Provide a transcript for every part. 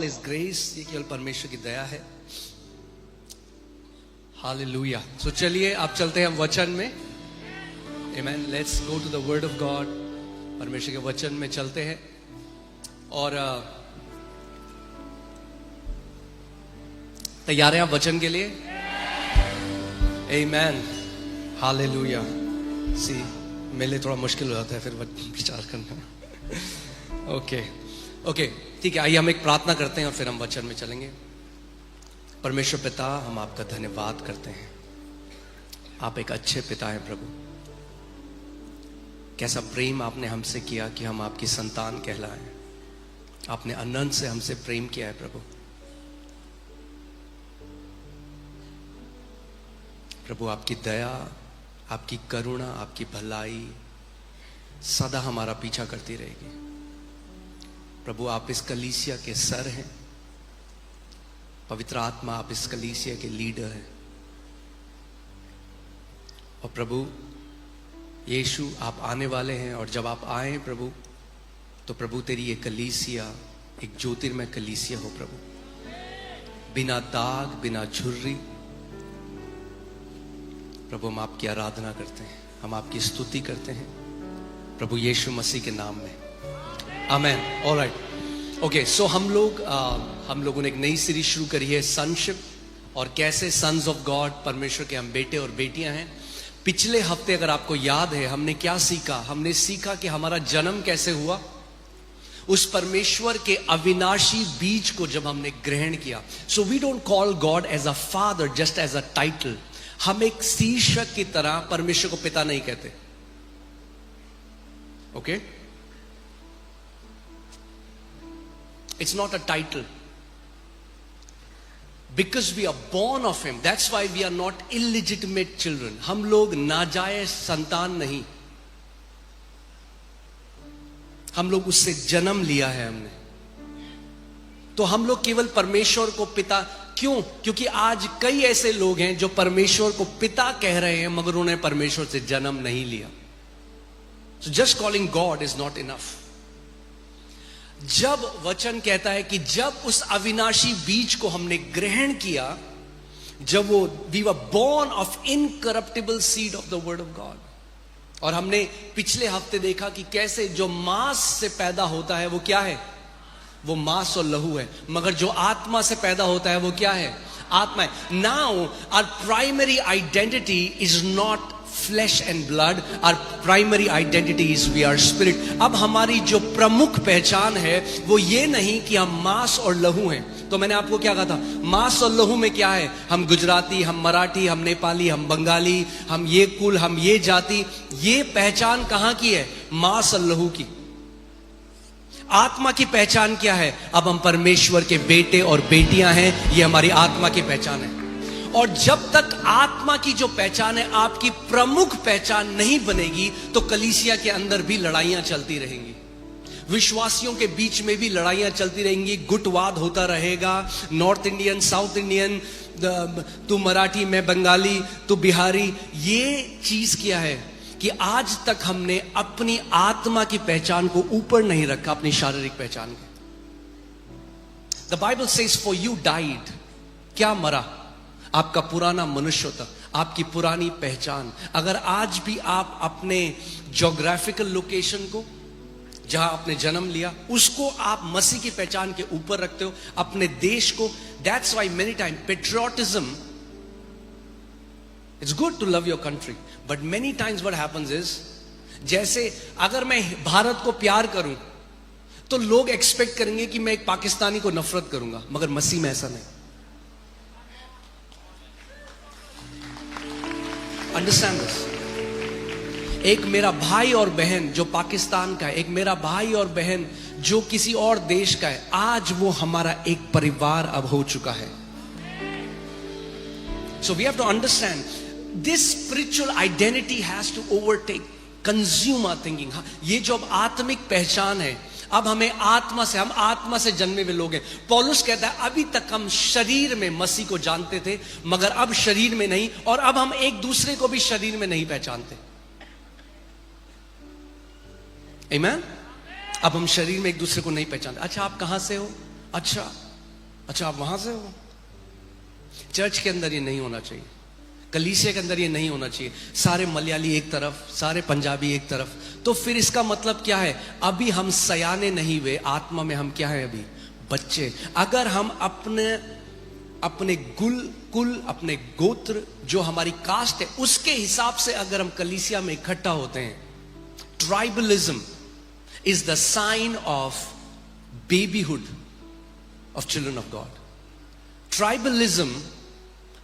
His grace, ये केवल परमेश्वर की दया है। हालेलुया। सो चलिए आप चलते हैं हम वचन में। Amen. Let's go to the word of God. परमेश्वर के वचन में चलते हैं और तैयार हैं आप वचन के लिए? Amen. हालेलुया। सी मेरे लिए थोड़ा मुश्किल हो जाता है फिर विचार करना। ओके, ठीक है। आइए हम एक प्रार्थना करते हैं और फिर हम वचन में चलेंगे। परमेश्वर पिता, हम आपका धन्यवाद करते हैं। आप एक अच्छे पिता हैं प्रभु। कैसा प्रेम आपने हमसे किया कि हम आपकी संतान कहलाएं। आपने अनंत से हमसे प्रेम किया है प्रभु। प्रभु आपकी दया, आपकी करुणा, आपकी भलाई सदा हमारा पीछा करती रहेगी। प्रभु आप इस कलीसिया के सर हैं। पवित्र आत्मा आप इस कलीसिया के लीडर हैं। और प्रभु यीशु आप आने वाले हैं और जब आप आए प्रभु तो प्रभु तेरी ये कलीसिया एक ज्योतिर्मय कलीसिया हो प्रभु, बिना दाग, बिना झुर्री। प्रभु हम आपकी आराधना करते हैं, हम आपकी स्तुति करते हैं प्रभु यीशु मसीह के नाम में, आमेन। Alright, okay. सो हम लोगों ने एक नई सीरीज शुरू करी है, सनशिप, और कैसे सन्स ऑफ गॉड, परमेश्वर के हम बेटे और बेटियां हैं। पिछले हफ्ते अगर आपको याद है हमने क्या सीखा? हमने सीखा कि हमारा जन्म कैसे हुआ। उस परमेश्वर के अविनाशी बीज को जब हमने ग्रहण किया। So we don't call God as a father just as a title. हम एक शीर्षक की तरह परमेश्वर को पिता नहीं कहते। Okay, it's not a title, because we are born of him, that's why we are not illegitimate children. हम लोग नाजायज संतान नहीं, हम लोग उससे जन्म लिया है हमने। तो हम लोग केवल परमेश्वर को पिता क्यों? क्योंकि आज कई ऐसे लोग हैं जो परमेश्वर को पिता कह रहे हैं मगर उन्हें परमेश्वर से जन्म नहीं लिया। So just calling God is not enough. जब वचन कहता है कि जब उस अविनाशी बीज को हमने ग्रहण किया, जब वो we were born of incorruptible seed of the word of God, और हमने पिछले हफ्ते देखा कि कैसे जो मांस से पैदा होता है वो क्या है? वो मांस और लहू है, मगर जो आत्मा से पैदा होता है वो क्या है? आत्मा है। Now our primary identity is not flesh and blood, our primary identity is we are spirit. अब हमारी जो प्रमुख पहचान है वो ये नहीं कि हम मांस और लहू हैं। तो मैंने आपको क्या कहा था? मांस और लहू में क्या है? हम गुजराती, हम मराठी, हम नेपाली, हम बंगाली, हम ये कुल, हम ये जाति। ये पहचान कहां की है? मांस और लहू की। आत्मा की पहचान क्या है? अब हम परमेश्वर के बेटे और बेटियां हैं, ये हमारी आत्मा की पहचान है। और जब तक आत्मा की जो पहचान है आपकी प्रमुख पहचान नहीं बनेगी तो कलीसिया के अंदर भी लड़ाइयां चलती रहेंगी, विश्वासियों के बीच में भी लड़ाइयां चलती रहेंगी, गुटवाद होता रहेगा। नॉर्थ इंडियन, साउथ इंडियन, तू मराठी, मैं बंगाली, तू बिहारी। ये चीज क्या है कि आज तक हमने अपनी आत्मा की पहचान को ऊपर नहीं रखा अपनी शारीरिक पहचान के। The Bible says for you died. क्या मरा? आपका पुराना मनुष्यता, आपकी पुरानी पहचान। अगर आज भी आप अपने ज्योग्राफिकल लोकेशन को, जहां आपने जन्म लिया, उसको आप मसीह की पहचान के ऊपर रखते हो, अपने देश को, that's why many time patriotism, it's good to love your country, but many times what happens is, जैसे अगर मैं भारत को प्यार करूं तो लोग एक्सपेक्ट करेंगे कि मैं एक पाकिस्तानी को नफरत करूंगा, मगर मसीह में ऐसा नहीं। Understand this. एक मेरा भाई और बहन जो पाकिस्तान का है, एक मेरा भाई और बहन जो किसी और देश का है, आज वो हमारा एक परिवार अब हो चुका है। So we have to understand this spiritual identity has to overtake, consume our thinking. ये जो अब आत्मिक पहचान है, अब हमें हम आत्मा से जन्मे हुए लोग हैं। पौलुस कहता है अभी तक हम शरीर में मसीह को जानते थे मगर अब शरीर में नहीं, और अब हम एक दूसरे को भी शरीर में नहीं पहचानते। आमीन। अब हम शरीर में एक दूसरे को नहीं पहचानते। अच्छा आप कहां से हो? अच्छा अच्छा आप वहां से हो। चर्च के अंदर ये नहीं होना चाहिए, कलीसिया के अंदर ये नहीं होना चाहिए। सारे मलयाली एक तरफ, सारे पंजाबी एक तरफ। तो फिर इसका मतलब क्या है? अभी हम सयाने नहीं हुए, आत्मा में हम क्या है? अभी बच्चे। अगर हम अपने कुल अपने गोत्र, जो हमारी कास्ट है, उसके हिसाब से अगर हम कलीसिया में इकट्ठा होते हैं, tribalism is the sign of babyhood of children of God. Tribalism,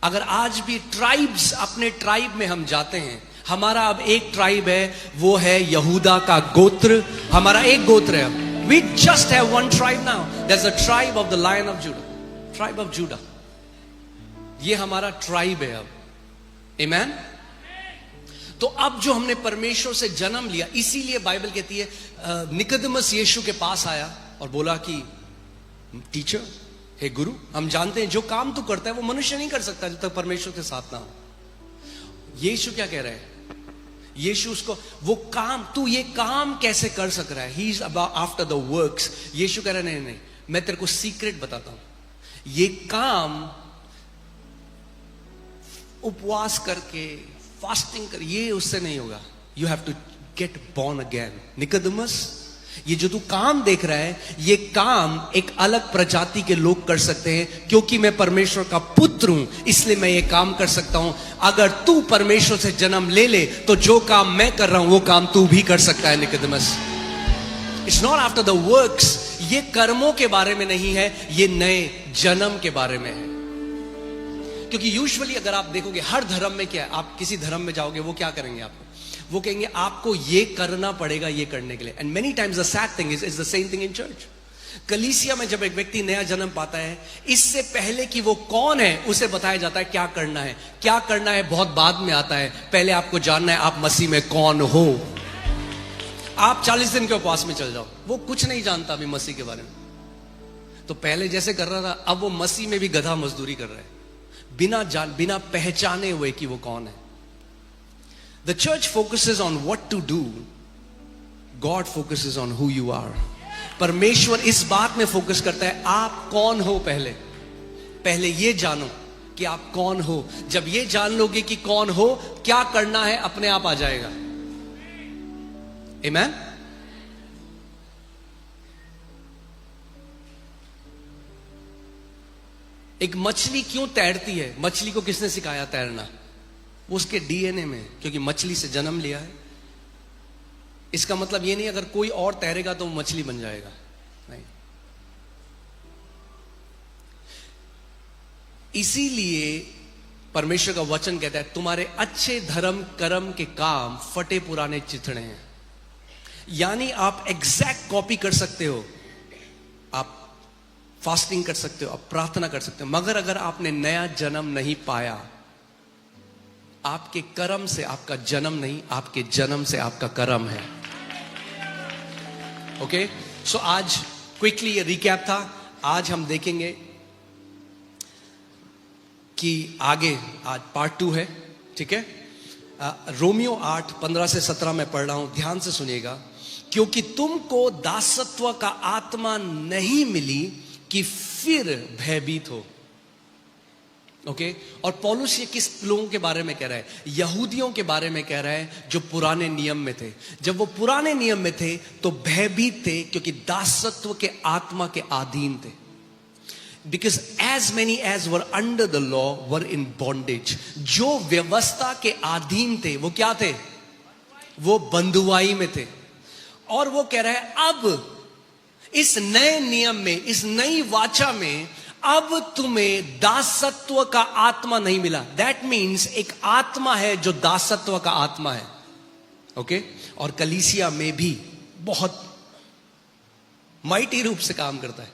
अगर आज भी ट्राइब्स, अपने ट्राइब में हम जाते हैं, हमारा अब एक ट्राइब है, वो है यहूदा का गोत्र, हमारा एक गोत्र है। We just have one tribe now. There's a tribe of the Lion of Judah. Tribe of Judah. ये हमारा ट्राइब है अब। Amen? तो अब जो हमने परमेश्वर से जन्म लिया, इसीलिए बाइबल कहती है निकोदेमस यीशु के पास आया और बोला कि टीचर, हे गुरु, हम जानते हैं जो काम तू करता है वो मनुष्य नहीं कर सकता जब तक परमेश्वर के साथ ना हो। यीशु क्या कह रहे हैं? यीशु उसको, वो काम, तू ये काम कैसे कर सक रहा है? He is about after the works. Yeshu कह रहे नहीं नहीं, मैं तेरे को सीक्रेट बताता हूं। ये काम उपवास करके, फास्टिंग कर, ये उससे नहीं होगा। You have to get born again. Nicodemus, ये जो तू काम देख रहा है, ये काम एक अलग प्रजाति के लोग कर सकते हैं, क्योंकि मैं परमेश्वर का पुत्र हूं, इसलिए मैं ये काम कर सकता हूं। अगर तू परमेश्वर से जन्म ले ले तो जो काम मैं कर रहा हूं वो काम तू भी कर सकता है। Nicodemus, it's not after the works. ये कर्मों के बारे में नहीं है, ये नए जन्म के बारे में है। क्योंकि यूजुअली अगर आप देखोगे हर धर्म में क्या है, आप किसी धर्म में जाओगे, वो क्या करेंगे आपको? वो कहेंगे आपको ये करना पड़ेगा ये करने के लिए। And many times the sad thing is the same thing in church. कलीसिया में जब एक व्यक्ति नया जन्म पाता है, इससे पहले कि वो कौन है उसे बताया जाता है क्या करना है। क्या करना है बहुत बाद में आता है, पहले आपको जानना है आप मसीह में कौन हो। आप 40 दिन के उपवास में चल जाओ, वो कुछ नहीं जानता अभी मसीह के बारे में। तो पहले जैसे कर रहा था, अब वो मसीह में भी गधा मजदूरी कर रहा है, बिना पहचाने हुए कि वो कौन है। The church focuses on what to do. God focuses on who you are. परमेश्वर इस बात में फोकस करता है आप कौन हो। पहले ये जानो कि आप कौन हो। जब ये जान लोगे कि कौन हो, क्या करना है अपने आप आ जाएगा। Amen? एक मछली क्यों तैरती है? मछली को किसने सिखाया तैरना? उसके डीएनए में, क्योंकि मछली से जन्म लिया है। इसका मतलब ये नहीं अगर कोई और तैरेगा तो वो मछली बन जाएगा, नहीं। इसीलिए परमेश्वर का वचन कहता है तुम्हारे अच्छे धर्म कर्म के काम फटे पुराने चिथड़े हैं। यानी आप एग्जैक्ट कॉपी कर सकते हो, आप फास्टिंग कर सकते हो, आप प्रार्थना कर सकते हो, मगर अगर आपने नया जन्म नहीं पाया, आपके कर्म से आपका जन्म नहीं, आपके जन्म से आपका कर्म है। ओके, सो आज क्विकली ये रिकैप था। आज हम देखेंगे कि आगे, आज पार्ट 2 है, ठीक है। रोमियो 8:15 से 17 में पढ़ रहा हूं, ध्यान से सुनिएगा। क्योंकि तुमको दासत्व का आत्मा नहीं मिली कि फिर भयभीत हो। ओके, और पौलुस ये किस लोगों के बारे में कह रहा है? यहूदियों के बारे में कह रहा है जो पुराने नियम में थे। जब वो पुराने नियम में थे तो भयभीत थे, क्योंकि दासत्व के आत्मा के अधीन थे। Because as many as were under the law were in bondage. जो व्यवस्था के अधीन थे वो क्या थे? वो बंधुआई में थे। और वो कह रहा है अब इस नए नियम में, इस नई वाचा में, अब तुम्हें दासत्व का आत्मा नहीं मिला। दैट मीन्स एक आत्मा है जो दासत्व का आत्मा है। ओके, और कलीसिया में भी बहुत माइटी रूप से काम करता है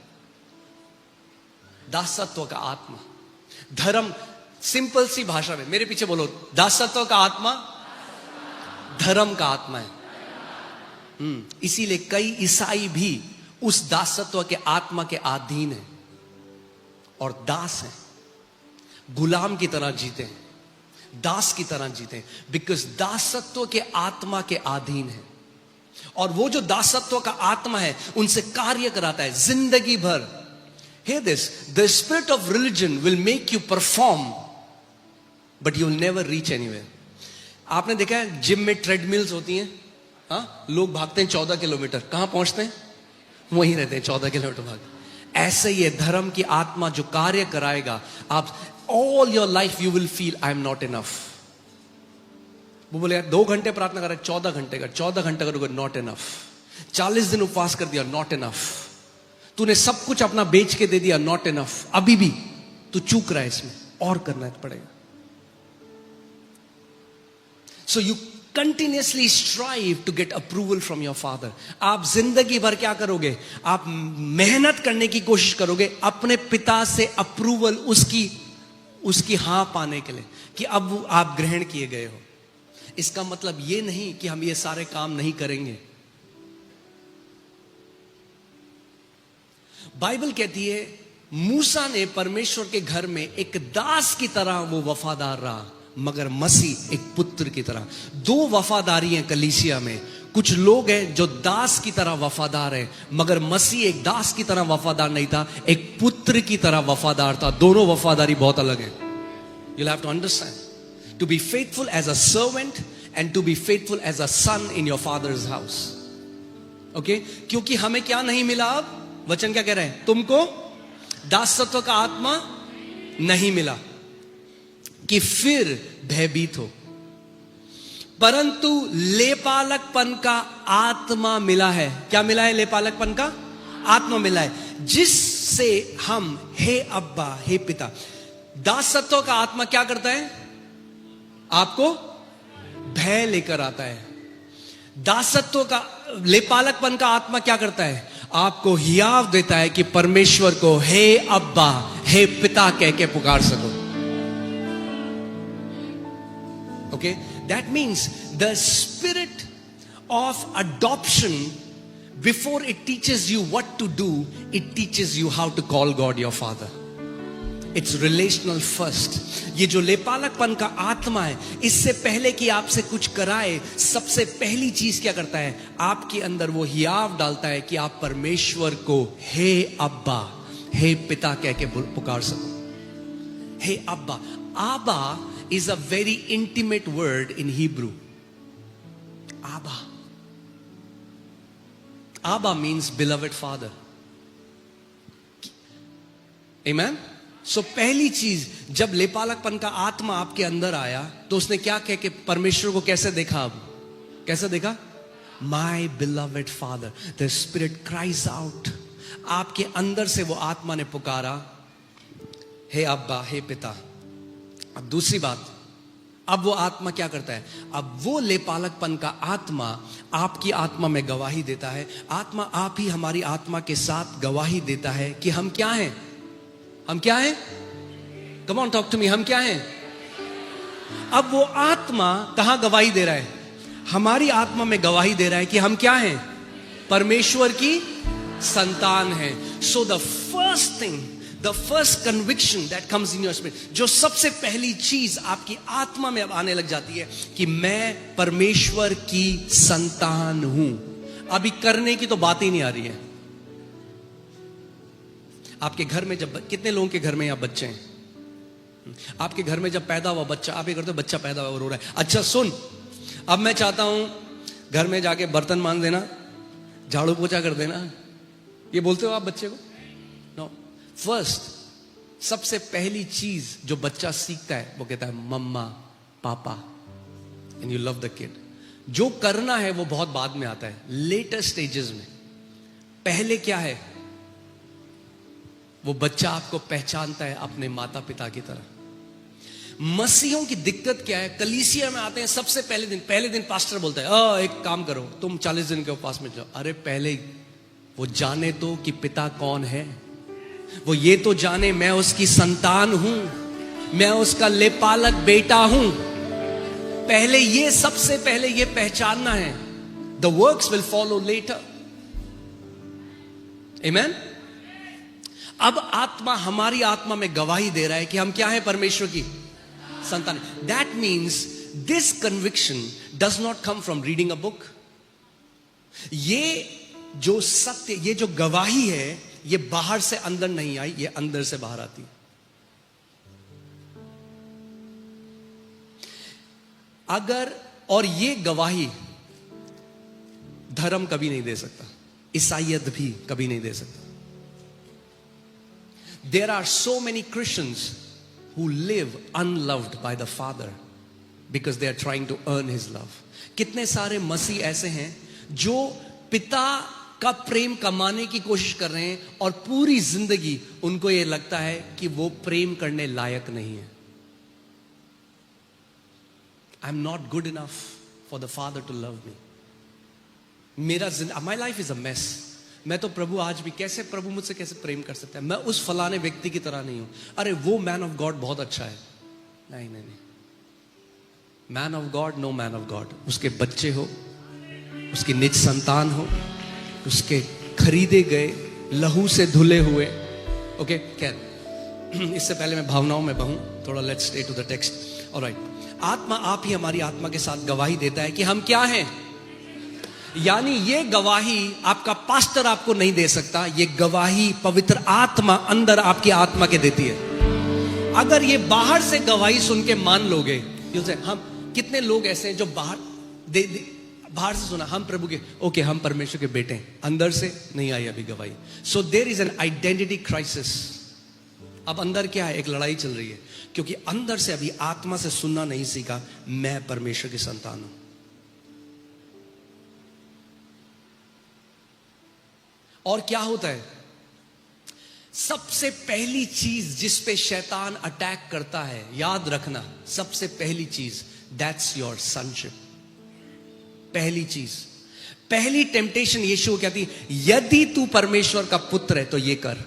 दासत्व का आत्मा। धर्म, सिंपल सी भाषा में मेरे पीछे बोलो, दासत्व का आत्मा धर्म का आत्मा है। इसीलिए कई ईसाई भी उस दासत्व के आत्मा के अधीन है और दास हैं, गुलाम की तरह जीते हैं, दास की तरह जीते हैं, बिकॉज दासत्व के आत्मा के अधीन है। और वो जो दासत्व का आत्मा है उनसे कार्य कराता है जिंदगी भर। Hear this, the spirit of religion will make you perform, but you will never reach anywhere. आपने देखा है जिम में ट्रेडमिल्स होती हैं, हाँ, लोग भागते हैं 14 किलोमीटर, कहां पहुंचते हैं? वहीं रहते हैं 14 किलोमीटर भाग. ऐसे ही है धर्म की आत्मा जो कार्य कराएगा. आप all your life you will feel I am not enough. वो बोले 2 घंटे प्रार्थना कर रहे, 14 घंटे कर, 14 घंटे करोगे, नॉट इनफ. 40 दिन उपवास कर दिया, नॉट इनफ. तूने सब कुछ अपना बेच के दे दिया, नॉट इनफ. अभी भी तू चूक रहा है, इसमें और करना पड़ेगा. So you continuously strive to get approval from your father. आप जिंदगी भर क्या करोगे? आप मेहनत करने की कोशिश करोगे अपने पिता से अप्रूवल, उसकी हां पाने के लिए कि अब आप ग्रहण किए गए हो. इसका मतलब ये नहीं कि हम ये सारे काम नहीं करेंगे. बाइबल कहती है मूसा ने परमेश्वर के घर में एक दास की तरह वो वफादार रहा, मगर मसीह एक पुत्र की तरह. 2 वफादारी हैं कलीसिया में. कुछ लोग हैं जो दास की तरह वफादार हैं, मगर मसीह एक दास की तरह वफादार नहीं था, एक पुत्र की तरह वफादार था. दोनों वफादारी बहुत अलग है. You'll have to understand. To be faithful as a servant and to be faithful as a son in your father's house. Okay? क्योंकि हमें क्या नहीं मिला? अब वचन क्या कह रहे हैं? तुमको दासत्व का आत्मा नहीं मिला कि फिर भयभीत हो, परंतु लेपालकपन का आत्मा मिला है. क्या मिला है? लेपालकपन का आत्मा मिला है, जिससे हम हे अब्बा, हे पिता. दासत्व का आत्मा क्या करता है? आपको भय लेकर आता है. दासत्व का, लेपालकपन का आत्मा क्या करता है? आपको हियाव देता है कि परमेश्वर को हे अब्बा, हे पिता कह के पुकार सको. Okay, that means the spirit of adoption, before it teaches you what to do, it teaches you how to call God your father. It's relational first. ये जो लेपालकपन का आत्मा है, इससे पहले कि आपसे कुछ कराए, सबसे पहली चीज क्या करता है? आपके अंदर वो हियाव डालता है कि आप परमेश्वर को हे अब्बा, हे पिता कह के पुकार सको. हे अब्बा. आबा is a very intimate word in Hebrew. Abba. Abba means beloved father. Amen? So पहली चीज, जब लेपालकपन का आत्मा आपके अंदर आया तो उसने क्या कह के परमेश्वर को कैसे देखा? अब कैसे देखा? My beloved father. The spirit cries out. आपके अंदर से वो आत्मा ने पुकारा, हे अब्बा, हे पिता. अब दूसरी बात, अब वो आत्मा क्या करता है? अब वो लेपालकपन का आत्मा आपकी आत्मा में गवाही देता है. आत्मा आप ही हमारी आत्मा के साथ गवाही देता है कि हम क्या हैं. हम क्या हैं? Come on talk to me. हम क्या हैं? अब वो आत्मा कहां गवाही दे रहा है? हमारी आत्मा में गवाही दे रहा है कि हम क्या हैं? परमेश्वर की संतान हैं. So the first thing, the first conviction that comes in your spirit, जो सबसे पहली चीज आपकी आत्मा में अब आने लग जाती है कि मैं परमेश्वर की संतान हूं. अभी करने की तो बात ही नहीं आ रही है. आपके घर में जब, कितने लोगों के घर में यहाँ बच्चे हैं? आपके घर में जब पैदा हुआ बच्चा, आप ये करते हो, बच्चा पैदा हुआ रो रहा है, अच्छा सुन, अब मैं चाहता हूं घर में जाके बर्तन मान देना, झाड़ू पोछा कर देना, ये बोलते हो आप बच्चे को? नो. फर्स्ट, सबसे पहली चीज जो बच्चा सीखता है वो कहता है मम्मा, पापा, and you love the kid. जो करना है वो बहुत बाद में आता है, लेटर स्टेजेस में. पहले क्या है? वो बच्चा आपको पहचानता है अपने माता पिता की तरह. मसीहों की दिक्कत क्या है? कलीसिया में आते हैं सबसे पहले दिन पास्टर बोलता है एक काम करो, तुम 40 दिन के उपवास में जाओ. अरे पहले वो जाने तो कि पिता कौन है, वो ये तो जाने मैं उसकी संतान हूं, मैं उसका लेपालक बेटा हूं. पहले ये, सबसे पहले ये पहचानना है. The works will follow later. Amen. अब आत्मा हमारी आत्मा में गवाही दे रहा है कि हम क्या है? परमेश्वर की संतान. That means this conviction does not come from reading a book. ये जो सत्य, ये जो गवाही है, ये बाहर से अंदर नहीं आई, ये अंदर से बाहर आती है। अगर, और ये गवाही धर्म कभी नहीं दे सकता, ईसाइयत भी कभी नहीं दे सकता। There are so many Christians who live unloved by the Father because they are trying to earn His love. कितने सारे मसीह ऐसे हैं जो पिता का प्रेम कमाने की कोशिश कर रहे हैं और पूरी जिंदगी उनको यह लगता है कि वो प्रेम करने लायक नहीं है। I am not good enough for the Father to love me. My life is a mess. मैं तो प्रभु आज भी कैसे, प्रभु मुझसे कैसे प्रेम कर सकता है? मैं उस फलाने व्यक्ति की तरह नहीं हूं। अरे वो मैन ऑफ गॉड बहुत अच्छा है। नहीं नहीं नहीं, man of God, no man of God. उसके बच्चे हो, उसकी निज संतान हो, उसके खरीदे गए लहू से धुले हुए। ओके, खैर इससे पहले मैं भावनाओं में बहूं थोड़ा, let's stay to the text. Alright, आत्मा आप ही हमारी आत्मा के साथ गवाही देता है कि हम क्या हैं। यानी ये गवाही आपका पास्टर आपको नहीं दे सकता, ये गवाही पवित्र आत्मा अंदर आपकी आत्मा के देती है। अगर ये बाहर से गवाही सुन के मान लोगे, हम कितने लोग ऐसे हैं जो बाहर से सुना हम प्रभु के, ओके हम परमेश्वर के बेटे हैं, अंदर से नहीं आई अभी गवाही। So there is an identity crisis. अब अंदर क्या है, एक लड़ाई चल रही है, क्योंकि अंदर से अभी आत्मा से सुनना नहीं सीखा, मैं परमेश्वर की संतान हूं। और क्या होता है, सबसे पहली चीज जिस पे शैतान अटैक करता है, याद रखना, सबसे पहली चीज, दैट्स योर सनशिप। पहली चीज, पहली टेम्पटेशन यीशु को कहती, यदि तू परमेश्वर का पुत्र है तो ये कर।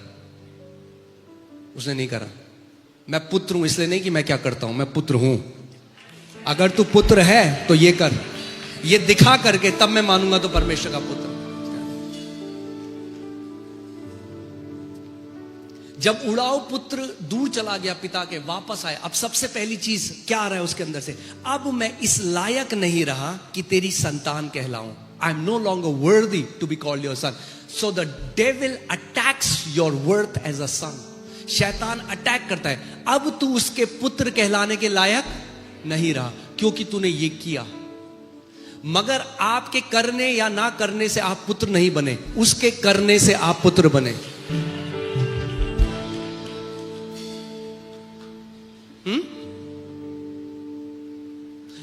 उसने नहीं करा। मैं पुत्र हूं इसलिए नहीं कि मैं क्या करता हूं, मैं पुत्र हूं। अगर तू पुत्र है तो ये कर, ये दिखा करके तब मैं मानूंगा तो परमेश्वर का पुत्र। जब उड़ाऊ पुत्र दूर चला गया पिता के, वापस आया, अब सबसे पहली चीज क्या आ रहा है उसके अंदर से, अब मैं इस लायक नहीं रहा कि तेरी संतान कहलाऊं। I am no longer worthy to be called your son. So the devil attacks your worth as a son. शैतान अटैक करता है, अब तू उसके पुत्र कहलाने के लायक नहीं रहा क्योंकि तूने ये किया। मगर आपके करने या ना करने से आप पुत्र नहीं बने, उसके करने से आप पुत्र बने।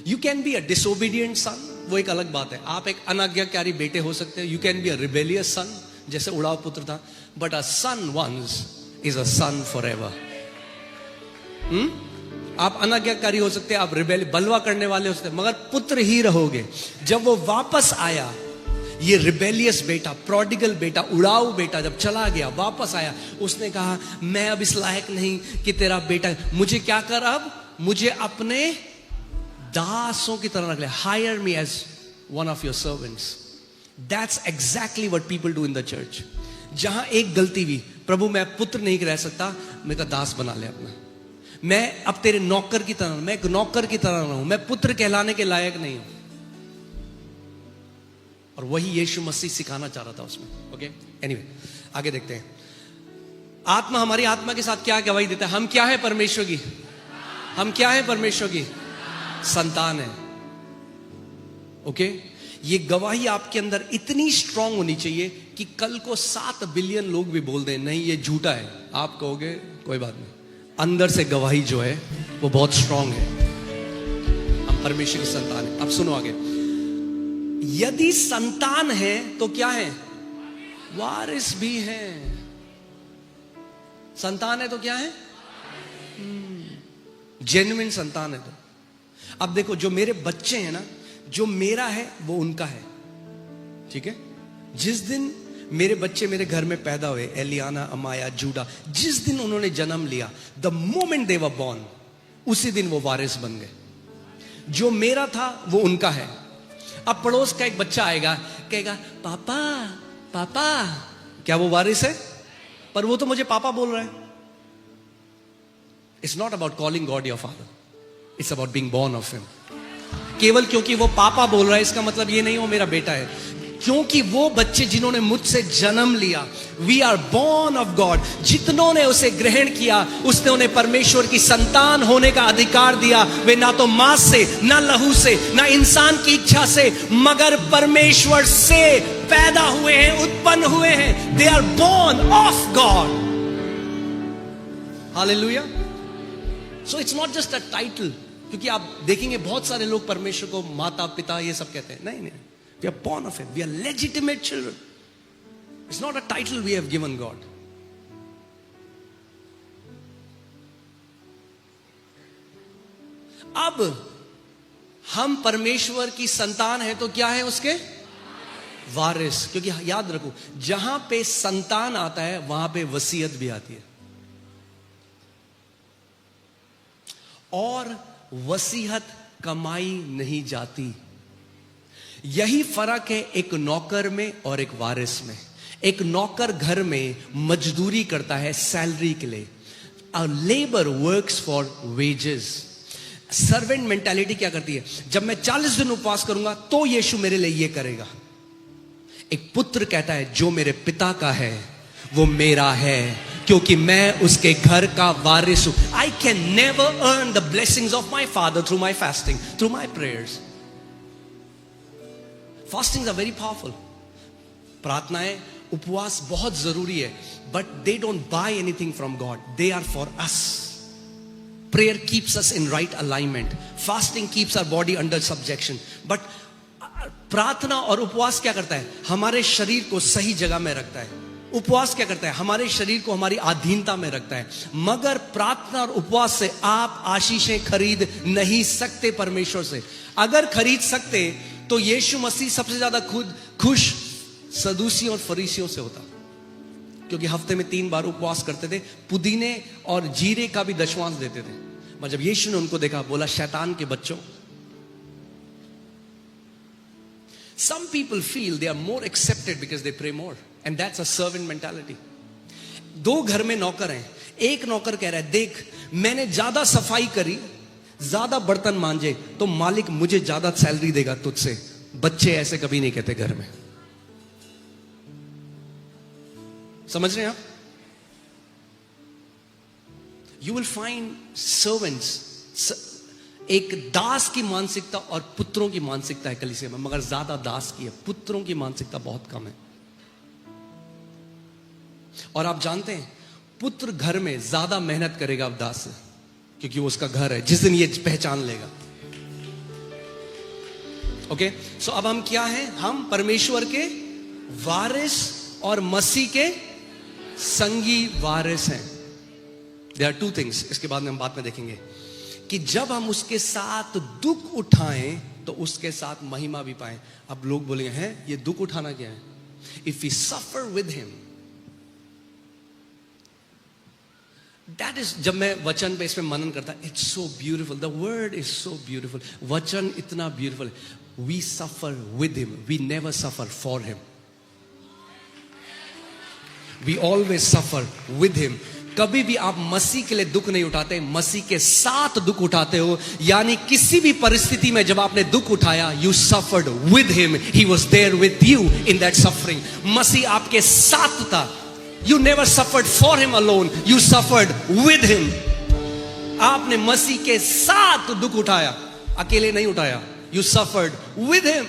You can be a disobedient son, वो एक अलग बात है। आप एक अनाज्ञाकारी बेटे हो सकते हैं। You can be a rebellious son, जैसे उड़ाव पुत्र था। But a son once is a son forever एवर। आप अनाज्ञाकारी हो सकते हैं, आप बलवा करने वाले हो सकते हैं, मगर पुत्र ही रहोगे। जब वो वापस आया, ये रिबेलियस बेटा, प्रोडिगल बेटा, उड़ाऊ बेटा जब चला गया, वापस आया, उसने कहा मैं अब इस लायक नहीं कि तेरा बेटा, मुझे क्या कर, अब मुझे अपने दासों की तरह रख ले, hire me as one of your servants. That's exactly what people do in the church. जहां एक गलती हुई, प्रभु मैं पुत्र नहीं रह सकता, मेरा दास बना ले अपना, मैं अब तेरे नौकर की तरह, मैं एक नौकर की तरह रहूं, मैं पुत्र कहलाने के लायक नहीं हूं। और वही यीशु मसीह सिखाना चाह रहा था उसमें। ओके, एनीवे आगे देखते हैं। आत्मा हमारी आत्मा के साथ क्या गवाही देता है, हम क्या है परमेश्वर की, हम क्या है परमेश्वर की संतान है। ओके, ये गवाही आपके अंदर इतनी स्ट्रांग होनी चाहिए कि कल को 7 बिलियन लोग भी बोल दें नहीं ये झूठा है, आप कहोगे कोई बात नहीं, अंदर से गवाही जो है वो बहुत स्ट्रांग है, हम परमेश्वर की संतान है। अब सुनो आगे, यदि संतान है तो क्या है, वारिस भी है। संतान है तो क्या है, जेन्युइन संतान है। तो अब देखो, जो मेरे बच्चे हैं ना, जो मेरा है वो उनका है, ठीक है। जिस दिन मेरे बच्चे मेरे घर में पैदा हुए, एलियाना, अमाया, जूडा, जिस दिन उन्होंने जन्म लिया, the moment they were born, उसी दिन वो वारिस बन गए। जो मेरा था वो उनका है। अब पड़ोस का एक बच्चा आएगा, कहेगा पापा पापा, क्या वो वारिस है? पर वो तो मुझे पापा बोल रहा है। It's not about calling God your father, it's about being born of him. केवल क्योंकि वो पापा बोल रहा है इसका मतलब ये नहीं वो मेरा बेटा है। क्योंकि वो बच्चे जिन्होंने मुझसे जन्म लिया, we are born of God, जितनों ने उसे ग्रहण किया उसने उन्हें परमेश्वर की संतान होने का अधिकार दिया। वे ना तो मांस से, ना लहू से, ना इंसान की इच्छा से, मगर परमेश्वर से पैदा हुए हैं, उत्पन्न हुए हैं। They are born of God. Hallelujah. So it's not just a title, क्योंकि आप देखेंगे बहुत सारे लोग परमेश्वर को माता पिता ये सब कहते हैं। नहीं नहीं, we are born of him, we are legitimate children. It's not a title we have given God. अब हम परमेश्वर की संतान है तो क्या है उसके वारिस। क्योंकि याद रखो, जहां पे संतान आता है वहां पे वसीयत भी आती है, और वसीयत कमाई नहीं जाती। यही फर्क है एक नौकर में और एक वारिस में। एक नौकर घर में मजदूरी करता है सैलरी के लिए, अ labour works for wages. Servant mentality क्या करती है, जब मैं 40 दिन उपवास करूंगा तो यीशु मेरे लिए ये करेगा। एक पुत्र कहता है जो मेरे पिता का है वो मेरा है, क्योंकि मैं उसके घर का वारिस हूं। I can never earn the blessings of my father through my fasting, through my prayers. Fastings are very powerful. प्रार्थनाएं, उपवास बहुत जरूरी है, but they don't buy anything from God, they are for us. Prayer keeps us in right alignment. Fasting keeps our body under subjection. But प्रार्थना और उपवास क्या करता है, हमारे शरीर को सही जगह में रखता है। उपवास क्या करता है, हमारे शरीर को हमारी अधीनता में रखता है। मगर प्रार्थना और उपवास से आप आशीषें खरीद नहीं सकते परमेश्वर से। अगर खरीद सकते तो यीशु मसीह सबसे ज्यादा खुश सदूसियों और फरीसियों से होता, क्योंकि हफ्ते में 3 बार उपवास करते थे, पुदीने और जीरे का भी दशवांश देते थे। मगर जब यीशु ने उनको देखा, बोला शैतान के बच्चों। Some people feel they are more accepted because they pray more, and that's a servant mentality. 2 घर में नौकर हैं, एक नौकर कह रहा है देख मैंने ज्यादा सफाई करी, ज्यादा बर्तन मांजे तो मालिक मुझे ज्यादा सैलरी देगा तुझसे। बच्चे ऐसे कभी नहीं कहते घर में। समझ रहे हैं आप? यू विल फाइंड सर्वेंट्स, एक दास की मानसिकता और पुत्रों की मानसिकता है कलीसिया में, मगर ज्यादा दास की है, पुत्रों की मानसिकता बहुत कम है। और आप जानते हैं पुत्र घर में ज्यादा मेहनत करेगा अब दास से, क्योंकि वो उसका घर है, जिस दिन ये पहचान लेगा। ओके, सो अब हम क्या हैं, हम परमेश्वर के वारिस और मसीह के संगी वारिस हैं। देयर आर 2 थिंग्स, इसके बाद में हम बात में देखेंगे कि जब हम उसके साथ दुख उठाएं तो उसके साथ महिमा भी पाएं। अब लोग बोलेंगे हैं ये दुख उठाना क्या है? If we suffer with him, that is, जब मैं वचन पे इस पे मनन करता, it's so beautiful, the word is so beautiful, वचन इतना beautiful. We suffer with him, we never suffer for him, we always suffer with him. कभी भी आप मसीह के लिए दुख नहीं उठाते, मसीह के साथ दुख उठाते हो। यानी किसी भी परिस्थिति में जब आपने दुख उठाया, you suffered with him, he was there with you in that suffering. Masih आपके साथ था। You never suffered for him alone, you suffered with him. आपने मसीह के साथ दुख उठाया, अकेले नहीं उठाया। You suffered with him.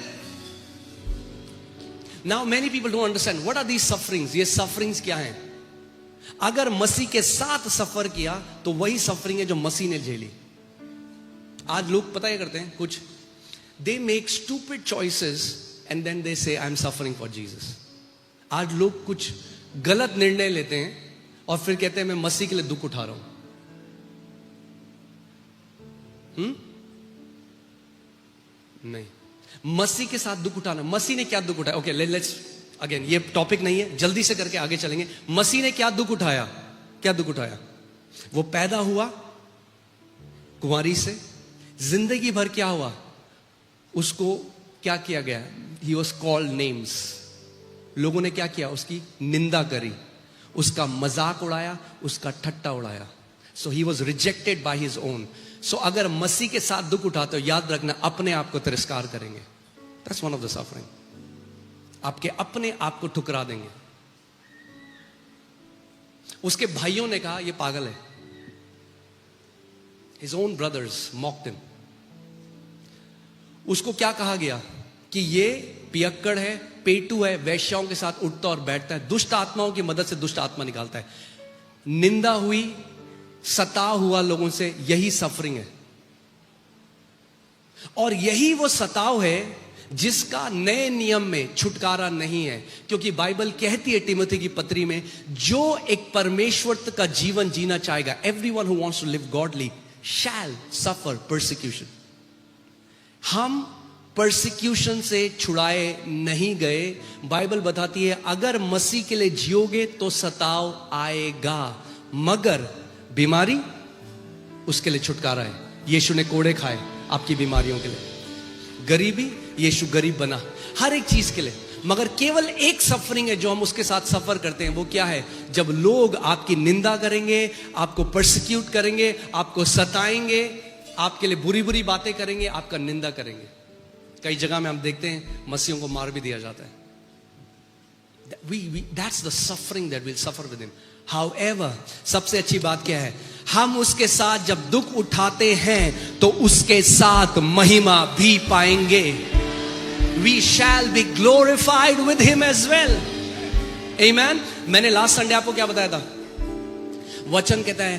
Now many people don't understand what are these sufferings. ये सफरिंग्स क्या हैं? अगर मसीह के साथ सफर किया तो वही सफरिंग है जो मसीह ने झेली। आज लोग पता है करते हैं कुछ, they make stupid choices and then they say I am suffering for Jesus. आज लोग कुछ गलत निर्णय लेते हैं और फिर कहते हैं मैं मसीह के लिए दुख उठा रहा हूं। नहीं, मसीह के साथ दुख उठाना, मसीह ने क्या दुख उठाया? ओके, लेट्स अगेन, ये टॉपिक नहीं है, जल्दी से करके आगे चलेंगे। मसीह ने क्या दुख उठाया? क्या दुख उठाया? वो पैदा हुआ कुंवारी से, जिंदगी भर क्या हुआ? उसको क्या किया गया? He was called names. लोगों ने क्या किया? उसकी निंदा करी, उसका मजाक उड़ाया, उसका ठट्टा उड़ाया। So he was rejected by his own. So अगर मसीह के साथ दुख उठाते हो, याद रखना अपने आप को तिरस्कार करेंगे। That's one of the suffering. आपके अपने आप को ठुकरा देंगे। उसके भाइयों ने कहा ये पागल है। His own brothers mocked him. उसको क्या कहा गया कि ये पियक्कड़ है, पेटू है, वैश्याओं के साथ उठता और बैठता है, दुष्ट आत्माओं की मदद से दुष्ट आत्मा निकालता है। निंदा हुई, सता हुआ लोगों से, यही सफरिंग है। और यही वो सताव है जिसका नए नियम में छुटकारा नहीं है, क्योंकि बाइबल कहती है तिमोथी की पत्री में, जो एक परमेश्वर का जीवन जीना चाहेगा, everyone who wants to live godly shall suffer persecution. हम परसिक्यूशन से छुड़ाए नहीं गए। बाइबल बताती है अगर मसीह के लिए जियोगे तो सताव आएगा, मगर बीमारी उसके लिए छुटकारा है। यीशु ने कोड़े खाए आपकी बीमारियों के लिए, गरीबी यीशु गरीब बना, हर एक चीज के लिए। मगर केवल एक सफरिंग है जो हम उसके साथ सफर करते हैं, वो क्या है? जब लोग आपकी निंदा करेंगे, आपको परसिक्यूट करेंगे, आपको सताएंगे, आपके लिए बुरी बुरी बातें करेंगे, आपका निंदा करेंगे। कई जगह में हम देखते हैं मसीहों को मार भी दिया जाता है। That's the suffering that we'll suffer with him. However, सबसे अच्छी बात क्या है? हम उसके साथ जब दुख उठाते हैं तो उसके साथ महिमा भी पाएंगे। We shall be glorified with him as well. Amen. मैंने लास्ट संडे आपको क्या बताया था? वचन कहता है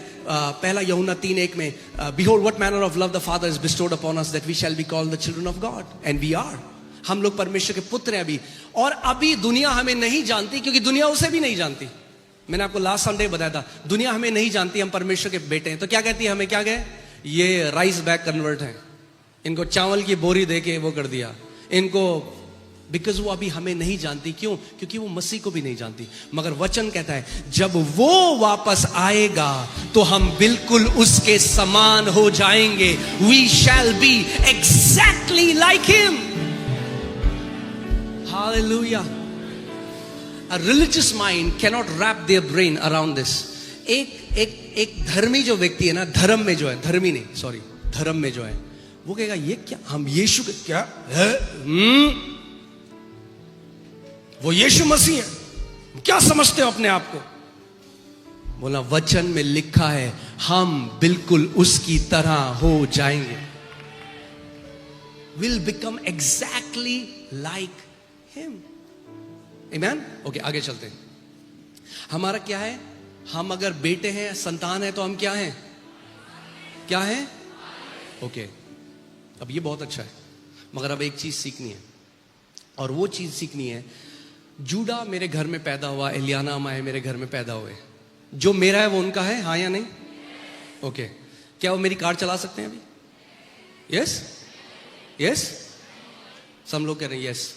पहला यूहन्ना 3:1 में, behold what manner of love the Father has bestowed upon us that we shall be called the children of God, and we are. हम लोग परमेश्वर के पुत्र हैं अभी, और अभी दुनिया हमें नहीं जानती क्योंकि दुनिया उसे भी नहीं जानती। मैंने आपको लास्ट संडे बताया था, दुनिया हमें नहीं जानती, हम परमेश्वर के बेटे हैं। तो क्या कहती है हमें? क्या कहे? ये राइस बैग कन्वर्ट है, इनको चावल की बोरी देके वो कर दिया इनको, बिकॉज वो अभी हमें नहीं जानती। क्यों? क्योंकि वो मसीह को भी नहीं जानती। मगर वचन कहता है जब वो वापस आएगा तो हम बिल्कुल उसके समान हो जाएंगे। We shall be exactly like him. Hallelujah. A religious mind cannot wrap their brain around this. एक धर्मी जो व्यक्ति है ना, धर्म में जो है, धर्मी नहीं, सॉरी, धर्म में जो है, वो कहेगा ये क्या, हम यीशु के क्या है? वो यीशु मसीह है, क्या समझते हो अपने आप को? बोला वचन में लिखा है हम बिल्कुल उसकी तरह हो जाएंगे। Will become exactly like him. Amen? Okay, आगे चलते हैं। हमारा क्या है? हम अगर बेटे हैं, संतान है, तो हम क्या हैं? क्या हैं? ओके, अब ये बहुत अच्छा है, मगर अब एक चीज सीखनी है, और वो चीज सीखनी है, जूडा मेरे घर में पैदा हुआ, एलियाना माए मेरे घर में पैदा हुए, जो मेरा है वो उनका है, हाँ या नहीं? ओके, क्या वो मेरी कार चला सकते हैं अभी? यस यस, सब लोग कह रहे हैं yes.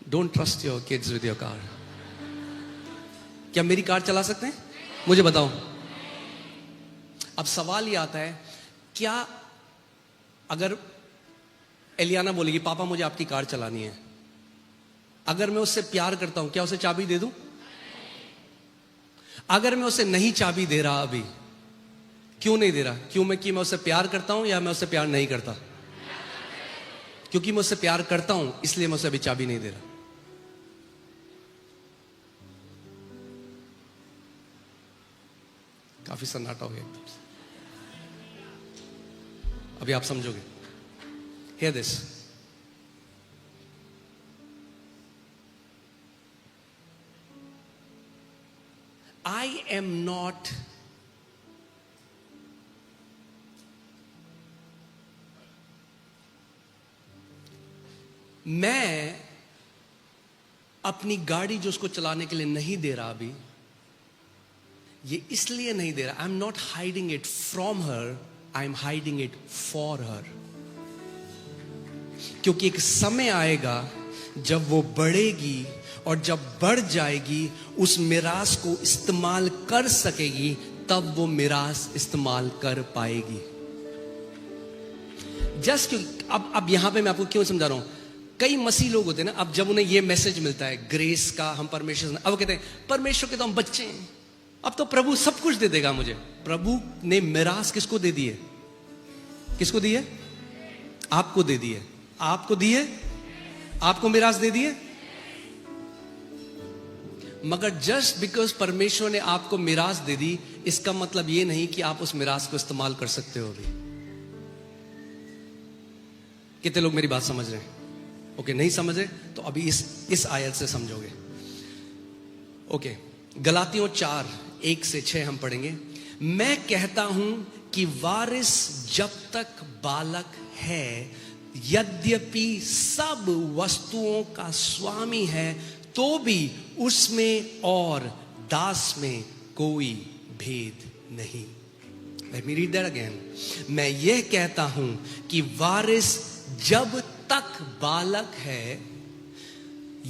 Don't trust your kids with your car. क्या मेरी कार चला सकते हैं? मुझे बताओ। अब सवाल ये आता है, क्या अगर एलियाना बोलेगी पापा मुझे आपकी कार चलानी है, अगर मैं उससे प्यार करता हूं, क्या उसे चाबी दे दूं? अगर मैं उसे नहीं चाबी दे रहा अभी, क्यों नहीं दे रहा? क्यों? मैं उससे प्यार करता हूं या मैं उससे प्यार नहीं करता? क्योंकि मैं उससे प्यार करता हूं इसलिए मैं उसे अभी चाबी नहीं दे रहा। काफी सन्नाटा हो गया, अभी आप समझोगे। Hear this. I am not मैं अपनी गाड़ी जो उसको चलाने के लिए नहीं दे रहा अभी, ये इसलिए नहीं दे रहा, आई am not hiding it from her, I am hiding it for her. क्योंकि एक समय आएगा जब वो बढ़ेगी, और जब बढ़ जाएगी उस मिरास को इस्तेमाल कर सकेगी, तब वो मिरास इस्तेमाल कर पाएगी। जस्ट अब यहां पे मैं आपको क्यों समझा रहा हूं, कई मसीह लोग होते हैं ना, अब जब उन्हें ये मैसेज मिलता है ग्रेस का, हम परमेश्वर, अब वो कहते हैं परमेश्वर के तो हम बच्चे हैं, अब तो प्रभु सब कुछ दे देगा मुझे। प्रभु ने मिरास किसको दे दी है? किसको दी है? आपको दे दी है। आपको दी है, आपको मिरास दे दिए, मगर जस्ट बिकॉज परमेश्वर ने आपको मिरास दे दी, इसका मतलब ये नहीं कि आप उस मिरास को इस्तेमाल कर सकते हो अभी। कितने लोग मेरी बात समझ रहे हैं? ओके, नहीं समझ रहे तो अभी इस आयत से समझोगे। ओके, गलातियों 4:1-6 हम पढ़ेंगे। मैं कहता हूं कि वारिस जब तक बालक है, यद्यपि सब वस्तुओं का स्वामी है, तो भी उसमें और दास में कोई भेद नहीं। Let me read that again. मैं यह कहता हूं कि वारिस जब तक बालक है,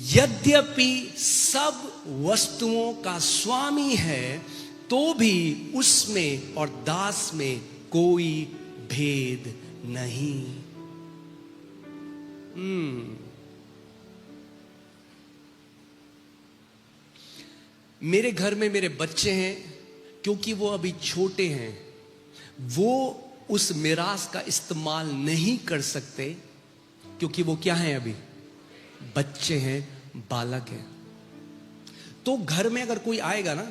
यद्यपि सब वस्तुओं का स्वामी है, तो भी उसमें और दास में कोई भेद नहीं। मेरे घर में मेरे बच्चे हैं, क्योंकि वो अभी छोटे हैं, वो उस मिरास का इस्तेमाल नहीं कर सकते, क्योंकि वो क्या हैं? अभी बच्चे हैं, बालक हैं। तो घर में अगर कोई आएगा ना,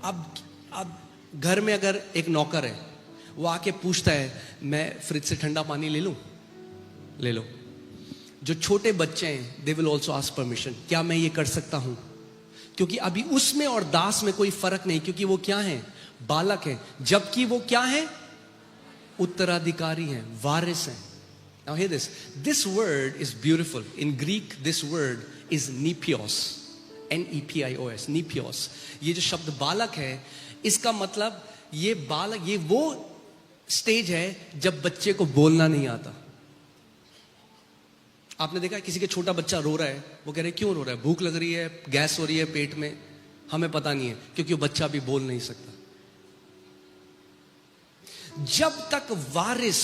अब घर में अगर एक नौकर है, वो आके पूछता है मैं फ्रिज से ठंडा पानी ले लूं? ले लो। जो छोटे बच्चे हैं, they will also ask permission, क्या मैं ये कर सकता हूं? क्योंकि अभी उसमें और दास में कोई फर्क नहीं, क्योंकि वो क्या है? बालक है, जबकि वो क्या है? उत्तराधिकारी हैं, वारिस हैं। Now hear this. This word is beautiful. In Greek, this word is nepios. N-E-P-I-O-S. Nepios. ये जो शब्द बालक है, इसका मतलब ये बालक, ये वो स्टेज है जब बच्चे को बोलना नहीं आता। आपने देखा है किसी के छोटा बच्चा रो रहा है, वो कह रहे क्यों रो रहा है? भूख लग रही है, गैस हो रही है पेट में, हमें पता नहीं है, क्योंकि वो बच्चा भी बोल नहीं सकता। जब तक वारिस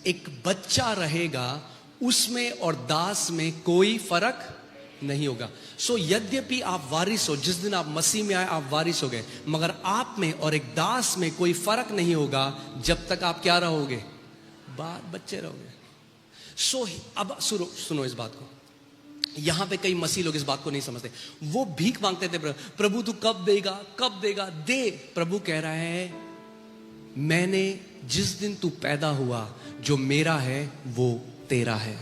एक बच्चा रहेगा, उसमें और दास में कोई फर्क नहीं होगा। सो यद्यपि आप वारिस हो, जिस दिन आप मसीह में आए आप वारिस हो गए, मगर आप में और एक दास में कोई फर्क नहीं होगा जब तक आप क्या रहोगे? बच्चे रहोगे। सो अब सुनो इस बात को। यहां पे कई मसीह लोग इस बात को नहीं समझते। वो भीख मांगते थे, प्रभु तू कब देगा, कब देगा? दे। प्रभु कह रहा है, मैंने जिस दिन तू पैदा हुआ, जो मेरा है वो तेरा है।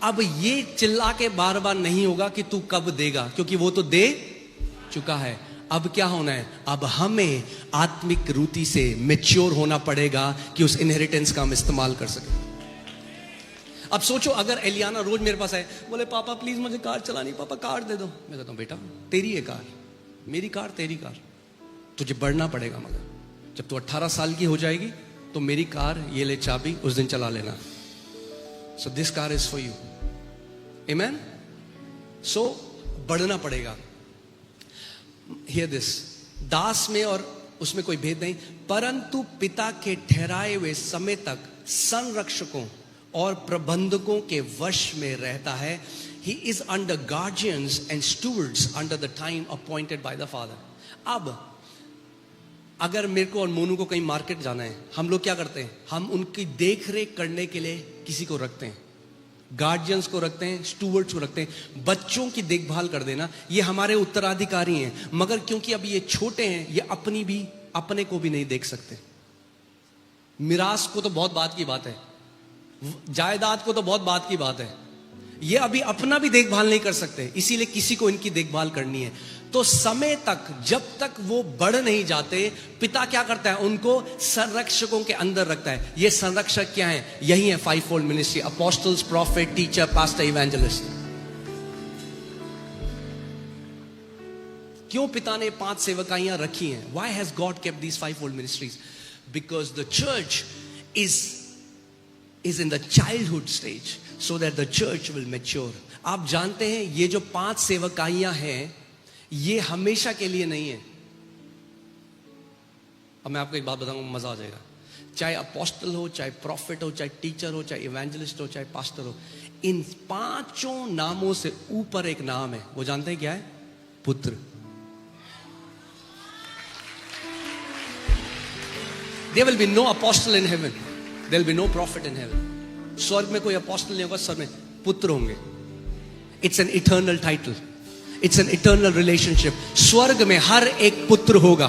अब ये चिल्ला के बार बार नहीं होगा कि तू कब देगा, क्योंकि वो तो दे चुका है। अब क्या होना है? अब हमें आत्मिक रीति से मैच्योर होना पड़ेगा कि उस इनहेरिटेंस का हम इस्तेमाल कर सकें। अब सोचो, अगर एलियाना रोज मेरे पास आए, बोले पापा प्लीज मुझे कार चलानी, पापा कार दे दो। मैं कहता हूं बेटा तेरी है कार, मेरी कार तेरी कार, तुझे बढ़ना पड़ेगा। मगर जब तू 18 साल की हो जाएगी तो मेरी कार, ये ले चाबी, उस दिन चला लेना। So this car is for you. Amen. So बढ़ना पड़ेगा। हियर दिस, दास में और उसमें कोई भेद नहीं, परंतु पिता के ठहराए हुए समय तक संरक्षकों और प्रबंधकों के वश में रहता है। He is under guardians and stewards under the time appointed by the Father. अब अगर मेरे को और मोनू को कहीं मार्केट जाना है, हम लोग क्या करते हैं? हम उनकी देख रेख करने के लिए किसी को रखते हैं, गार्जियंस को रखते हैं, स्टूवर्ड्स को रखते हैं। बच्चों की देखभाल कर देना, ये हमारे उत्तराधिकारी हैं। मगर क्योंकि अब ये छोटे हैं, ये अपने को भी नहीं देख सकते। मिरास को तो बहुत बात की बात है, जायदाद को तो बहुत बात की बात है, ये अभी अपना भी देखभाल नहीं कर सकते, इसीलिए किसी को इनकी देखभाल करनी है। तो समय तक, जब तक वो बढ़ नहीं जाते, पिता क्या करता है? उनको संरक्षकों के अंदर रखता है। ये संरक्षक क्या है? यही है fivefold ministry, apostles, prophet, teacher, pastor, evangelist. क्यों पिता ने 5 सेवकाइयां रखी हैं? Why has God kept these fivefold ministries? Because the church is in the childhood stage, so that the church will mature. आप जानते हैं, ये जो 5 सेवकाइयां हैं, ये हमेशा के लिए नहीं है। अब मैं आपको एक बात बताऊंगा, मजा आ जाएगा। चाहे अपोस्टल हो, चाहे प्रॉफिट हो, चाहे टीचर हो, चाहे इवेंजलिस्ट हो, चाहे पास्टर हो, इन 5 नामों से ऊपर एक नाम है। वो जानते हैं क्या है? पुत्र। There will be no apostle in heaven. There will be no prophet in heaven. स्वर्ग में कोई अपोस्टल नहीं होगा, स्वर्ग में पुत्र होंगे। It's an eternal title, it's an eternal relationship. स्वर्ग में हर एक पुत्र होगा।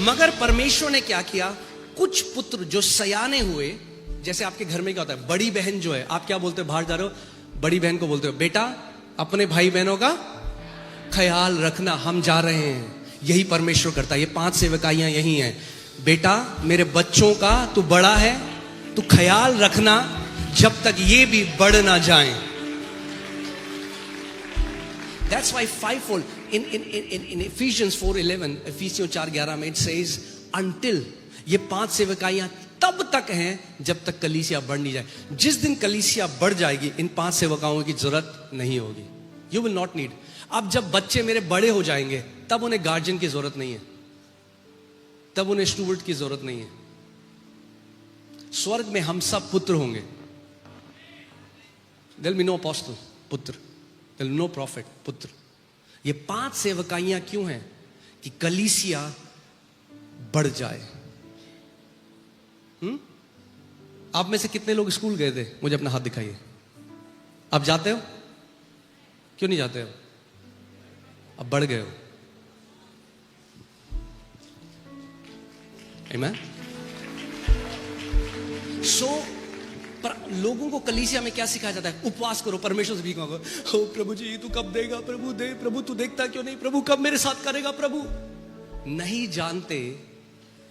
मगर परमेश्वर ने क्या किया, कुछ पुत्र जो सयाने हुए, जैसे आपके घर में क्या होता है, बड़ी बहन जो है, आप क्या बोलते हो, बाहर जा रहे हो, बड़ी बहन को बोलते हो, बेटा अपने भाई बहनों का ख्याल रखना, हम जा रहे हैं। यही परमेश्वर करता है। ये 5 सेवकाइयां यही हैं। बेटा मेरे बच्चों का तू बड़ा है, तू ख्याल रखना जब तक ये भी बढ़ ना जाएं। That's why fivefold in Ephesians 4:11, Ephesians 4:11 में it says until, ये 5 सेवकाइयां तब तक हैं जब तक कलीसिया बढ़ नहीं जाए। जिस दिन कलीसिया बढ़ जाएगी, इन 5 सेवकाओं की जरूरत नहीं होगी। You will not need। अब जब बच्चे मेरे बड़े हो जाएंगे, तब उन्हें गार्जियन की जरूरत नहीं है, तब उन्हें स्टूवर्ड की जरूरत नहीं है। स्वर्ग में हम सब पुत्र होंगे। There will be no apostle, पुत्र। There will be no prophet, पुत्र। ये 5 सेवकाइयां क्यों हैं? कि कलीसिया बढ़ जाए। आप में से कितने लोग स्कूल गए थे? मुझे अपना हाथ दिखाइए। आप जाते हो? क्यों नहीं जाते हो? अब बढ़ गए हो। Amen? So, पर लोगों को कलीसिया में क्या सिखाया जाता है? उपवास करो, परमेश्वर से भीख मांगो। ओ प्रभु जी तू कब देगा, प्रभु दे, प्रभु तू देखता क्यों नहीं, प्रभु कब मेरे साथ करेगा प्रभु। नहीं जानते।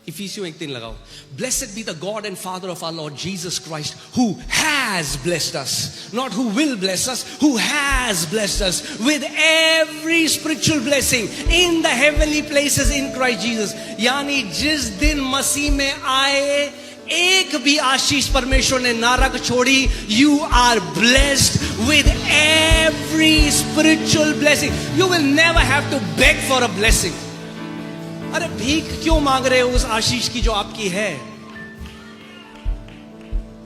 इफिसियों 1:3 लगाओ। Blessed be the God and Father of our Lord Jesus Christ, who has blessed us, not who will bless us, who has blessed us with every spiritual blessing in the heavenly places in Christ Jesus। यानी जिस दिन मसीह में आए, एक भी आशीष परमेश्वर ने ना रख छोड़ी। You are blessed with every spiritual blessing। You will never have to beg for a blessing। अरे भीख क्यों मांग रहे हो उस आशीष की जो आपकी है?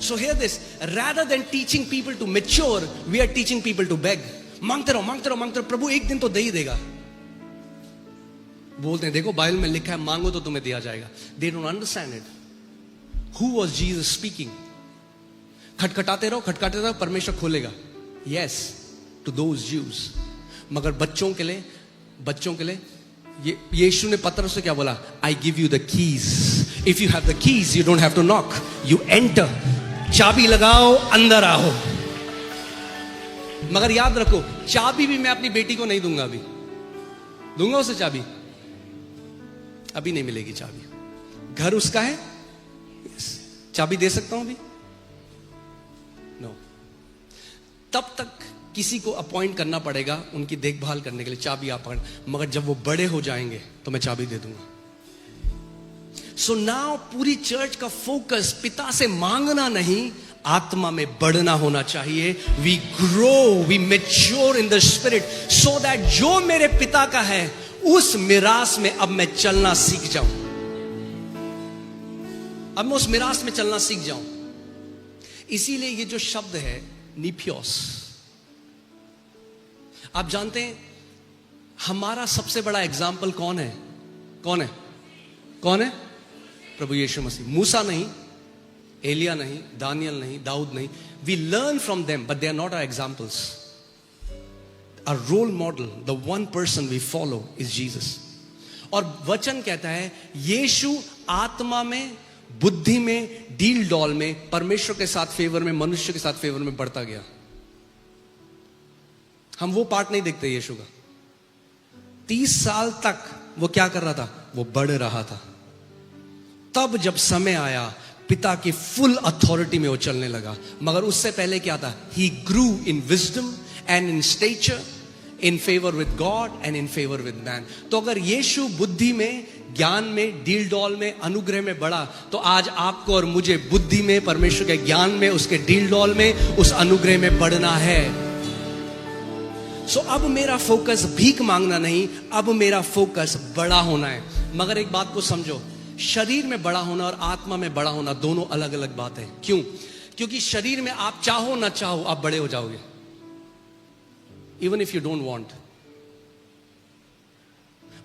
So hear this, rather than teaching people to mature, we are teaching people to beg। मांगते रहो, मांगते रहो, मांगते रहो, प्रभु एक दिन तो दे ही देगा। बोलते हैं देखो बाइबल में लिखा है मांगो तो तुम्हें दिया जाएगा। They don't understand it। Who was Jesus speaking? खटखटाते रहो, खटखटाते रहो, परमेश्वर खोलेगा। Yes, to those Jews। मगर बच्चों के लिए यीशु ने पतरस से क्या बोला? I give you the keys। If you have the keys, you don't have to knock, you enter। चाबी लगाओ, अंदर आओ। मगर याद रखो, चाबी भी मैं अपनी बेटी को नहीं दूंगा। अभी दूंगा उसे चाबी? अभी नहीं मिलेगी चाबी। घर उसका है, चाबी दे सकता हूं अभी? नो। तब तक किसी को अपॉइंट करना पड़ेगा उनकी देखभाल करने के लिए, चाबी आप पकड़। मगर जब वो बड़े हो जाएंगे तो मैं चाबी दे दूंगा। सो नाउ पूरी चर्च का फोकस पिता से मांगना नहीं, आत्मा में बढ़ना होना चाहिए। We grow, we mature in the spirit, so that जो मेरे पिता का है उस मिरास में अब मैं चलना सीख जाऊं। अब मैं उस मिरास में चलना सीख जाऊं। इसीलिए ये जो शब्द है नीपियोस, आप जानते हैं हमारा सबसे बड़ा एग्जाम्पल कौन है? कौन है? कौन है? प्रभु यीशु मसीह। मूसा नहीं, एलिया नहीं, दानियल नहीं, दाऊद नहीं। We learn from them but they are not our examples. Our role model, the one person we follow is Jesus. और वचन कहता है यीशु आत्मा में, बुद्धि में, डील डॉल में, परमेश्वर के साथ फेवर में, मनुष्य के साथ फेवर में बढ़ता गया। हम वो पार्ट नहीं देखते यीशु का। 30 साल तक वो क्या कर रहा था? वो बढ़ रहा था। तब जब समय आया, पिता की फुल अथॉरिटी में वो चलने लगा। मगर उससे पहले क्या था? He grew in wisdom and in stature, in favour with God and in favour with man. तो अगर यीशु बुद्धि में, ज्ञान में, डील डॉल में, अनुग्रह में बढ़ा, तो आज आपको और मुझे बुद्धि में, परमेश्वर के ज्ञान में, उसके डील डॉल में, उस अनुग्रह में बढ़ना है। सो अब मेरा फोकस भीख मांगना नहीं, अब मेरा फोकस बड़ा होना है। मगर एक बात को समझो, शरीर में बड़ा होना और आत्मा में बड़ा होना दोनों अलग अलग बात है। क्यों? क्योंकि शरीर में आप चाहो ना चाहो आप बड़े हो जाओगे, even if you don't want.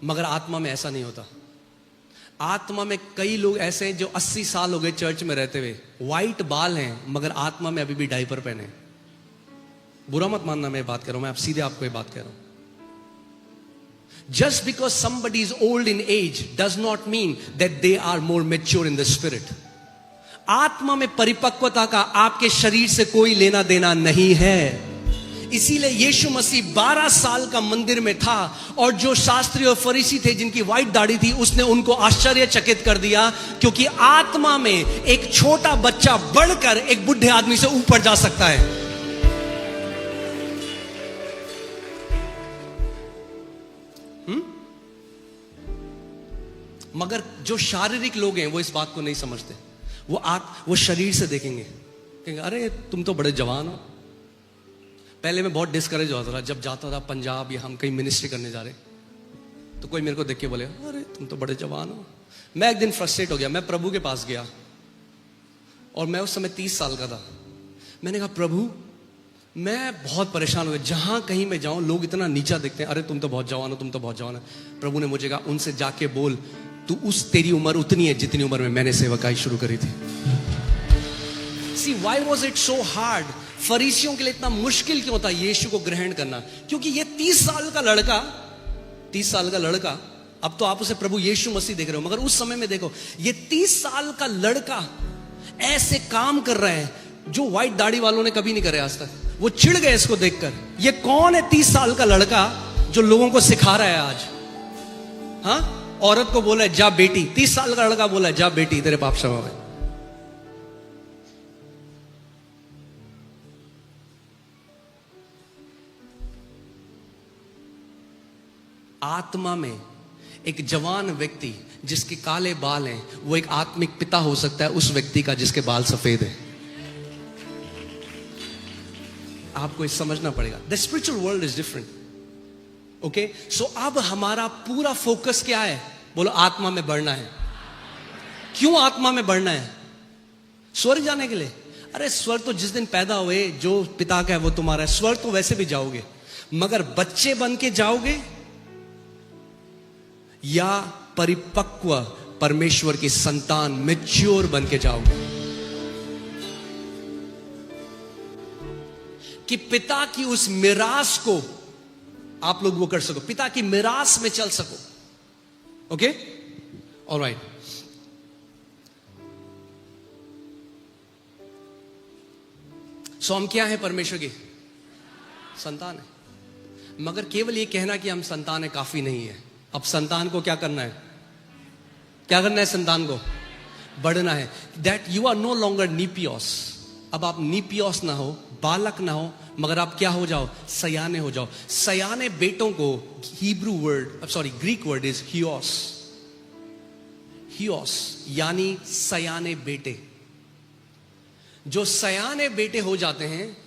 मगर आत्मा में ऐसा नहीं होता। आत्मा में कई लोग ऐसे हैं जो 80 साल हो गए चर्च में रहते हुए, व्हाइट बाल हैं, मगर आत्मा में अभी भी डायपर पहने। बुरा मत मानना मैं बात कर रहा हूं, मैं आप सीधे आपको ये बात कह रहा हूं. Just because somebody is old in age does not mean that they are more mature in the spirit. आत्मा में परिपक्वता का आपके शरीर से कोई लेना देना नहीं है. इसीलिए यीशु मसीह 12 साल का मंदिर में था और जो शास्त्री और फरीसी थे जिनकी व्हाइट दाढ़ी थी, उसने उनको आश्चर्यचकित कर दिया, क्योंकि आत्मा में एक छोटा बच्चा बढ़कर एक बुढ़े आदमी से ऊपर जा सकता है. मगर जो शारीरिक लोग हैं वो इस बात को नहीं समझते. वो शरीर से देखेंगे, कहेंगे अरे तुम तो बड़े जवान हो. पहले मैं बहुत डिस्करेज होता था जब जाता था पंजाब या हम कहीं मिनिस्ट्री करने जा रहे, तो कोई मेरे को देख के बोले अरे तुम तो बड़े जवान हो. मैं एक दिन फ्रस्ट्रेट हो गया. मैं प्रभु के पास गया और मैं उस समय 30 साल का था. मैंने कहा प्रभु मैं बहुत परेशान हो गया, जहां कहीं मैं जाऊं लोग इतना नीचा देखते हैं, अरे तुम तो बहुत जवान हो, तुम तो बहुत जवान हो. प्रभु ने मुझे कहा उनसे जाके बोल तेरी उम्र उतनी है जितनी उम्र में मैंने सेवकाई शुरू करी थी. See, why was it so hard? फरीसियों के लिए इतना मुश्किल क्यों था यीशु को ग्रहण करना? क्योंकि ये 30 साल का लड़का, अब तो आप उसे प्रभु यीशु मसीह देख रहे हो, मगर उस समय में देखो ये 30 साल का लड़का ऐसे काम कर रहा है जो व्हाइट दाढ़ी वालों ने कभी नहीं करे आज तक. वो चिढ़ गए इसको देखकर. ये कौन है 30 साल का लड़का जो लोगों को सिखा रहा है आज? हाँ, औरत को बोला है जा बेटी. 30 साल का लड़का बोला है जा बेटी तेरे पाप क्षमा में. आत्मा में एक जवान व्यक्ति जिसके काले बाल हैं, वो एक आत्मिक पिता हो सकता है उस व्यक्ति का जिसके बाल सफेद है. आपको इस समझना पड़ेगा. The spiritual world is different. Okay, so अब हमारा पूरा फोकस क्या है? बोलो आत्मा में बढ़ना है. क्यों आत्मा में बढ़ना है? स्वर्ग जाने के लिए. अरे स्वर्ग तो जिस दिन पैदा हुए जो पिता का है वो तुम्हारा है. स्वर्ग तो वैसे भी जाओगे, मगर बच्चे बन के जाओगे या परिपक्व परमेश्वर की संतान मैच्योर बन के जाओगे, कि पिता की उस मिरास को आप लोग वो कर सको, पिता की मिरास में चल सको. Okay, alright. सो हम क्या है? परमेश्वर की संतान है. मगर केवल ये कहना कि हम संतान है काफी नहीं है. अब संतान को क्या करना है? क्या करना है? संतान को बढ़ना है. That you are no longer नीपियोस. अब आप नीपियोस ना हो, बालक ना हो, मगर आप क्या हो जाओ? सयाने हो जाओ. सयाने बेटों को ग्रीक वर्ड इज हियोस. हियोस यानी सयाने बेटे. जो सयाने बेटे हो जाते हैं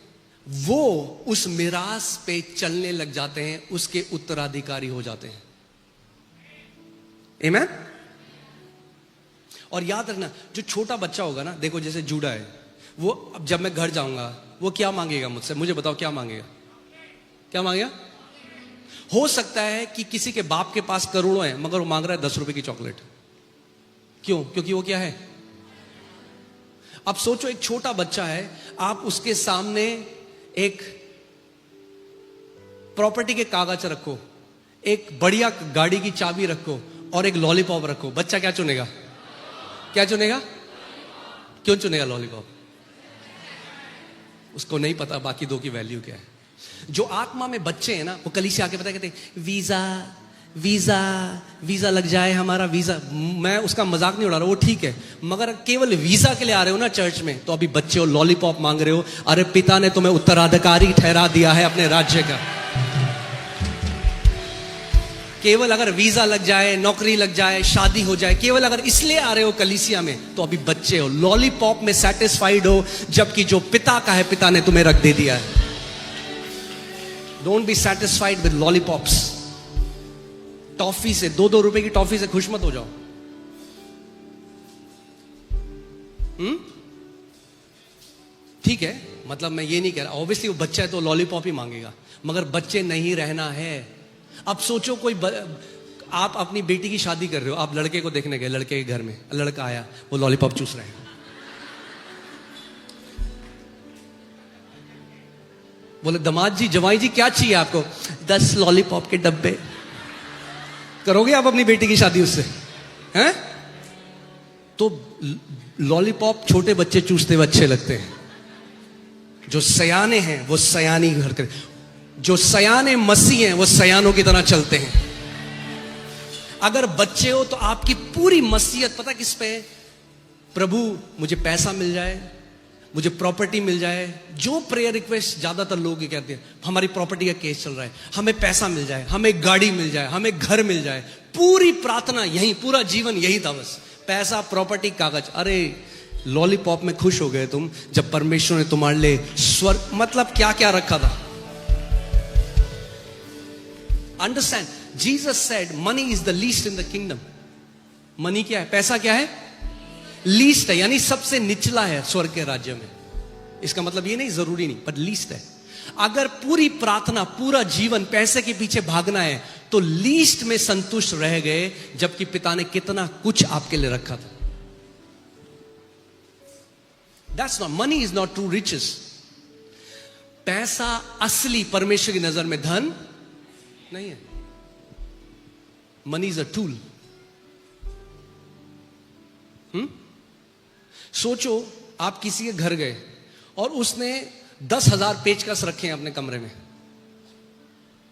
वो उस मिरास पे चलने लग जाते हैं, उसके उत्तराधिकारी हो जाते हैं. आमीन. और याद रखना, जो छोटा बच्चा होगा ना, देखो जैसे जूड़ा है, वो अब जब मैं घर जाऊंगा वो क्या मांगेगा मुझसे? मुझे बताओ क्या मांगेगा? क्या मांगेगा? हो सकता है कि किसी के बाप के पास करोड़ों है मगर वो मांग रहा है 10 रुपए की चॉकलेट. क्यों? क्योंकि वो क्या है? अब सोचो एक छोटा बच्चा है, आप उसके सामने एक प्रॉपर्टी के कागज रखो, एक बढ़िया गाड़ी की चाबी रखो और एक लॉलीपॉप रखो. बच्चा क्या चुनेगा? क्या चुनेगा? क्यों चुनेगा लॉलीपॉप? उसको नहीं पता बाकी दो की वैल्यू क्या है. जो आत्मा में बच्चे हैं ना, वो कलीसिया आके पता कहते हैं वीजा वीजा वीजा लग जाए हमारा वीजा. मैं उसका मजाक नहीं उड़ा रहा, वो ठीक है, मगर केवल वीजा के लिए आ रहे हो ना चर्च में, तो अभी बच्चे हो, लॉलीपॉप मांग रहे हो. अरे पिता ने तुम्हें उत्तराधिकारी ठहरा दिया है अपने राज्य का. केवल अगर वीजा लग जाए, नौकरी लग जाए, शादी हो जाए, केवल अगर इसलिए आ रहे हो कलीसिया में, तो अभी बच्चे हो, लॉलीपॉप में सेटिस्फाइड हो, जबकि जो पिता का है पिता ने तुम्हें रख दे दिया है. Don't be satisfied with lollipops. Toffee से 2-2 रुपए की टॉफी से खुश मत हो जाओ. ठीक है, मतलब मैं ये नहीं कह रहा, ऑब्वियसली वो बच्चा है तो लॉलीपॉप ही मांगेगा, मगर बच्चे नहीं रहना है. अब सोचो आप अपनी बेटी की शादी कर रहे हो, आप लड़के को देखने गए, लड़के के घर में लड़का आया, वो लॉलीपॉप चूस रहे हैं. बोले दामाद जी, जवाई जी, क्या चाहिए आपको? 10 लॉलीपॉप के डब्बे। करोगे आप अपनी बेटी की शादी उससे? हैं? तो लॉलीपॉप छोटे बच्चे चूसते हुए अच्छे लगते हैं। जो सयाने हैं वो सयानी घर कर, जो सयाने मसीह हैं वो सयानों की तरह चलते हैं। अगर बच्चे हो तो आपकी पूरी मसीहत पता किस पे है? प्रभु मुझे पैसा मिल जाए, मुझे प्रॉपर्टी मिल जाए। जो प्रेयर रिक्वेस्ट ज्यादातर लोग ये कहते हैं, हमारी प्रॉपर्टी का केस चल रहा है, हमें पैसा मिल जाए, हमें गाड़ी मिल जाए, हमें घर मिल जाए। पूरी प्रार्थना यही, पूरा जीवन यही था बस, पैसा, प्रॉपर्टी, कागज। अरे लॉलीपॉप में खुश हो गए तुम जब परमेश्वर ने तुम्हारे लिए स्वर्ग मतलब क्या क्या रखा था। Understand, Jesus said money is the least in the kingdom. Money क्या है? पैसा क्या है? लीस्ट है, यानी सबसे निचला है स्वर्ग के राज्य में। इसका मतलब ये नहीं जरूरी नहीं, पर लीस्ट है। अगर पूरी प्रार्थना, पूरा जीवन पैसे के पीछे भागना है तो लीस्ट में संतुष्ट रह गए, जबकि पिता ने कितना कुछ आपके लिए रखा था। That's not, money is not true riches. पैसा असली परमेश्वर की नजर में धन नहीं है। Money is a tool. सोचो आप किसी के घर गए और उसने 10,000 पेचकस रखे हैं अपने कमरे में।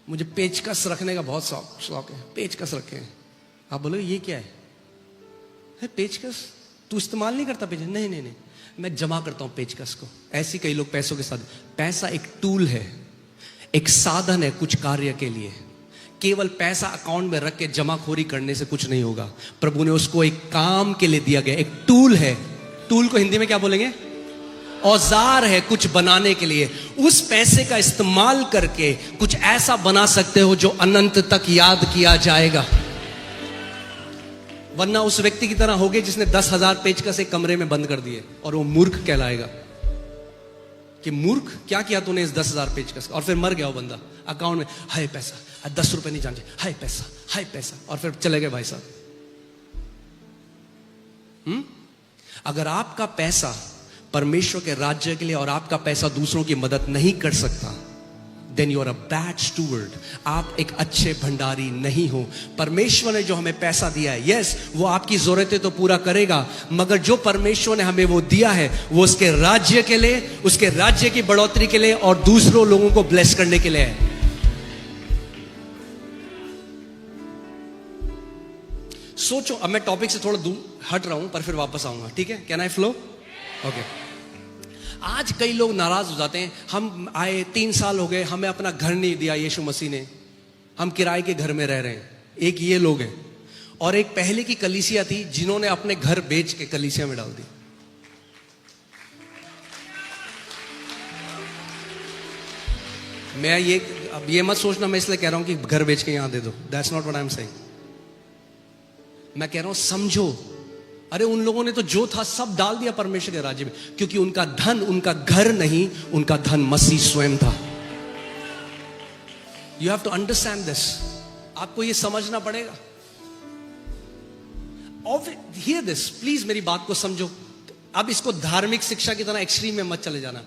मुझे पेचकस रखने का बहुत शौक है, पेचकस रखे हैं। आप बोलोगे ये क्या है? पेचकस तू इस्तेमाल नहीं करता? पेचकस नहीं नहीं नहीं, मैं जमा करता हूं पेचकस को। ऐसे कई लोग पैसों के साथ। पैसा एक टूल है, एक साधन है कुछ कार्य के लिए। केवल पैसा अकाउंट में रख के जमाखोरी करने से कुछ नहीं होगा। प्रभु ने उसको एक काम के लिए दिया गया, एक टूल है। टूल को हिंदी में क्या बोलेंगे? औजार है कुछ बनाने के लिए। उस पैसे का इस्तेमाल करके कुछ ऐसा बना सकते हो जो अनंत तक याद किया जाएगा। वरना उस व्यक्ति की तरह होगे जिसने 10,000 पेचकस एक कमरे में बंद कर दिए, और वो मूर्ख कहलाएगा कि मूर्ख क्या किया तूने इस 10,000 पेचकस का। और फिर मर गया वो बंदा। अकाउंट में हाय पैसा, 10 रुपए नहीं जानते, हाय पैसा, हाय पैसा, और फिर चले गए भाई साहब। अगर आपका पैसा परमेश्वर के राज्य के लिए और आपका पैसा दूसरों की मदद नहीं कर सकता, then you are a bad steward. आप एक अच्छे भंडारी नहीं हो। परमेश्वर ने जो हमें पैसा दिया है, यस वो आपकी जरूरतें तो पूरा करेगा, मगर जो परमेश्वर ने हमें वो दिया है वो उसके राज्य के लिए, उसके राज्य की बढ़ोतरी के लिए और दूसरों लोगों को ब्लेस करने के लिए है। सोचो, अब मैं टॉपिक से थोड़ा दूर हट रहा हूं पर फिर वापस आऊंगा, ठीक है? Can I flow? ओके। आज कई लोग नाराज हो जाते हैं, हम आए 3 साल हो गए, हमें अपना घर नहीं दिया यीशु मसीह ने, हम किराए के घर में रह रहे हैं। एक ये लोग हैं, और एक पहले की कलीसिया थी जिन्होंने अपने घर बेच के कलीसिया में डाल दी। मैं ये, अब ये मत सोचना मैं इसलिए कह रहा हूं कि घर बेच के यहां दे दो। That's not what I am saying. मैं कह रहा हूं समझो, अरे उन लोगों ने तो जो था सब डाल दिया परमेश्वर के राज्य में, क्योंकि उनका धन उनका घर नहीं, उनका धन मसीह स्वयं था। You have to understand this. आपको ये समझना पड़ेगा। हियर दिस प्लीज, मेरी बात को समझो। अब इसको धार्मिक शिक्षा की तरह एक्सट्रीम में मत चले जाना।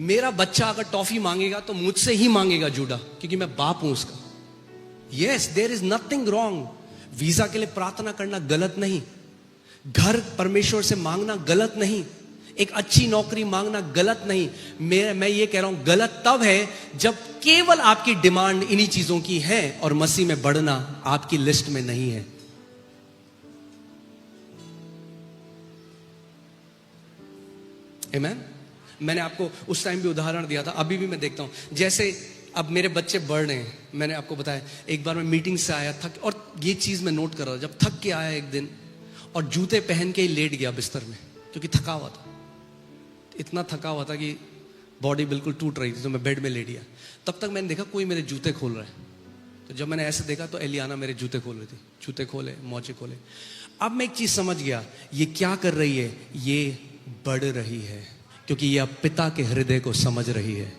मेरा बच्चा अगर टॉफी मांगेगा तो मुझसे ही मांगेगा जूडा, क्योंकि मैं बाप हूं उसका। Yes, there is nothing wrong. Visa के लिए प्रार्थना करना गलत नहीं, घर परमेश्वर से मांगना गलत नहीं, एक अच्छी नौकरी मांगना गलत नहीं। मैं ये कह रहा हूं गलत तब है जब केवल आपकी डिमांड इन्हीं चीजों की है और मसीह में बढ़ना आपकी लिस्ट में नहीं है। आमेन। मैंने आपको उस टाइम भी उदाहरण दिया था, अभी भी मैं देखता हूं। जैसे अब मेरे बच्चे बढ़ रहे हैं, मैंने आपको बताया, एक बार मैं मीटिंग से आया थक, और ये चीज मैं नोट कर रहा था, जब थक के आया एक दिन और जूते पहन के ही लेट गया बिस्तर में, क्योंकि थका हुआ था। इतना थका हुआ था कि बॉडी बिल्कुल टूट रही थी, तो मैं बेड में लेट गया। तब तक मैंने देखा कोई मेरे जूते खोल रहा है, तो जब मैंने ऐसे देखा तो एलियाना मेरे जूते खोल रही थी। जूते खोले, मोजे खोले। अब मैं एक चीज समझ गया, ये क्या कर रही है? ये बढ़ रही है, क्योंकि ये अब पिता के हृदय को समझ रही है।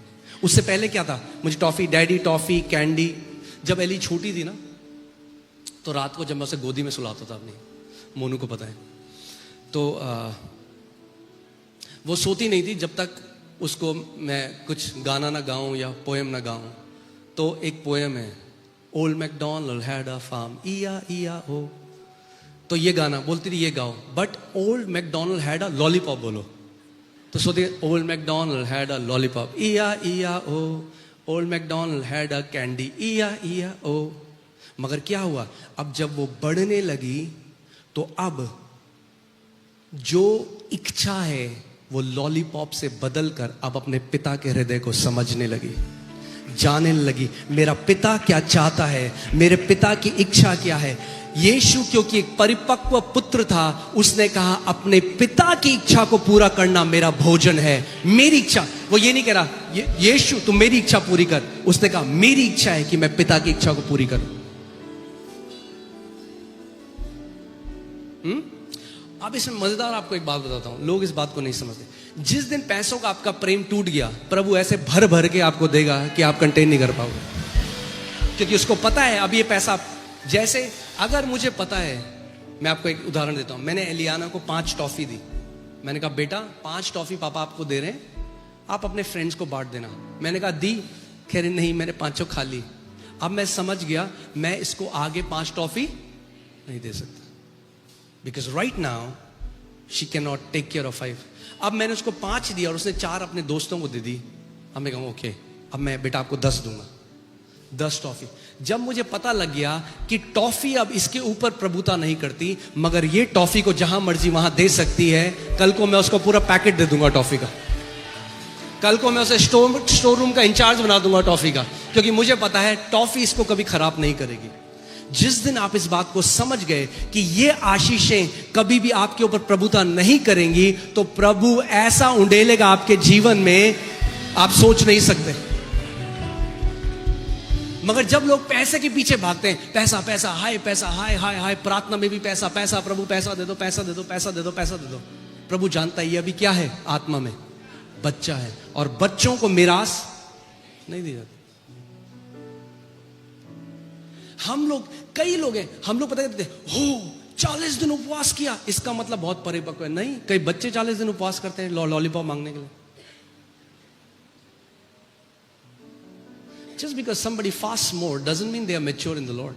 उससे पहले क्या था? मुझे टॉफी, डैडी टॉफी, कैंडी। जब एली छोटी थी ना, तो रात को जब मैं उसे गोदी में सुलाता था, अपनी मोनू को पता है, तो वो सोती नहीं थी जब तक उसको मैं कुछ गाना ना गाऊं या पोएम ना गाऊं, तो एक पोएम है, old McDonald had a farm, e i e i ओ। तो ये गाना बोलती थी, ये गाओ, but old McDonald had a lollipop बोलो। तो सोचते, old McDonald had a lollipop, e i e i o. Old McDonald had a candy, e i e i ओ। मगर क्या हुआ, अब जब वो बढ़ने लगी तो अब जो इच्छा है वो लॉलीपॉप से बदलकर अब अपने पिता के हृदय को समझने लगी, जानने लगी मेरा पिता क्या चाहता है, मेरे पिता की इच्छा क्या है। यीशु क्योंकि एक परिपक्व पुत्र था, उसने कहा अपने पिता की इच्छा को पूरा करना मेरा भोजन है, मेरी इच्छा। वो ये नहीं कह रहा यीशु तुम मेरी इच्छा पूरी कर, उसने कहा मेरी इच्छा है कि मैं पिता की इच्छा को पूरी करूं। अब इसमें मजेदार आपको एक बात बताता हूं, लोग इस बात को नहीं समझते। जिस दिन पैसों का आपका प्रेम टूट गया, प्रभु ऐसे भर भर के आपको देगा कि आप कंटेन नहीं कर पाओगे, क्योंकि उसको पता है अब ये पैसा। जैसे अगर मुझे पता है, मैं आपको एक उदाहरण देता हूं, मैंने एलियाना को 5 टॉफी दी। मैंने कहा बेटा 5 टॉफी पापा आपको दे रहे हैं, आप अपने फ्रेंड्स को बांट देना। मैंने कहा दी, कह रहे नहीं मैंने 5 खा ली। अब मैं समझ गया मैं इसको आगे 5 टॉफी नहीं दे सकता, because right now she can not take care of 5। अब मैंने उसको 5 दिया और उसने 4 अपने दोस्तों को दे दी। अब मैं कहूँ ओके, अब मैं बेटा आपको 10 दूंगा, 10 टॉफी। जब मुझे पता लग गया कि टॉफी अब इसके ऊपर प्रभुता नहीं करती, मगर ये टॉफी को जहां मर्जी वहां दे सकती है, कल को मैं उसको पूरा पैकेट दे दूंगा टॉफी का। कल को मैं उसे स्टोर रूम का इंचार्ज बना दूंगा टॉफी का, क्योंकि मुझे पता है टॉफी इसको कभी खराब नहीं करेगी। जिस दिन आप इस बात को समझ गए कि ये आशीषें कभी भी आपके ऊपर प्रभुता नहीं करेंगी, तो प्रभु ऐसा उंडेलेगा आपके जीवन में आप सोच नहीं सकते। मगर जब लोग पैसे के पीछे भागते हैं, पैसा पैसा हाय, पैसा हाय हाय हाय, प्रार्थना में भी पैसा पैसा, प्रभु पैसा दे दो पैसा दे दो पैसा दे दो पैसा दे दो। प्रभु जानता है ये अभी क्या है, आत्मा में बच्चा है, और बच्चों को मिरास नहीं दी जाती। हम लोग, कई लोग हैं, हम लोग पता करते हो 40 दिन उपवास किया, इसका मतलब बहुत परिपक्व है। नहीं, कई बच्चे 40 दिन उपवास करते हैं लॉलीपॉप मांगने के लिए। Just because somebody fasts more doesn't mean they are mature in the Lord.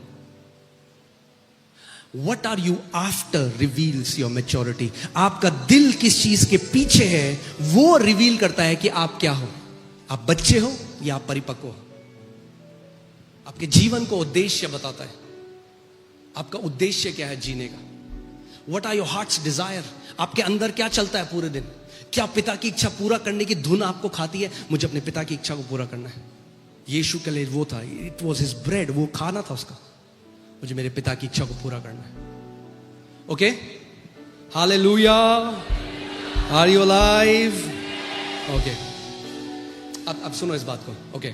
What are you after reveals your maturity. आपका दिल किस चीज के पीछे है वो रिवील करता है कि आप क्या हो, आप बच्चे हो या आप परिपक्व हो। आपके जीवन को उद्देश्य बताता है, आपका उद्देश्य क्या है जीने का। What are your heart's desire, आपके अंदर क्या चलता है पूरे दिन। क्या पिता की इच्छा पूरा करने की धुन आपको खाती है, मुझे अपने पिता की इच्छा को पूरा करना है। यीशु के लिए वो था, इट वॉज हिज ब्रेड, वो खाना था उसका, मुझे मेरे पिता की इच्छा को पूरा करना है। Okay, hallelujah, are you alive? Okay, अब सुनो इस बात को। ओके,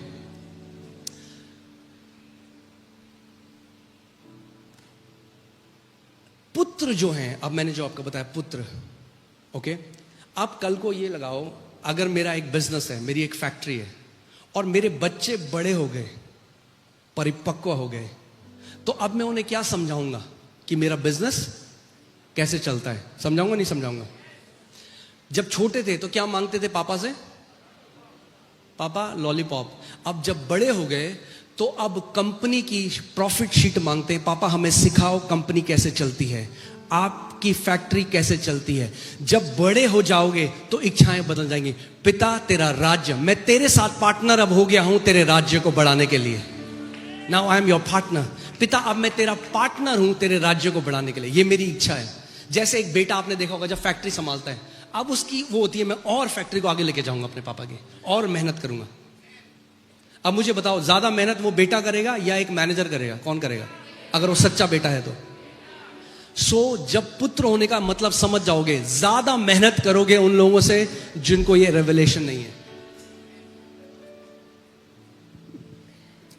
पुत्र जो हैं, अब मैंने जो आपको बताया पुत्र, ओके, अब कल को ये लगाओ, अगर मेरा एक बिजनेस है, मेरी एक फैक्ट्री है, और मेरे बच्चे बड़े हो गए, परिपक्व हो गए, तो अब मैं उन्हें क्या समझाऊंगा कि मेरा बिजनेस कैसे चलता है? समझाऊंगा नहीं समझाऊंगा? जब छोटे थे तो क्या मांगते थे पापा से? पापा लॉलीपॉप। अब जब बड़े हो गए तो अब कंपनी की प्रॉफिट शीट मांगते हैं, पापा हमें सिखाओ कंपनी कैसे चलती है, आपकी फैक्ट्री कैसे चलती है। जब बड़े हो जाओगे तो इच्छाएं बदल जाएंगी। पिता तेरा राज्य, मैं तेरे साथ पार्टनर अब हो गया हूं तेरे राज्य को बढ़ाने के लिए। Now I am your partner. पिता अब मैं तेरा पार्टनर हूं तेरे राज्य को बढ़ाने के लिए, ये मेरी इच्छा है। जैसे एक बेटा आपने देखा होगा जब फैक्ट्री संभालता है, अब उसकी वो होती है मैं और फैक्ट्री को आगे लेके जाऊंगा अपने पापा की, और मेहनत करूंगा। अब मुझे बताओ ज्यादा मेहनत वो बेटा करेगा या एक मैनेजर करेगा? कौन करेगा अगर वो सच्चा बेटा है तो? जब पुत्र होने का मतलब समझ जाओगे, ज्यादा मेहनत करोगे उन लोगों से जिनको ये रेवलेशन नहीं है।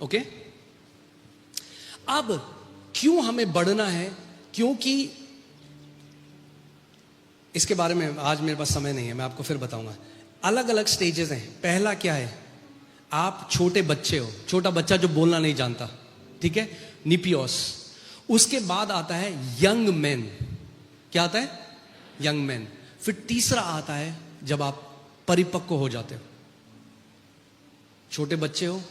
ओके, अब क्यों हमें बढ़ना है? क्योंकि इसके बारे में आज मेरे पास समय नहीं है, मैं आपको फिर बताऊंगा। अलग अलग स्टेजेस हैं। पहला क्या है, आप छोटे बच्चे हो, छोटा बच्चा जो बोलना नहीं जानता, ठीक है, निपियोस। उसके बाद आता है यंग मैन। क्या आता है? Young man. फिर तीसरा आता है जब आप परिपक्व हो जाते हो। छोटे बच्चे हो,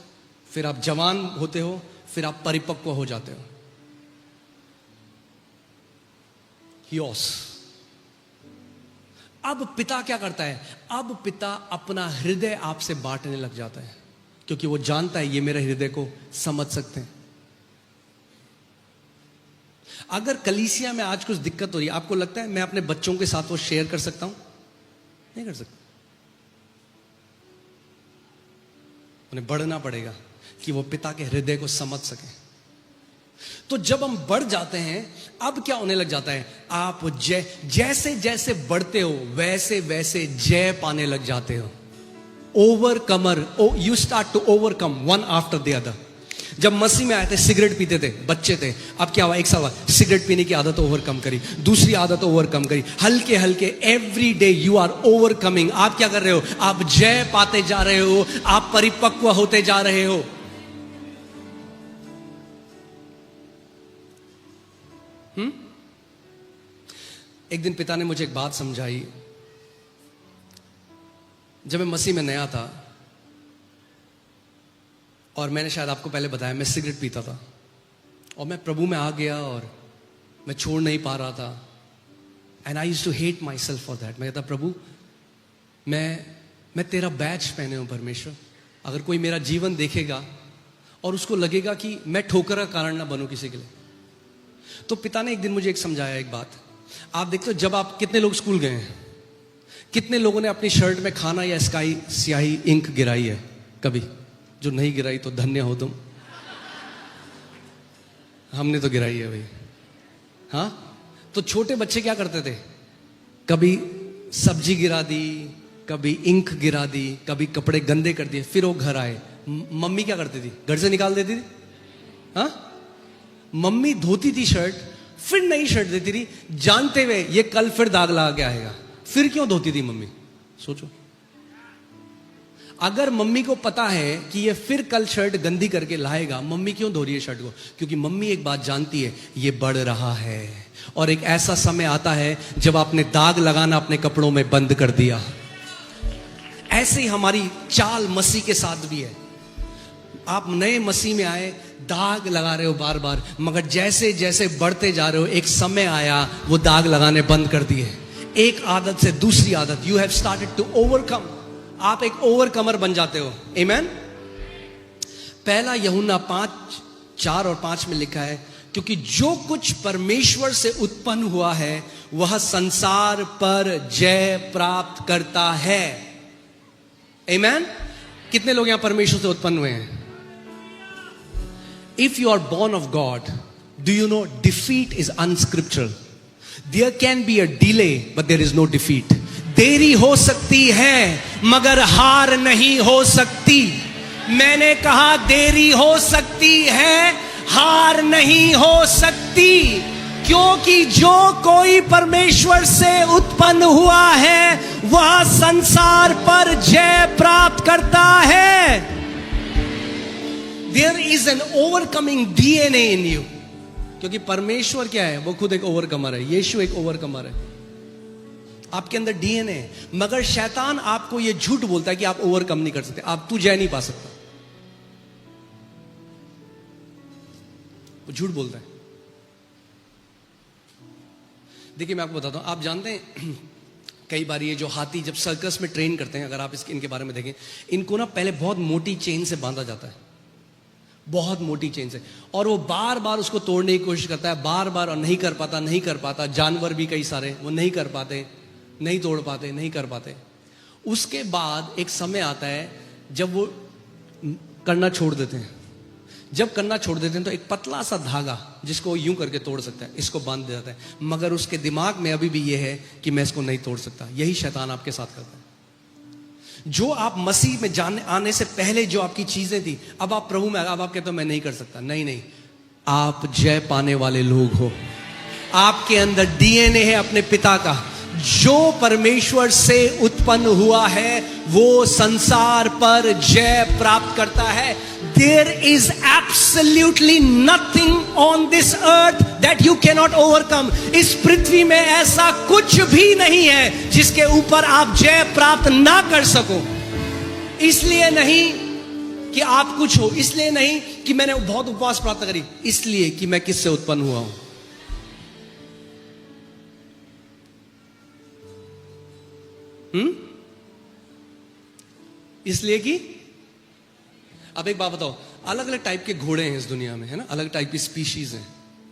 फिर आप जवान होते हो, फिर आप परिपक्व हो जाते हो। हियोस। अब पिता क्या करता है? अब पिता अपना हृदय आपसे बांटने लग जाता है, क्योंकि वो जानता है ये मेरे हृदय को समझ सकते हैं। अगर कलीसिया में आज कुछ दिक्कत हो रही है, आपको लगता है मैं अपने बच्चों के साथ वो शेयर कर सकता हूं? नहीं कर सकता। उन्हें बढ़ना पड़ेगा कि वो पिता के हृदय को समझ सके। तो जब हम बढ़ जाते हैं, अब क्या होने लग जाता है? आप जैसे जैसे बढ़ते हो वैसे वैसे जय पाने लग जाते हो। Overcomer, you start to overcome one after the other. जब मसीह में आए थे, सिगरेट पीते थे, बच्चे थे। अब क्या हुआ? एक साल बाद सिगरेट पीने की आदत ओवरकम करी, दूसरी आदत ओवरकम करी, हल्के हल्के every day you are overcoming. आप क्या कर रहे हो? आप जय पाते जा रहे हो, आप परिपक्व होते जा रहे हो। एक दिन पिता ने मुझे एक बात समझाई। जब मैं मसीह में नया था, और मैंने शायद आपको पहले बताया, मैं सिगरेट पीता था, और मैं प्रभु में आ गया और मैं छोड़ नहीं पा रहा था। And I used to hate myself for that. मैं कहता, प्रभु मैं तेरा बैच पहने हूं परमेश्वर। अगर कोई मेरा जीवन देखेगा और उसको लगेगा कि मैं ठोकर का कारण ना बनूं किसी के लिए। तो पिता ने एक दिन मुझे एक समझाया एक बात। आप देखते हो, जब आप, कितने लोग स्कूल गए हैं? कितने लोगों ने अपनी शर्ट में खाना या स्याही इंक गिराई है कभी? जो नहीं गिराई तो धन्य हो तुम। हमने तो गिराई है भाई। हाँ, तो छोटे बच्चे क्या करते थे? कभी सब्जी गिरा दी, कभी इंक गिरा दी, कभी कपड़े गंदे कर दिए, फिर वो घर आए। मम्मी क्या करती थी? घर से निकाल देती थी। हाँ, मम्मी धोती थी शर्ट, फिर नई शर्ट देती थी, जानते हुए ये कल फिर दाग लगा के आएगा। फिर क्यों धोती थी मम्मी? सोचो। अगर मम्मी को पता है कि ये फिर कल शर्ट गंदी करके लाएगा, मम्मी क्यों धो रही है शर्ट को? क्योंकि मम्मी एक बात जानती है, ये बढ़ रहा है, और एक ऐसा समय आता है जब आपने दाग लगाना अपने कपड़ों में बंद कर दिया। ऐसे ही हमारी चाल मसीह के साथ भी है। आप नए मसीह में आए, दाग लगा रहे हो बार बार, मगर जैसे जैसे बढ़ते जा रहे हो, एक समय आया वो दाग लगाने बंद कर दिए। एक आदत से दूसरी आदत, you have started to overcome. आप एक ओवरकमर बन जाते हो। आमेन। पहला यूहन्ना 5:4 और 5 में लिखा है, क्योंकि जो कुछ परमेश्वर से उत्पन्न हुआ है वह संसार पर जय प्राप्त करता है। आमेन। कितने लोग यहां परमेश्वर से उत्पन्न हुए हैं? If you are born of God, do you know defeat is unscriptural? There can be a delay, but there is no defeat. देरी हो सकती है मगर हार नहीं हो सकती। मैंने कहा देरी हो सकती है, हार नहीं हो सकती, क्योंकि जो कोई परमेश्वर से उत्पन्न हुआ है वह संसार पर जय प्राप्त करता है। There is an overcoming DNA in you. क्योंकि परमेश्वर क्या है? वो खुद एक ओवरकमर है। यीशु एक ओवरकमर है। आपके अंदर डीएनए है। मगर शैतान आपको ये झूठ बोलता है कि आप ओवरकम नहीं कर सकते, आप तू जय नहीं पा सकता। वो झूठ बोलता है। देखिए मैं आपको बताता हूं, आप जानते हैं कई बार ये जो हाथी जब सर्कस में ट्रेन करते हैं, अगर आप इनके बारे में देखें, इनको ना पहले बहुत मोटी चेन से बांधा जाता है, बहुत मोटी चेन से, और वो बार बार उसको तोड़ने की कोशिश करता है, बार बार, और नहीं कर पाता। जानवर भी कई सारे वो नहीं कर पाते, नहीं तोड़ पाते, नहीं कर पाते। उसके बाद एक समय आता है जब वो करना छोड़ देते हैं। जब करना छोड़ देते हैं तो एक पतला सा धागा जिसको यूं करके तोड़ सकता है, इसको बांध देता है, मगर उसके दिमाग में अभी भी ये है कि मैं इसको नहीं तोड़ सकता। यही शैतान आपके साथ करता है। जो आप मसीह में आने से पहले जो आपकी चीजें थी, अब आप प्रभु में, अब आप कहते हो मैं नहीं कर सकता। नहीं, आप जय पाने वाले लोग हो। आपके अंदर डीएनए है अपने पिता का। जो परमेश्वर से उत्पन्न हुआ है वो संसार पर जय प्राप्त करता है। There is absolutely nothing on this earth that you cannot overcome. इस पृथ्वी में ऐसा कुछ भी नहीं है जिसके ऊपर आप जय प्राप्त ना कर सको। इसलिए नहीं कि आप कुछ हो, इसलिए नहीं कि मैंने बहुत उपवास प्रार्थना करी, इसलिए कि मैं किससे उत्पन्न हुआ हूं। इसलिए कि अब एक बात बताओ, अलग अलग टाइप के घोड़े हैं इस दुनिया में, है ना, अलग टाइप की स्पीशीज हैं,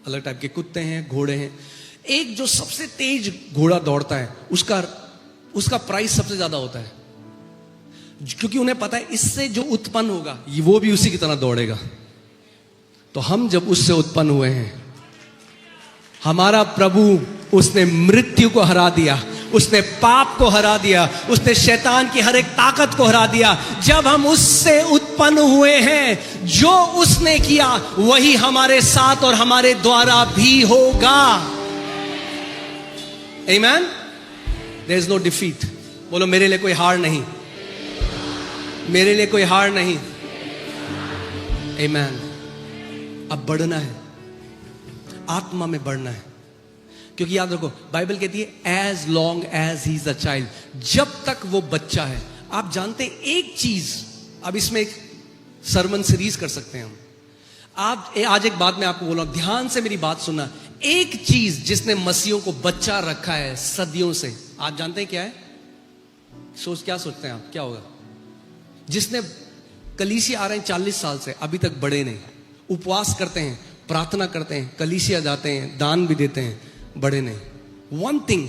अलग टाइप के कुत्ते हैं, घोड़े हैं। एक जो सबसे तेज घोड़ा दौड़ता है उसका प्राइस सबसे ज्यादा होता है, क्योंकि उन्हें पता है इससे जो उत्पन्न होगा वो भी उसी की तरह दौड़ेगा। तो हम जब उससे उत्पन्न हुए हैं, हमारा प्रभु, उसने मृत्यु को हरा दिया, उसने पाप को हरा दिया, उसने शैतान की हर एक ताकत को हरा दिया। जब हम उससे उत्पन्न हुए हैं, जो उसने किया वही हमारे साथ और हमारे द्वारा भी होगा। Amen. There is no defeat. बोलो, मेरे लिए कोई हार नहीं, मेरे लिए कोई हार नहीं। आमीन। अब बढ़ना है, आत्मा में बढ़ना है, क्योंकि याद रखो बाइबल कहती है as long as he is a child, जब तक वो बच्चा है। आप जानते हैं एक चीज, अब इसमें एक सरमन सीरीज कर सकते हैं हम। आप आज एक बात मैं आपको बोल रहा हूं, ध्यान से मेरी बात सुनना। एक चीज जिसने मसीहों को बच्चा रखा है सदियों से, आप जानते हैं क्या है? क्या सोचते हैं आप, क्या होगा? जिसने कलीसिया आ रहे हैं 40 साल से, अभी तक बड़े नहीं, उपवास करते हैं, प्रार्थना करते हैं, कलीसिया जाते हैं, दान भी देते हैं, बड़े नहीं। One thing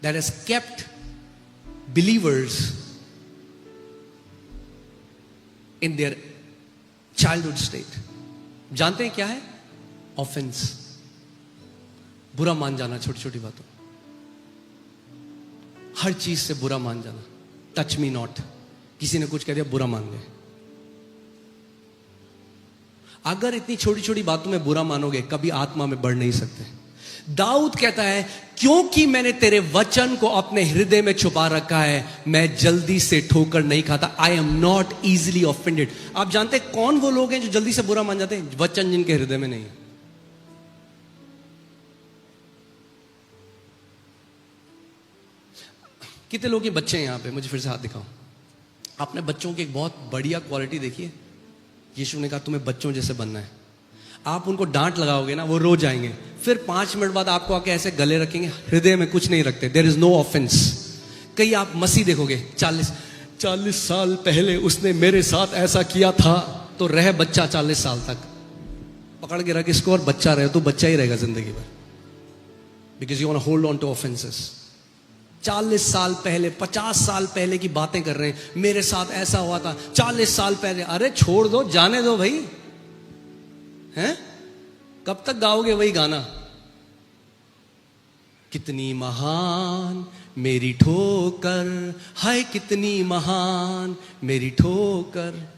that has kept believers in their childhood state, जानते हैं क्या है? ऑफेंस, बुरा मान जाना, छोटी छोटी बातों, हर चीज से बुरा मान जाना। टच मी नॉट, किसी ने कुछ कह दिया बुरा मान गए। अगर इतनी छोटी छोटी बातों में बुरा मानोगे, कभी आत्मा में बढ़ नहीं सकते। दाऊद कहता है, क्योंकि मैंने तेरे वचन को अपने हृदय में छुपा रखा है, मैं जल्दी से ठोकर नहीं खाता। आई एम नॉट इजिली ऑफेंडेड। आप जानते हैं कौन वो लोग हैं जो जल्दी से बुरा मान जाते हैं? वचन जिनके हृदय में नहीं है। कितने लोग के बच्चे हैं यहां पे? मुझे फिर से हाथ दिखाओ। आपने बच्चों की एक बहुत बढ़िया क्वालिटी देखी है। यीशु ने कहा तुम्हें बच्चों जैसे बनना है। आप उनको डांट लगाओगे ना, वो रो जाएंगे, फिर 5 मिनट बाद आपको आके ऐसे गले रखेंगे, हृदय में कुछ नहीं रखते। There is no offence. कई आप मसीह देखोगे, 40 साल पहले उसने मेरे साथ ऐसा किया था, तो रह बच्चा 40 साल तक, पकड़ के रख इसको और बच्चा रहे, तो बच्चा ही रहेगा जिंदगी भर, because you want to hold on to offences. 40 साल पहले, 50 साल पहले की बातें कर रहे हैं, मेरे साथ ऐसा हुआ था 40 साल पहले। अरे छोड़ दो, जाने दो भाई, हैं? कब तक गाओगे वही गाना? कितनी महान मेरी ठोकर, हाय कितनी महान मेरी ठोकर।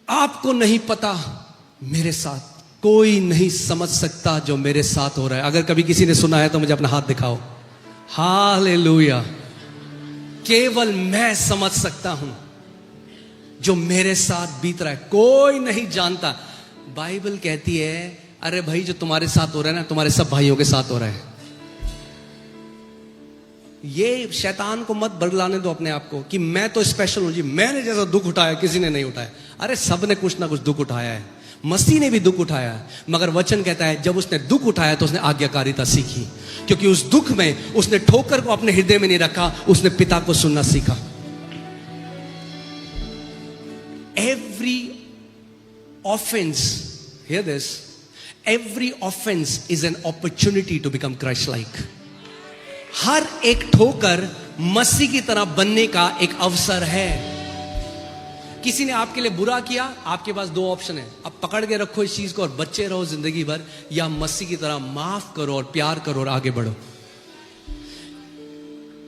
आपको नहीं पता, मेरे साथ कोई नहीं समझ सकता जो मेरे साथ हो रहा है। अगर कभी किसी ने सुना है तो मुझे अपना हाथ दिखाओ। हालेलुया। केवल मैं समझ सकता हूं जो मेरे साथ बीत रहा है, कोई नहीं जानता। बाइबल कहती है, अरे भाई जो तुम्हारे साथ हो रहा है ना, तुम्हारे सब भाइयों के साथ हो रहा है। ये शैतान को मत बदलाने दो अपने आप को कि मैं तो स्पेशल हूं जी, मैंने जैसा दुख उठाया किसी ने नहीं उठाया। अरे सब ने कुछ ना कुछ दुख उठाया है, मसीह ने भी दुख उठाया है, मगर वचन कहता है जब उसने दुख उठाया तो उसने आज्ञाकारिता सीखी, क्योंकि उस दुख में उसने ठोकर को अपने हृदय में नहीं रखा, उसने पिता को सुनना सीखा। Every offense, hear this, every offense is an opportunity to become Christ-like. हर एक ठोकर मसीह की तरह बनने का एक अवसर है। किसी ने आपके लिए बुरा किया, आपके पास 2 ऑप्शन है, अब पकड़ के रखो इस चीज को और बच्चे रहो जिंदगी भर, या मसीह की तरह माफ करो और प्यार करो और आगे बढ़ो।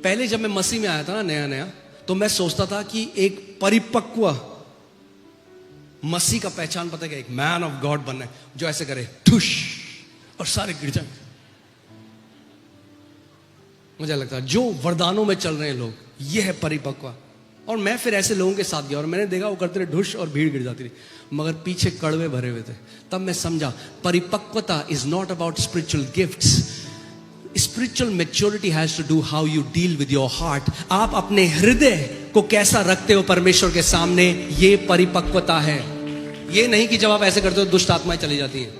पहले जब मैं मसीह में आया था ना, नया नया, तो मैं सोचता था कि एक परिपक्व मसीह का पहचान पता है, एक मैन ऑफ गॉड बनना है, जो ऐसे करे ठुश और सारे गिर जाए। मुझे लगता है जो वरदानों में चल रहे हैं लोग, ये है परिपक्व। और मैं फिर ऐसे लोगों के साथ गया और मैंने देखा वो करते रहे ढुश और भीड़ गिर जाती रही, मगर पीछे कड़वे भरे हुए थे। तब मैं समझा परिपक्वता is not about spiritual gifts, spiritual maturity has to do how you deal with your heart. आप अपने हृदय को कैसा रखते हो परमेश्वर के सामने, ये परिपक्वता है। ये नहीं कि जब आप ऐसे करते हो दुष्ट आत्माएं चली जाती हैं।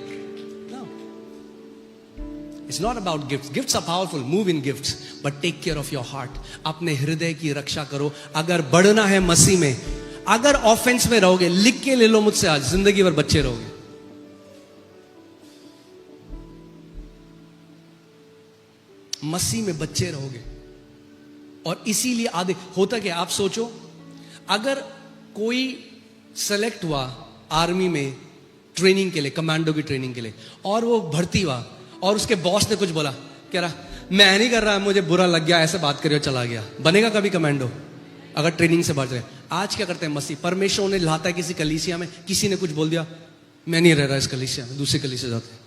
It's not about gifts. Gifts are powerful. Move in gifts, but take care of your heart. अपने हृदय की रक्षा करो। अगर बढ़ना है मसीह में, अगर ऑफेंस में रहोगे, लिख के ले लो मुझसे आज, जिंदगी भर बच्चे रहोगे। मसीह में बच्चे रहोगे। और इसीलिए आधे होता क्या, आप सोचो अगर कोई सेलेक्ट हुआ आर्मी में ट्रेनिंग के लिए, कमांडो की ट्रेनिंग के लिए, और वो भर्ती हुआ और उसके बॉस ने कुछ बोला, कह रहा मैं नहीं कर रहा, मुझे बुरा लग गया, ऐसे बात करियो, चला गया, बनेगा कभी कमांडो अगर ट्रेनिंग से बात रहे? आज क्या करते हैं मसीह, परमेश्वर ने लाता है किसी कलीसिया में, किसी ने कुछ बोल दिया, मैं नहीं रह रहा इस कलीसिया में, दूसरी कलीसिया जाते हैं।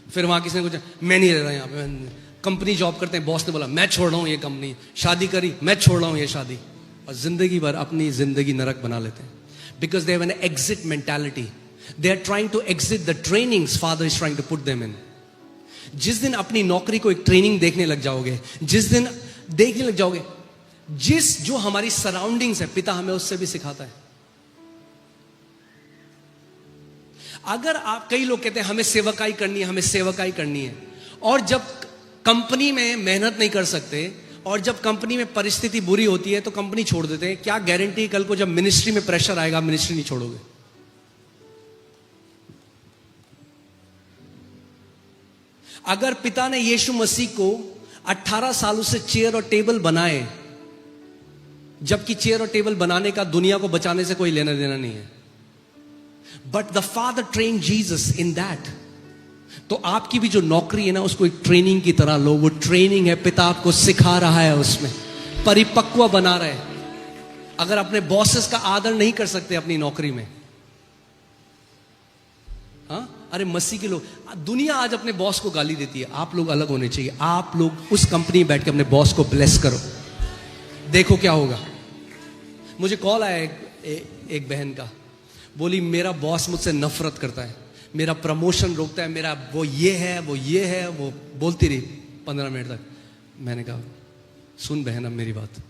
फिर वहां किसी ने कुछ, मैं नहीं रह रहा यहाँ पे, कंपनी जॉब करते हैं, बॉस ने बोला मैं छोड़ रहा हूँ ये कंपनी, शादी करी मैं छोड़ रहा हूँ ये शादी, और जिंदगी भर अपनी जिंदगी नरक बना लेते हैं। Because they have an exit mentality, they are trying to exit the trainings father is trying to put them in. जिस दिन अपनी नौकरी को एक ट्रेनिंग देखने लग जाओगे, जिस दिन देखने लग जाओगे, जो हमारी सराउंडिंग्स है, पिता हमें उससे भी सिखाता है। अगर आप, कई लोग कहते हैं हमें सेवकाई करनी है, हमें सेवकाई करनी है, और जब कंपनी में मेहनत नहीं कर सकते और जब कंपनी में परिस्थिति बुरी होती है तो कंपनी छोड़ देते हैं, क्या गारंटी कल को जब मिनिस्ट्री में प्रेशर आएगा मिनिस्ट्री नहीं छोड़ोगे? अगर पिता ने यीशु मसीह को 18 सालों से चेयर और टेबल बनाए, जबकि चेयर और टेबल बनाने का दुनिया को बचाने से कोई लेना देना नहीं है, but the father train Jesus in that, तो आपकी भी जो नौकरी है ना, उसको एक ट्रेनिंग की तरह लो। वो ट्रेनिंग है, पिता आपको सिखा रहा है, उसमें परिपक्व बना रहा है। अगर अपने बॉसेस का आदर नहीं कर सकते अपनी नौकरी में, हाँ, अरे मसीह के लोग, दुनिया आज अपने बॉस को गाली देती है, आप लोग अलग होने चाहिए। आप लोग उस कंपनी में बैठ के अपने बॉस को ब्लेस करो, देखो क्या होगा। मुझे कॉल आया एक बहन का, बोली मेरा बॉस मुझसे नफरत करता है, मेरा प्रमोशन रोकता है, मेरा वो ये है वो ये है, वो बोलती रही 15 मिनट तक। मैंने कहा सुन बहन अब मेरी बात,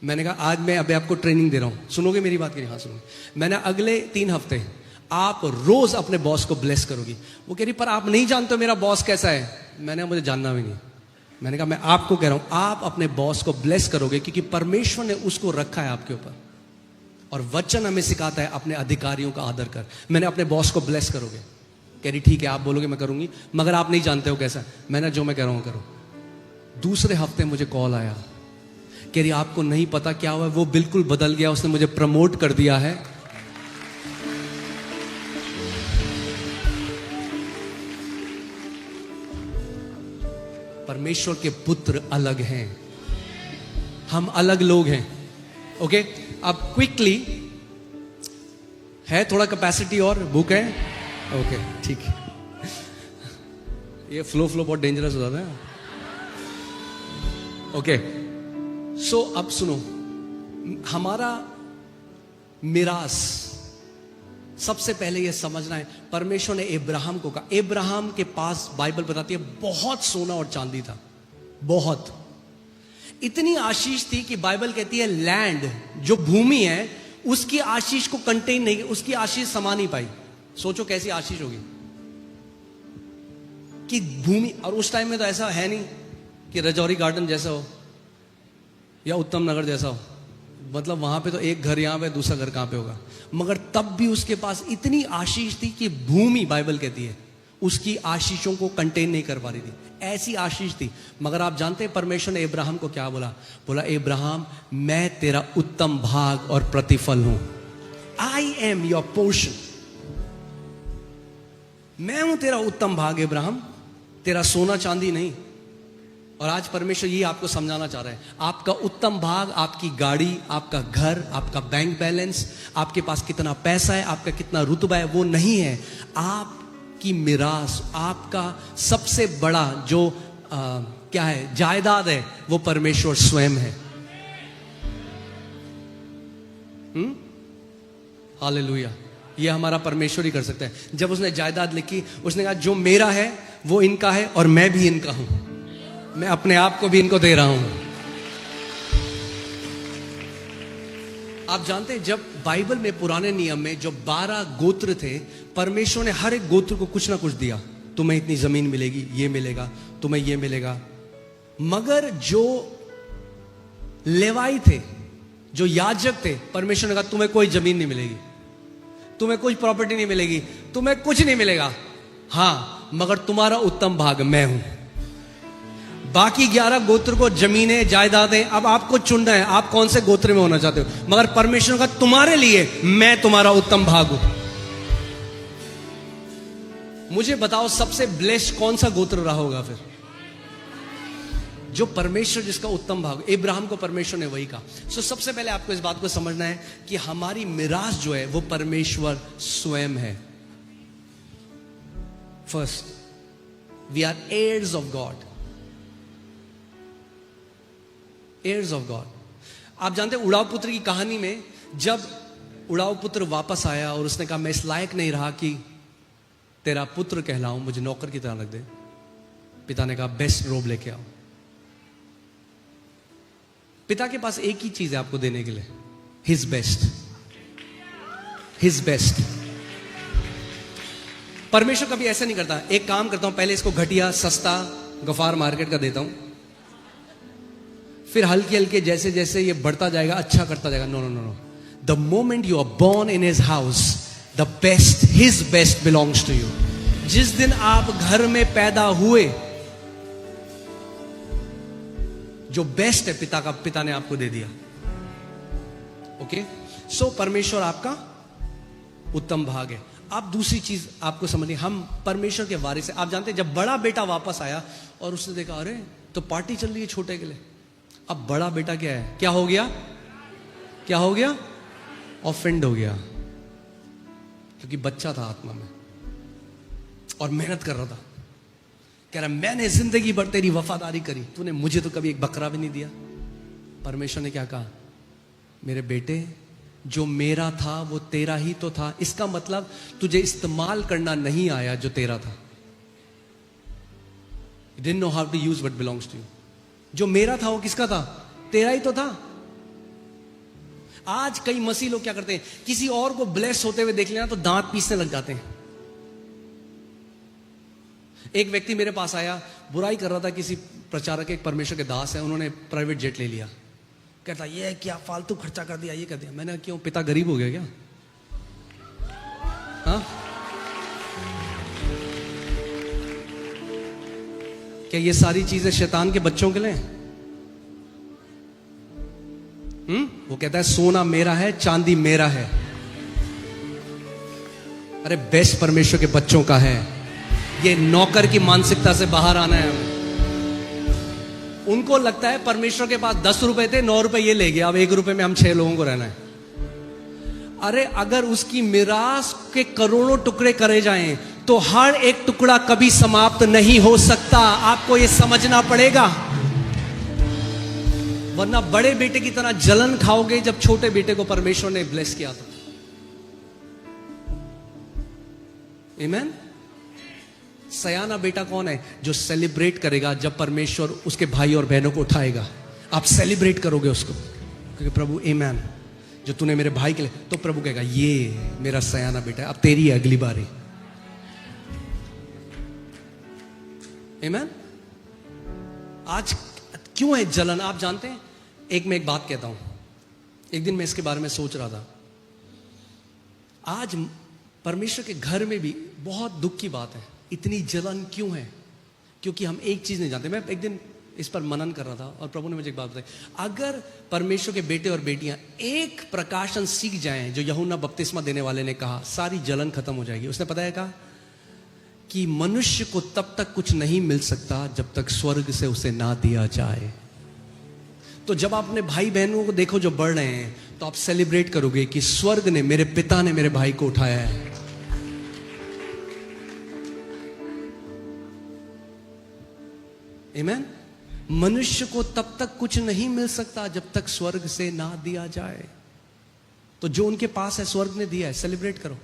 मैंने कहा आज मैं अभी आपको ट्रेनिंग दे रहा हूं, सुनोगे मेरी बात की? हाँ सुनोगे। मैंने अगले 3 हफ्ते आप रोज अपने बॉस को ब्लेस करोगी। वो कह रही पर आप नहीं जानते मेरा बॉस कैसा है। मैंने मुझे जानना भी नहीं। मैंने कहा मैं आपको कह रहा हूं, आप अपने बॉस को ब्लेस करोगे क्योंकि परमेश्वर ने उसको रखा है आपके ऊपर, और वचन हमें सिखाता है अपने अधिकारियों का आदर कर। मैंने अपने बॉस को ब्लेस करोगे। कह रही ठीक है आप बोलोगे मैं करूंगी, मगर आप नहीं जानते हो कैसा। मैंने जो मैं कह रहा हूं करो। दूसरे हफ्ते मुझे कॉल आया, कह रही आपको नहीं पता क्या हुआ, वो बिल्कुल बदल गया, उसने मुझे प्रमोट कर दिया है। परमेश्वर के पुत्र अलग हैं, हम अलग लोग हैं। ओके, अब क्विकली है थोड़ा कैपेसिटी और बुक है। ओके ठीक है, ये फ्लो बहुत डेंजरस हो जाता है। ओके सो अब सुनो, हमारा मिरास सबसे पहले यह समझना है, परमेश्वर ने इब्राहिम को कहा, इब्राहिम के पास बाइबल बताती है बहुत सोना और चांदी था, बहुत, इतनी आशीष थी कि बाइबल कहती है लैंड जो भूमि है उसकी आशीष को कंटेन नहीं, उसकी आशीष समा नहीं पाई। सोचो कैसी आशीष होगी कि भूमि, और उस टाइम में तो ऐसा है नहीं कि रजौरी गार्डन जैसा हो या उत्तम नगर जैसा हो, मतलब वहां पे तो एक घर यहां पे दूसरा घर कहां पे होगा, मगर तब भी उसके पास इतनी आशीष थी कि भूमि, बाइबल कहती है, उसकी आशीषों को कंटेन नहीं कर पा रही थी, ऐसी आशीष थी। मगर आप जानते हैं परमेश्वर ने इब्राहिम को क्या बोला? बोला इब्राहिम मैं तेरा उत्तम भाग और प्रतिफल हूं, आई एम योर पोर्शन, मैं हूं तेरा उत्तम भाग इब्राहिम, तेरा सोना चांदी नहीं। और आज परमेश्वर ये आपको समझाना चाह रहा है, आपका उत्तम भाग, आपकी गाड़ी, आपका घर, आपका बैंक बैलेंस, आपके पास कितना पैसा है, आपका कितना रुतबा है, वो नहीं है। आपकी मिरास, आपका सबसे बड़ा जो क्या है, जायदाद है, वो परमेश्वर स्वयं है। हालेलुया। ये हमारा परमेश्वर ही कर सकता है। जब उसने जायदाद लिखी, उसने कहा जो मेरा है वो इनका है और मैं भी इनका हूं, मैं अपने आप को भी इनको दे रहा हूं। आप जानते हैं, जब बाइबल में पुराने नियम में जो 12 गोत्र थे, परमेश्वर ने हर एक गोत्र को कुछ ना कुछ दिया। तुम्हें इतनी जमीन मिलेगी, ये मिलेगा, तुम्हें ये मिलेगा। मगर जो लेवाई थे, जो याजक थे, परमेश्वर ने कहा तुम्हें कोई जमीन नहीं मिलेगी, तुम्हें कोई प्रॉपर्टी नहीं मिलेगी, तुम्हें कुछ नहीं मिलेगा। हां, मगर तुम्हारा उत्तम भाग मैं हूं। बाकी 11 गोत्र को जमीनें, जायदादें, अब आपको चुनना है आप कौन से गोत्र में होना चाहते हो। मगर परमेश्वर का तुम्हारे लिए मैं तुम्हारा उत्तम भाग हूं। मुझे बताओ सबसे ब्लेस्ड कौन सा गोत्र रहा होगा फिर? जो परमेश्वर जिसका उत्तम भाग। इब्राहिम को परमेश्वर ने वही कहा। सो सबसे पहले आपको इस बात को समझना है कि हमारी मिरास जो है वो परमेश्वर स्वयं है। First, we are heirs of God, heirs of God. आप जानते हैं उड़ाऊ पुत्र की कहानी में, जब उड़ाऊ पुत्र वापस आया और उसने कहा मैं इस लायक नहीं रहा कि तेरा पुत्र कहलाऊं, मुझे नौकर की तरह रख दे, पिता ने कहा बेस्ट रोब लेके आओ। पिता के पास एक ही चीज है आपको देने के लिए, हिज बेस्ट, हिज बेस्ट। परमेश्वर कभी ऐसा नहीं करता, एक काम करता हूं पहले इसको घटिया सस्ता गफार मार्केट का देता हूं, फिर हल्के हल्के जैसे जैसे ये बढ़ता जाएगा अच्छा करता जाएगा। No no no no, the moment you are born in his house, the best, his best belongs to you. जिस दिन आप घर में पैदा हुए, जो बेस्ट है पिता ने आपको दे दिया। ओके, सो परमेश्वर आपका उत्तम भाग है। आप दूसरी चीज आपको समझनी, हम परमेश्वर के वारिस हैं। आप जानते हैं जब बड़ा बेटा वापस आया और उसने देखा अरे तो पार्टी चल रही है छोटे के लिए, अब बड़ा बेटा क्या है, क्या हो गया, क्या हो गया, ऑफेंड हो गया, क्योंकि बच्चा था आत्मा में और मेहनत कर रहा था। कह रहा मैंने जिंदगी भर तेरी वफादारी करी, तूने मुझे तो कभी एक बकरा भी नहीं दिया। परमेश्वर ने क्या कहा, मेरे बेटे जो मेरा था वो तेरा ही तो था। इसका मतलब तुझे इस्तेमाल करना नहीं आया जो तेरा था। You didn't know how to use what belongs to you. जो मेरा था वो किसका था, तेरा ही तो था। आज कई मसीह लोग क्या करते हैं, किसी और को ब्लेस होते हुए देख लेना तो दांत पीसने लग जाते हैं। एक व्यक्ति मेरे पास आया, बुराई कर रहा था किसी प्रचारक, एक परमेश्वर के दास है, उन्होंने प्राइवेट जेट ले लिया। कहता ये क्या फालतू खर्चा कर दिया, ये कर दिया। मैंने क्यों, पिता गरीब हो गया क्या? हाँ, क्या ये सारी चीजें शैतान के बच्चों के लिए? वो कहता है सोना मेरा है, चांदी मेरा है। अरे बेस्ट परमेश्वर के बच्चों का है। ये नौकर की मानसिकता से बाहर आना है। उनको लगता है परमेश्वर के पास 10 रुपए थे, 9 रुपए ये ले गया, अब 1 रुपए में हम 6 लोगों को रहना है। अरे अगर उसकी मिरास के करोड़ों टुकड़े करे जाएं तो हर एक टुकड़ा कभी समाप्त नहीं हो सकता। आपको ये समझना पड़ेगा, वरना बड़े बेटे की तरह जलन खाओगे जब छोटे बेटे को परमेश्वर ने ब्लेस किया था। आमीन। सयाना बेटा कौन है, जो सेलिब्रेट करेगा जब परमेश्वर उसके भाई और बहनों को उठाएगा। आप सेलिब्रेट करोगे उसको, क्योंकि प्रभु आमीन जो तूने मेरे भाई के लिए, तो प्रभु कहेगा ये मेरा सयाना बेटा है, अब तेरी है अगली बारी। आमीन। आज क्यों है जलन, आप जानते हैं? मैं एक बात कहता हूं, एक दिन मैं इसके बारे में सोच रहा था। आज परमेश्वर के घर में भी बहुत दुख की बात है, इतनी जलन क्यों है? क्योंकि हम एक चीज नहीं जानते। मैं एक दिन इस पर मनन कर रहा था और प्रभु ने मुझे एक बात बताई, अगर परमेश्वर के बेटे और बेटियां एक प्रकाशन सीख जाएं जो यूहन्ना बपतिस्मा देने वाले ने कहा, सारी जलन खत्म हो जाएगी। उसने पता है कहा कि मनुष्य को तब तक कुछ नहीं मिल सकता जब तक स्वर्ग से उसे ना दिया जाए। तो जब आप अपने भाई बहनों को देखो जो बढ़ रहे हैं, तो आप सेलिब्रेट करोगे कि स्वर्ग ने, मेरे पिता ने मेरे भाई को उठाया है। आमीन। मनुष्य को तब तक कुछ नहीं मिल सकता जब तक स्वर्ग से ना दिया जाए। तो जो उनके पास है स्वर्ग ने दिया है, सेलिब्रेट करो।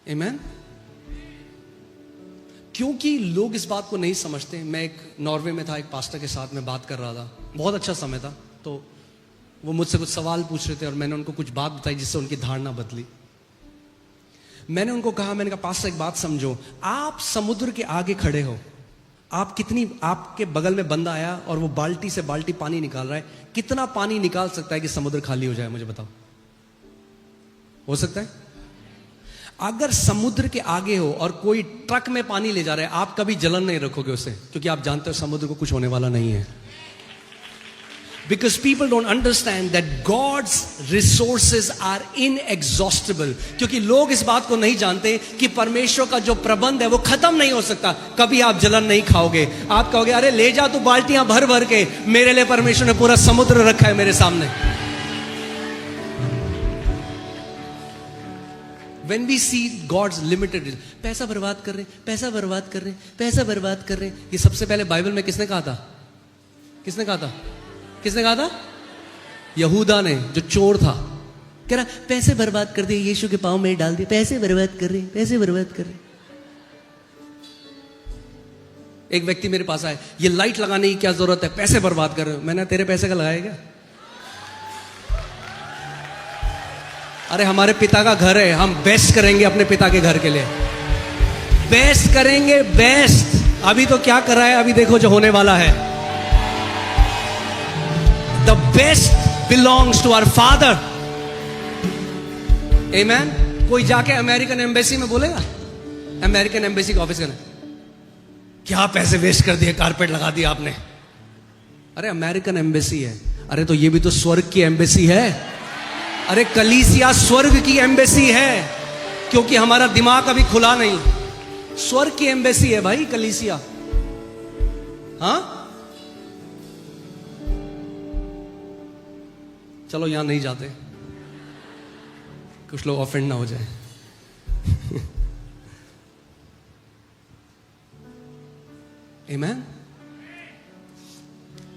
आमीन। क्योंकि लोग इस बात को नहीं समझते। मैं एक नॉर्वे में था, एक पास्टर के साथ में बात कर रहा था, बहुत अच्छा समय था। तो वो मुझसे कुछ सवाल पूछ रहे थे और मैंने उनको कुछ बात बताई जिससे उनकी धारणा बदली। मैंने उनको कहा, मैंने कहा पास्टर एक बात समझो, आप समुद्र के आगे खड़े हो, आपके बगल में बंदा आया और वो बाल्टी से बाल्टी पानी निकाल रहा है, कितना पानी निकाल सकता है कि समुद्र खाली हो जाए? मुझे बताओ, हो सकता है? अगर समुद्र के आगे हो और कोई ट्रक में पानी ले जा रहा है, आप कभी जलन नहीं रखोगे उससे, क्योंकि आप जानते हो समुद्र को कुछ होने वाला नहीं है। Because people don't understand that God's resources are inexhaustible. क्योंकि लोग इस बात को नहीं जानते कि परमेश्वर का जो प्रबंध है वो खत्म नहीं हो सकता। कभी आप जलन नहीं खाओगे। आप कहोगे अरे ले जा तू बाल्टियां भर भर के, मेरे लिए परमेश्वर ने पूरा समुद्र रखा है मेरे सामने। When we see God's limited, पैसा बर्बाद कर रहे, पैसा बर्बाद कर रहे, पैसा बर्बाद कर रहे, ये सबसे पहले बाइबल में किसने कहा था? किसने कहा था? किसने कहा था? यहूदा ने, जो चोर था। कह रहा पैसे बर्बाद कर दिए, यीशु के पांव में डाल दिए, पैसे बर्बाद कर रहे, पैसे बर्बाद कर रहे। एक व्यक्ति मेरे पास आए, ये लाइट लगाने की क्या जरूरत है, पैसे बर्बाद कर रहे हो। मैंने तेरे पैसे का लगाया क्या? अरे हमारे पिता का घर है, हम बेस्ट करेंगे अपने पिता के घर के लिए, बेस्ट करेंगे, बेस्ट। अभी तो क्या कर रहा है, अभी देखो जो होने वाला है। The best belongs to our Father. Amen. कोई जाके अमेरिकन एम्बेसी में बोलेगा, अमेरिकन एम्बेसी का ऑफिस करना, क्या पैसे वेस्ट कर दिए, कारपेट लगा दिया आपने। अरे अमेरिकन एम्बेसी है, अरे तो ये भी तो स्वर्ग की एम्बेसी है। अरे कलीसिया स्वर्ग की एम्बेसी है, क्योंकि हमारा दिमाग अभी खुला नहीं। स्वर्ग की एम्बेसी है भाई कलीसिया। हाँ, चलो यहां नहीं जाते, कुछ लोग ऑफेंड ना हो जाए। आमीन।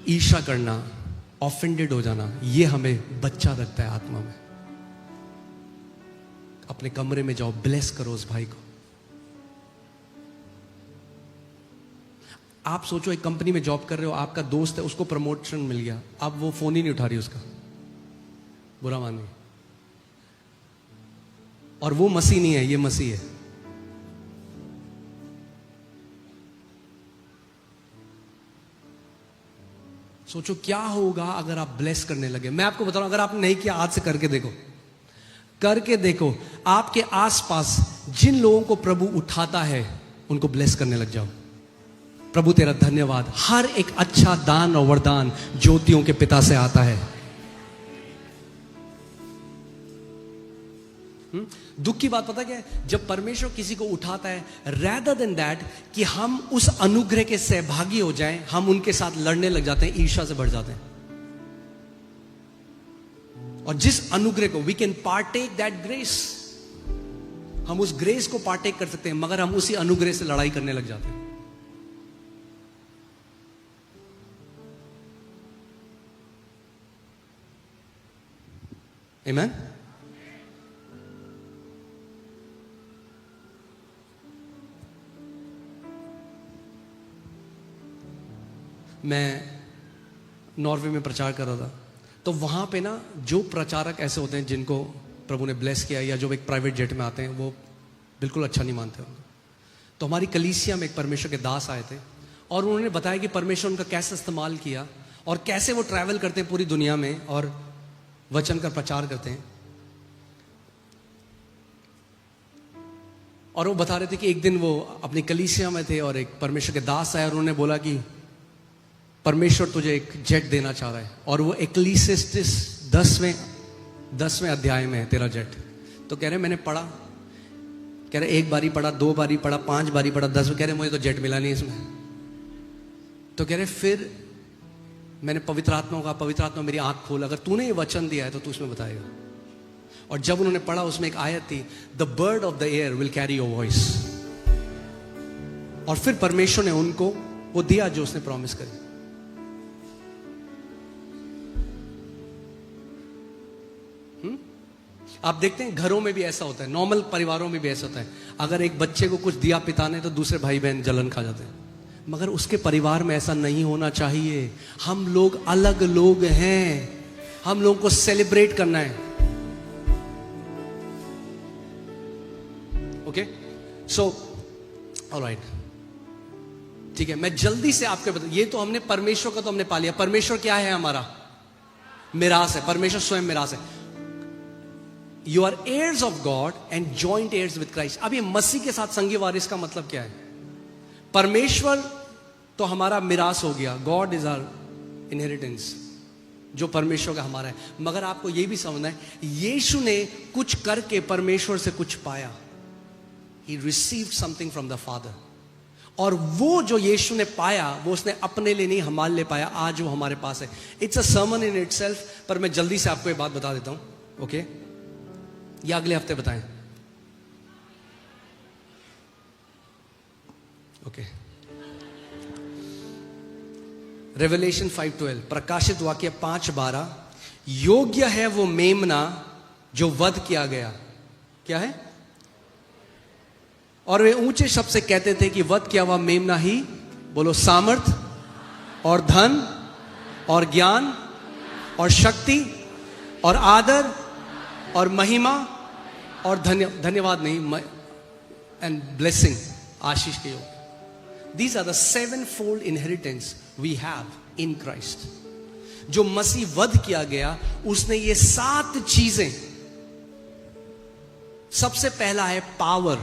ईर्ष्या करना, ऑफेंडेड हो जाना, ये हमें बच्चा रखता है आत्मा में। अपने कमरे में जाओ, ब्लेस करो उस भाई को। आप सोचो एक कंपनी में जॉब कर रहे हो, आपका दोस्त है, उसको प्रमोशन मिल गया, अब वो फोन ही नहीं उठा रही उसका, बुरा मानिए। और वो मसीह नहीं है, ये मसीह है। सोचो क्या होगा अगर आप ब्लेस करने लगे। मैं आपको बता रहा हूं, अगर आपने नहीं किया आज से करके देखो, करके देखो। आपके आसपास जिन लोगों को प्रभु उठाता है उनको ब्लेस करने लग जाओ। प्रभु तेरा धन्यवाद, हर एक अच्छा दान और वरदान ज्योतियों के पिता से आता है। दुख की बात पता क्या है? जब परमेश्वर किसी को उठाता है, rather than that कि हम उस अनुग्रह के सहभागी हो जाएं, हम उनके साथ लड़ने लग जाते हैं, ईर्ष्या से बढ़ जाते हैं। और जिस अनुग्रह को we can partake that grace, हम उस ग्रेस को पार्टेक कर सकते हैं, मगर हम उसी अनुग्रह से लड़ाई करने लग जाते हैं। आमीन। मैं नॉर्वे में प्रचार कर रहा था, तो वहां पे ना जो प्रचारक ऐसे होते हैं जिनको प्रभु ने ब्लेस किया, या जो एक प्राइवेट जेट में आते हैं, वो बिल्कुल अच्छा नहीं मानते उनको। तो हमारी कलीसिया में एक परमेश्वर के दास आए थे और उन्होंने बताया कि परमेश्वर उनका कैसे इस्तेमाल किया और कैसे वो ट्रैवल करते हैं पूरी दुनिया में और वचन का प्रचार करते हैं। और वो बता रहे थे कि एक दिन वो अपनी कलीसिया में थे और एक परमेश्वर के दास आए और उन्होंने बोला कि परमेश्वर तुझे एक जेट देना चाह रहा है, और वो इक्लीसियास्टिस 10वें अध्याय में है तेरा जेट। तो कह रहे मैंने पढ़ा, कह रहे एक बारी पढ़ा, 2 बारी पढ़ा, 5 बारी पढ़ा, 10, कह रहे मुझे तो जेट मिला नहीं इसमें। तो कह रहे फिर मैंने पवित्र आत्मा का, पवित्र आत्मा मेरी आंख खोल, अगर तूने ये वचन दिया है तो तू उसमें बताएगा। और जब उन्होंने पढ़ा, उसमें एक आयत थी, the bird of the air will carry your voice. और फिर परमेश्वर ने उनको वो दिया जो उसने प्रॉमिस करी। आप देखते हैं घरों में भी ऐसा होता है, नॉर्मल परिवारों में भी ऐसा होता है। अगर एक बच्चे को कुछ दिया पिता ने तो दूसरे भाई बहन जलन खा जाते हैं, मगर उसके परिवार में ऐसा नहीं होना चाहिए। हम लोग अलग लोग हैं, हम लोगों को सेलिब्रेट करना है। ओके, सो ऑलराइट, ठीक है। मैं जल्दी से आपके बता, ये तो हमने परमेश्वर का तो हमने पा लिया। परमेश्वर क्या है? हमारा मिरास है। परमेश्वर स्वयं मिरास है। You are heirs of God and joint heirs with Christ. अब ये मसीह के साथ संगी वारिस का मतलब क्या है? परमेश्वर तो हमारा मिरास हो गया, गॉड इज आवर इनहेरिटेंस, जो परमेश्वर का हमारा है। मगर आपको यह भी समझना है, यीशु ने कुछ करके परमेश्वर से कुछ पाया। He received something from the Father. और वो जो यीशु ने पाया वो उसने अपने लिए नहीं, हमारे लिए पाया। आज वो हमारे पास है। It's a sermon in itself, पर मैं जल्दी से आपको ये बात बता देता हूं। ओके, या अगले हफ्ते बताएं? ओके, रेवलेशन 5:12, प्रकाशित वाक्य 5:12, योग्य है वो मेमना जो वध किया गया। क्या है? और वे ऊंचे शब्द से कहते थे कि वध किया हुआ मेमना ही, बोलो, सामर्थ और धन और ज्ञान और शक्ति और आदर और महिमा और धन्यवाद नहीं, एंड ब्लेसिंग, आशीष के योग। These are the 7-fold inheritance we have in Christ. जो मसीह वध किया गया, उसने ये 7 चीजें। सबसे पहला है पावर।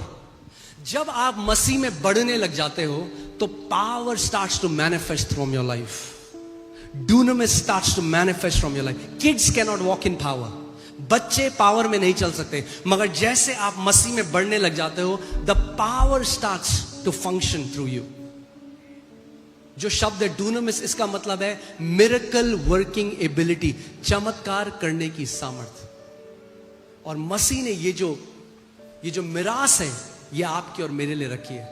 जब आप मसीह में बढ़ने लग जाते हो तो power starts to manifest from your life. डूनामिस starts to manifest from your life. Kids can not walk in power. बच्चे पावर में नहीं चल सकते, मगर जैसे आप मसीह में बढ़ने लग जाते हो, the power starts to function through you. जो शब्द है डूनामिस, इसका मतलब है मिरेकल वर्किंग एबिलिटी, चमत्कार करने की सामर्थ्य। और मसीह ने ये जो मिरास है, ये आपके और मेरे लिए रखी है।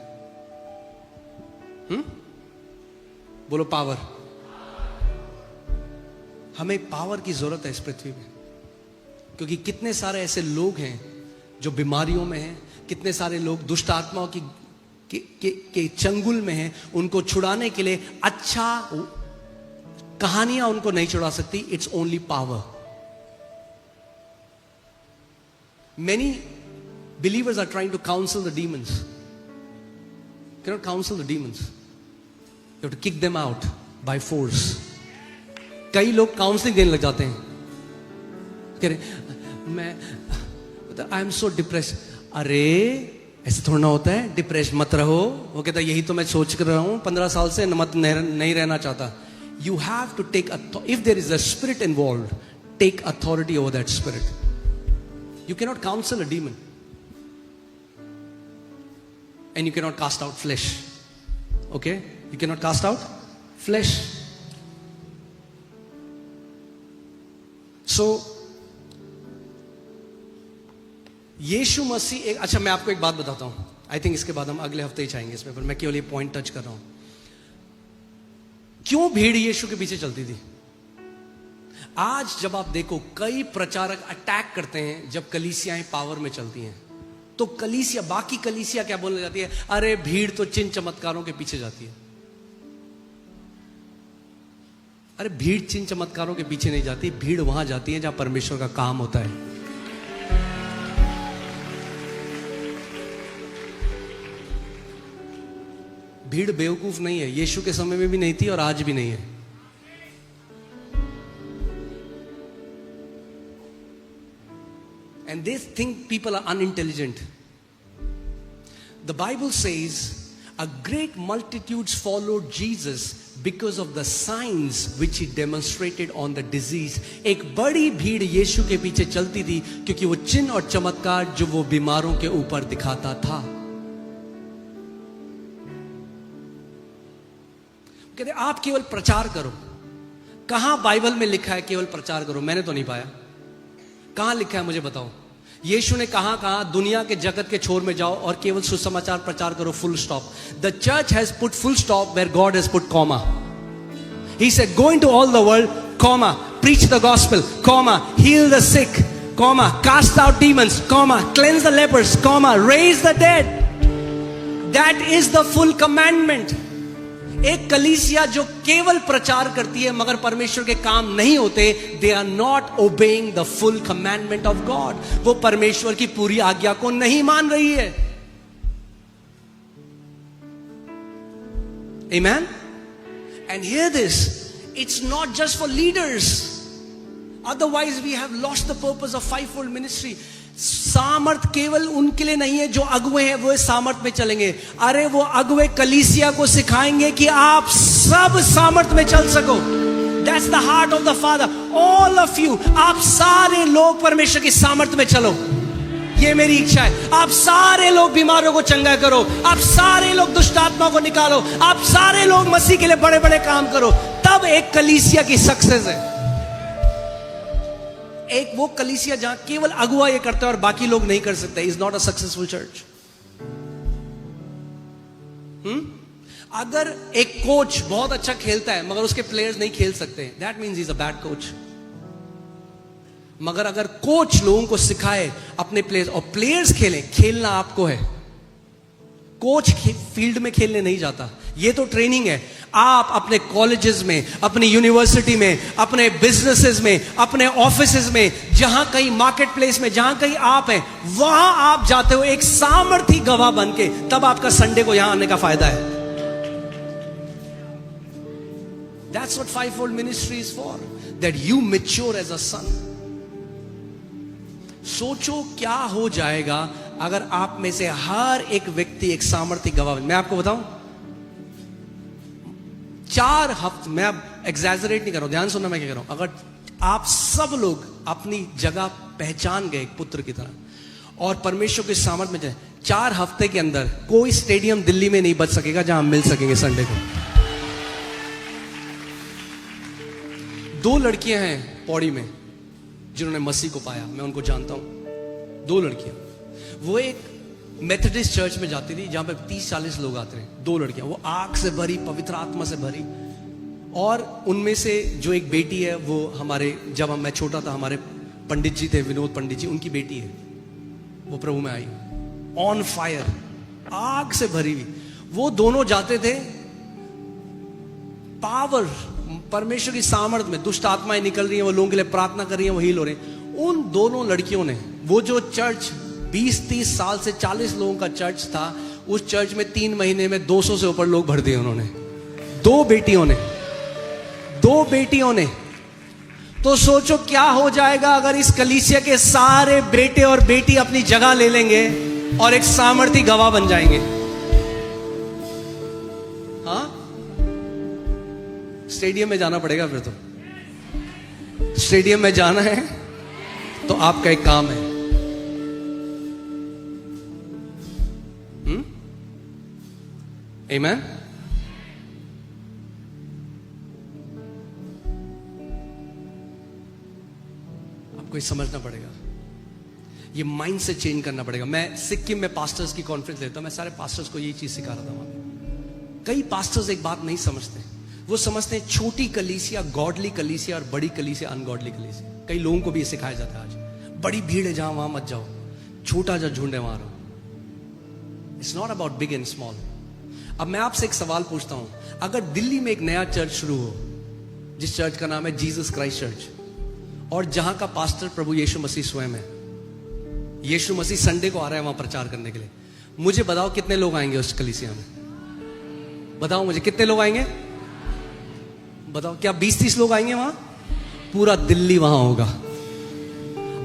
बोलो पावर। हमें पावर की जरूरत है इस पृथ्वी में, क्योंकि कितने सारे ऐसे लोग हैं जो बीमारियों में हैं, कितने सारे लोग दुष्ट आत्माओं के चंगुल में हैं। उनको छुड़ाने के लिए अच्छा कहानियां उनको नहीं छुड़ा सकती। It's only power. Many believers are trying to counsel the demons. You cannot counsel the demons. You have to kick them out by force. कई लोग काउंसलिंग देने लग जाते हैं, कह रहे मैं आई एम सो डिप्रेस। अरे ऐसे थोड़ा ना होता है, डिप्रेस मत रहो। वो कहता यही तो मैं सोच कर रहा हूं 15 साल से, मत नहीं रहना चाहता। You have to take, if there is a spirit involved, take authority over that spirit. You cannot counsel a demon. And you cannot cast out flesh. Okay? You cannot cast out flesh. So, यीशु मसीह एक, अच्छा मैं आपको एक बात बताता हूं। I think इसके बाद हम अगले हफ्ते ही चाहेंगे इसमें, पर मैं केवल ये पॉइंट टच कर रहा हूं। क्यों भीड़ यीशु के पीछे चलती थी? आज जब आप देखो, कई प्रचारक अटैक करते हैं जब कलीसियाएं पावर में चलती हैं। तो कलीसिया, बाकी कलीसिया क्या बोलने जाती है? अरे भीड़ तो चिन्ह चमत्कारों के पीछे जाती है। अरे भीड़ चिन्ह चमत्कारों के पीछे नहीं जाती, भीड़ वहां जाती है जहां परमेश्वर का काम होता है। भीड़ बेवकूफ नहीं है, यीशु के समय में भी नहीं थी और आज भी नहीं है। And they think people are unintelligent. The Bible says a great multitudes followed Jesus because of the signs which he demonstrated on the disease. एक बड़ी भीड़ यीशु के पीछे चलती थी क्योंकि वो चिन्ह और चमत्कार जो वो बीमारों के ऊपर दिखाता था। कहते आप केवल प्रचार करो। कहां बाइबल में लिखा है केवल प्रचार करो? मैंने तो नहीं पाया। कहां लिखा है मुझे बताओ। यीशु ने कहा दुनिया के जगत के छोर में जाओ और केवल सुसमाचार प्रचार करो, full stop. The church has put full stop where God has put comma. He said go into all the world, comma, preach the gospel, comma, heal the sick, comma, cast out demons, comma, cleanse the lepers, comma, raise the dead. That is the full commandment. एक कलीसिया जो केवल प्रचार करती है मगर परमेश्वर के काम नहीं होते, they are not obeying the full commandment of God. वो परमेश्वर की पूरी आज्ञा को नहीं मान रही है. Amen? And hear this, it's not just for leaders. Otherwise we have lost the purpose of fivefold ministry. सामर्थ केवल उनके लिए नहीं है जो अगुए हैं, वो सामर्थ में चलेंगे. अरे वो अगुए कलीसिया को सिखाएंगे कि आप सब सामर्थ में चल सको. That's the heart of the Father. All of you, आप सारे लोग परमेश्वर की सामर्थ में चलो. ये मेरी इच्छा है. आप सारे लोग बीमारों को चंगा करो, आप सारे लोग दुष्ट आत्मा को निकालो, आप सारे लोग मसीह के लिए बड़े बड़े काम करो. तब एक कलीसिया की सक्सेस है. एक वो कलीसिया जहां केवल अगुआ ये करता है और बाकी लोग नहीं कर सकते, is not a successful church. अगर एक कोच बहुत अच्छा खेलता है मगर उसके प्लेयर्स नहीं खेल सकते, that means is a bad coach. मगर अगर कोच लोगों को सिखाए अपने प्लेयर्स और प्लेयर्स खेलें, खेलना आपको है. कोच फील्ड में खेलने नहीं जाता, ये तो ट्रेनिंग है. आप अपने कॉलेजेस में, अपनी यूनिवर्सिटी में, अपने बिजनेसेस में, अपने ऑफिसेज में, जहां कहीं मार्केट प्लेस में, जहां कहीं आप हैं, वहां आप जाते हो एक सामर्थी गवाह बन के. तब आपका संडे को यहां आने का फायदा है. That's what fivefold ministry is for, that you mature as a son. सोचो क्या हो जाएगा अगर आप में से हर एक व्यक्ति एक सामर्थी गवाह. मैं आपको बताऊं, 4 हफ्ते, मैं अब एग्जैजरेट नहीं कर रहा हूं, ध्यान सुनना मैं क्या कर रहा हूं. अगर आप सब लोग अपनी जगह पहचान गए एक पुत्र की तरह और परमेश्वर के सामर्थ में जाए, 4 हफ्ते के अंदर कोई स्टेडियम दिल्ली में नहीं बच सकेगा जहां हम मिल सकेंगे संडे को. 2 लड़कियां हैं पौड़ी में जिन्होंने मसीह को पाया, मैं उनको जानता हूं. 2 लड़कियां, वो एक मेथोडिस्ट चर्च में जाती थी जहां पे 30-40 लोग आते हैं. 2 लड़कियां, वो आग से भरी, पवित्र आत्मा से भरी. और उनमें से जो एक बेटी है, वो हमारे, जब मैं छोटा था, हमारे पंडित जी थे, विनोद पंडित जी, उनकी बेटी है. वो प्रभु में आई, ऑन फायर, आग से भरी हुई. वो दोनों जाते थे पावर, परमेश्वर की सामर्थ में. दुष्ट आत्माएं निकल रही हैं, वो लोगों के लिए प्रार्थना कर रही हैं, वो हील हो रहे हैं. उन दोनों लड़कियों ने, वो जो चर्च 20-30 साल से 40 लोगों का चर्च था, उस चर्च में 3 महीने में 200 से ऊपर लोग भर दिए उन्होंने. 2 बेटियों ने. तो सोचो क्या हो जाएगा अगर इस कलीसिया के सारे बेटे और बेटी अपनी जगह ले लेंगे और एक सामर्थी गवाह बन जाएंगे. हाँ, स्टेडियम में जाना पड़ेगा. फिर तो स्टेडियम में जाना है तो आपका एक काम है. Amen? आपको ये समझना पड़ेगा, ये माइंड से चेंज करना पड़ेगा. मैं सिक्किम में पास्टर्स की कॉन्फ्रेंस लेता हूं, मैं सारे पास्टर्स को यही चीज सिखा रहा था वहां पे. कई पास्टर्स एक बात नहीं समझते. वो समझते हैं छोटी कलीसिया गॉडली कलीसिया और बड़ी कलीसिया अनगॉडली कलीसिया. कई लोगों को भी ये सिखाया जाता है आज. बड़ी भीड़ है जहां, वहां मत जाओ. छोटा जो झुंड है वहां रहो. It's not about big and small. अब मैं आपसे एक सवाल पूछता हूं, अगर दिल्ली में एक नया चर्च शुरू हो, जिस चर्च का नाम है जीसस क्राइस्ट चर्च, और जहां का पास्टर प्रभु यीशु मसीह स्वयं है, यीशु मसीह संडे को आ रहा है वहां प्रचार करने के लिए, मुझे बताओ कितने लोग आएंगे उस कलीसिया में? बताओ मुझे कितने लोग आएंगे? बताओ, क्या 20-30 लोग आएंगे वहां? पूरा दिल्ली वहां होगा.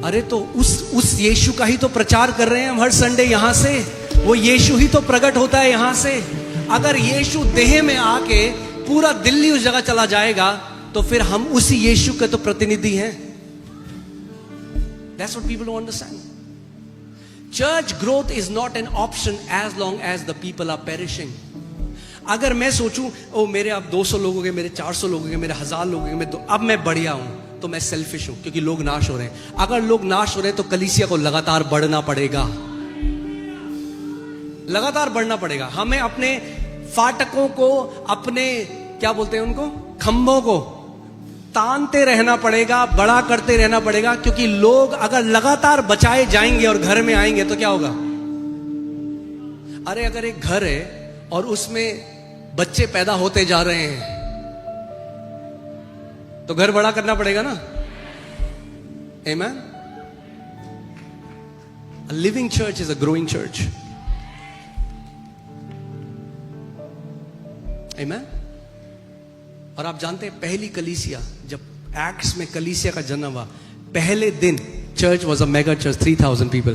अरे तो उस यीशु का ही तो प्रचार कर रहे हैं हम हर संडे यहां से. वो यीशु ही तो प्रकट होता है यहां से. अगर यीशु देह में आके पूरा दिल्ली उस जगह चला जाएगा तो फिर हम उसी यीशु के तो प्रतिनिधि हैं. That's what people don't understand. Church growth is not an option as long as the people are perishing. अगर मैं सोचूं, ओ मेरे अब 200 लोग हो गए, मेरे 400 लोग हो गए, मेरे 1000 लोग हो गए, अब मैं बढ़िया हूं, तो मैं सेल्फिश हूं क्योंकि लोग नाश हो रहे हैं. अगर लोग नाश हो रहे हैं तो कलीसिया को लगातार बढ़ना पड़ेगा. लगातार बढ़ना पड़ेगा. हमें अपने फाटकों को, अपने क्या बोलते हैं उनको, खंभों को तानते रहना पड़ेगा, बड़ा करते रहना पड़ेगा, क्योंकि लोग अगर लगातार बचाए जाएंगे और घर में आएंगे तो क्या होगा? अरे अगर एक घर है और उसमें बच्चे पैदा होते जा रहे हैं तो घर बड़ा करना पड़ेगा ना। Amen? A living church is a growing church. Amen? और आप जानते हैं पहली कलीसिया, जब एक्ट्स में कलीसिया का जन्म हुआ, पहले दिन church was a mega church, 3000 people,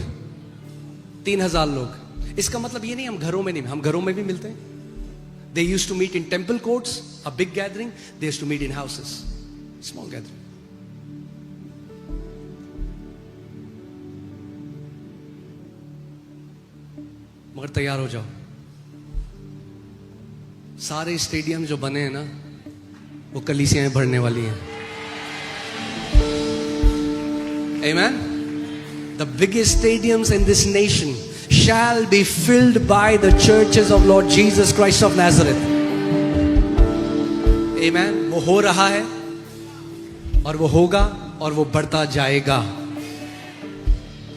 3000 लोग। इसका मतलब ये नहीं हम घरों में नहीं, हम घरों में भी मिलते हैं। They used to meet in temple courts, a big gathering. They used to meet in houses, small gathering. मगर तैयार हो जाओ, सारे स्टेडियम जो बने हैं ना वो कलीसियाएं भरने वाली हैं। Amen? The biggest stadiums in this nation shall be filled by the churches of Lord Jesus Christ of Nazareth. Amen? वो हो रहा है और वो होगा और वो बढ़ता जाएगा।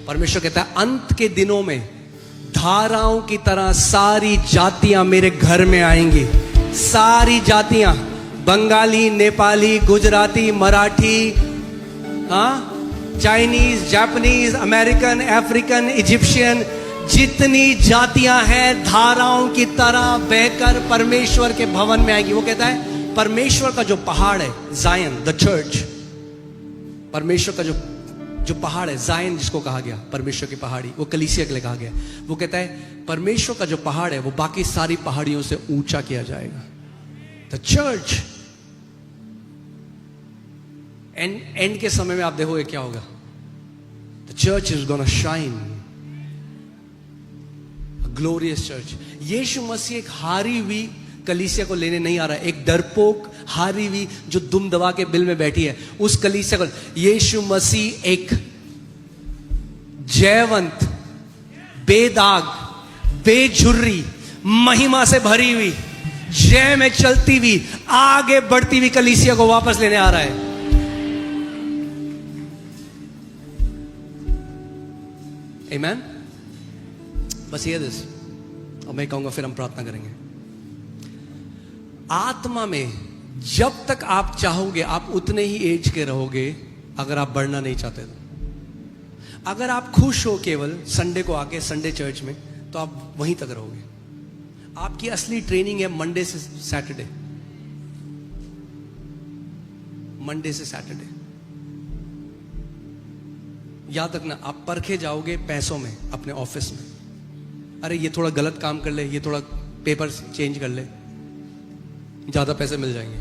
परमेश्वर कहता है अंत के दिनों में धाराओं की तरह सारी जातियां मेरे घर में आएंगी। सारी जातियां, Bengali, Nepali, Gujarati, Marathi, Chinese, Japanese, American, African, Egyptian, जितनी जातियां हैं धाराओं की तरह बहकर परमेश्वर के भवन में आएंगी। वो कहता है परमेश्वर का जो पहाड़ है जायन, द चर्च, परमेश्वर का जो पहाड़ है जायन जिसको कहा गया परमेश्वर की पहाड़ी, वो कलीसिया के लिए कहा गया। वो कहता है परमेश्वर का जो पहाड़ है वो बाकी सारी पहाड़ियों से ऊंचा किया जाएगा। द चर्च एंड के समय में आप देखोगे क्या होगा। The church is gonna shine, glorious church. Yeshu Masih एक हारी हुई कलीसिया को लेने नहीं आ रहा है, एक डरपोक हारी हुई जो दुम दबा के बिल में बैठी है उस कलीसिया को यीशु मसीह एक जयवंत, बेदाग, बेझुर्री, महिमा से भरी हुई, जय में चलती हुई, आगे बढ़ती हुई कलीसिया को वापस लेने आ रहा है। Amen? बस ये दिस, और मैं कहूंगा फिर हम प्रार्थना करेंगे। आत्मा में जब तक आप चाहोगे आप उतने ही एज के रहोगे, अगर आप बढ़ना नहीं चाहते तो। अगर आप खुश हो केवल संडे को आके संडे चर्च में, तो आप वहीं तक रहोगे। आपकी असली ट्रेनिंग है मंडे से सैटरडे, मंडे से सैटरडे। याद रखना, आप परखे जाओगे पैसों में अपने ऑफिस में। अरे ये थोड़ा गलत काम कर ले, ये थोड़ा पेपर चेंज कर ले, ज्यादा पैसे मिल जाएंगे।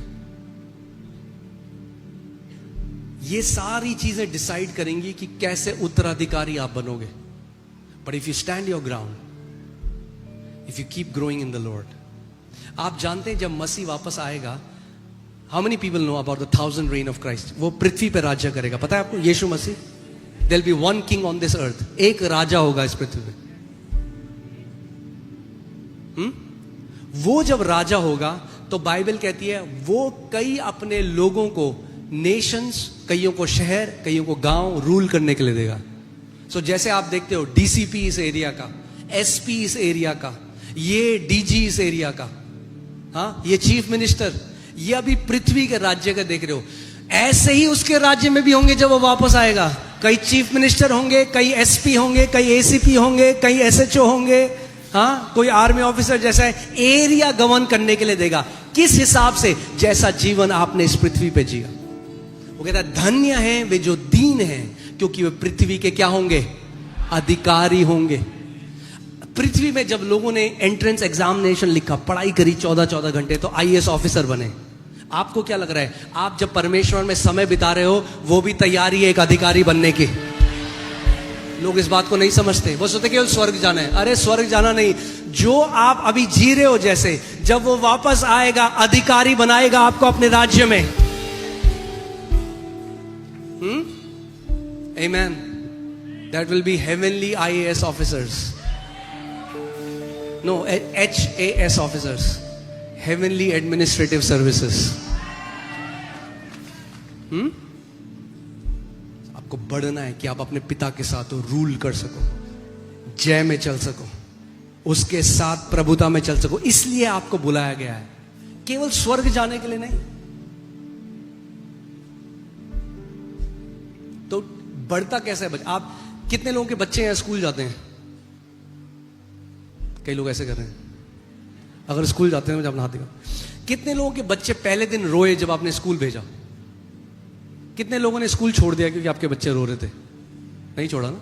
ये सारी चीजें डिसाइड करेंगी कि कैसे उत्तराधिकारी आप बनोगे। But if you stand your ground, if you keep growing in the lord, आप जानते हैं जब मसीह वापस आएगा, how many people know about the 1000 reign of Christ? वो पृथ्वी पर राज्य करेगा, पता है आपको? Yeshu Masih, there will be one king on this earth, एक राजा होगा इस पृथ्वी पे। वो जब राजा होगा तो बाइबल कहती है वो कई अपने लोगों को नेशंस, कईयों को शहर, कईयों को गांव रूल करने के लिए देगा। सो जैसे आप देखते हो डीसीपी इस एरिया का, एसपी इस एरिया का, ये डीजी इस एरिया का, हाँ, ये चीफ मिनिस्टर, ये अभी पृथ्वी के राज्य का देख रहे हो। ऐसे ही उसके राज्य में भी होंगे जब वो वापस आएगा। कई चीफ मिनिस्टर होंगे, कई एसपी होंगे, कई एसीपी होंगे, कई एसएचओ होंगे, हाँ, कोई आर्मी ऑफिसर जैसा है, एरिया गवर्न करने के लिए देगा। किस हिसाब से? जैसा जीवन आपने इस पृथ्वी पे जिया। वो कहता है धन्य हैं वे जो दीन हैं, क्योंकि वे पृथ्वी के क्या होंगे? अधिकारी होंगे। पृथ्वी में जब लोगों ने एंट्रेंस एग्जामिनेशन लिखा, पढ़ाई करी 14-14 घंटे, तो आईएएस ऑफिसर बने। आपको क्या लग रहा है? आप जब परमेश्वर में समय बिता रहे हो, वो भी तैयारी है एक अधिकारी बनने की। लोग इस बात को नहीं समझते, वो सोचते केवल स्वर्ग जाना है। अरे स्वर्ग जाना नहीं, जो आप अभी जी रहे हो जैसे, जब वो वापस आएगा अधिकारी बनाएगा आपको अपने राज्य में। Amen. That will be heavenly IAS officers. No, HAS officers. Heavenly Administrative Services. आपको बढ़ना है कि आप अपने पिता के साथ रूल कर सको, जय में चल सको, उसके साथ प्रभुता में चल सको। इसलिए आपको बुलाया गया है, केवल स्वर्ग जाने के लिए नहीं। तो बढ़ता कैसे है? आप कितने लोगों के बच्चे यहाँ स्कूल जाते हैं? कई लोग ऐसे कर रहे हैं। अगर स्कूल जाते हैं मुझे अपना हाथ दिखा। कितने लोगों के बच्चे पहले दिन रोए जब आपने स्कूल भेजा? कितने लोगों ने स्कूल छोड़ दिया क्योंकि आपके बच्चे रो रहे थे? नहीं छोड़ा ना।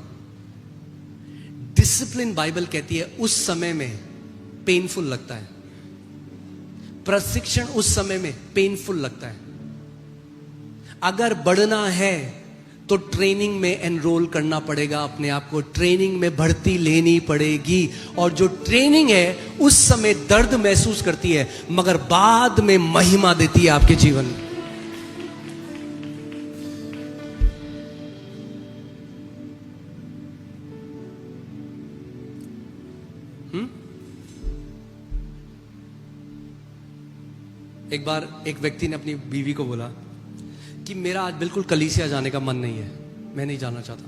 डिसिप्लिन बाइबल कहती है उस समय में पेनफुल लगता है, प्रशिक्षण उस समय में पेनफुल लगता है। अगर बढ़ना है तो ट्रेनिंग में एनरोल करना पड़ेगा, अपने आप को ट्रेनिंग में भर्ती लेनी पड़ेगी। और जो ट्रेनिंग है उस समय दर्द महसूस करती है, मगर बाद में महिमा देती है आपके जीवन में। एक बार एक व्यक्ति ने अपनी बीवी को बोला कि मेरा आज बिल्कुल कलीसिया जाने का मन नहीं है, मैं नहीं जाना चाहता।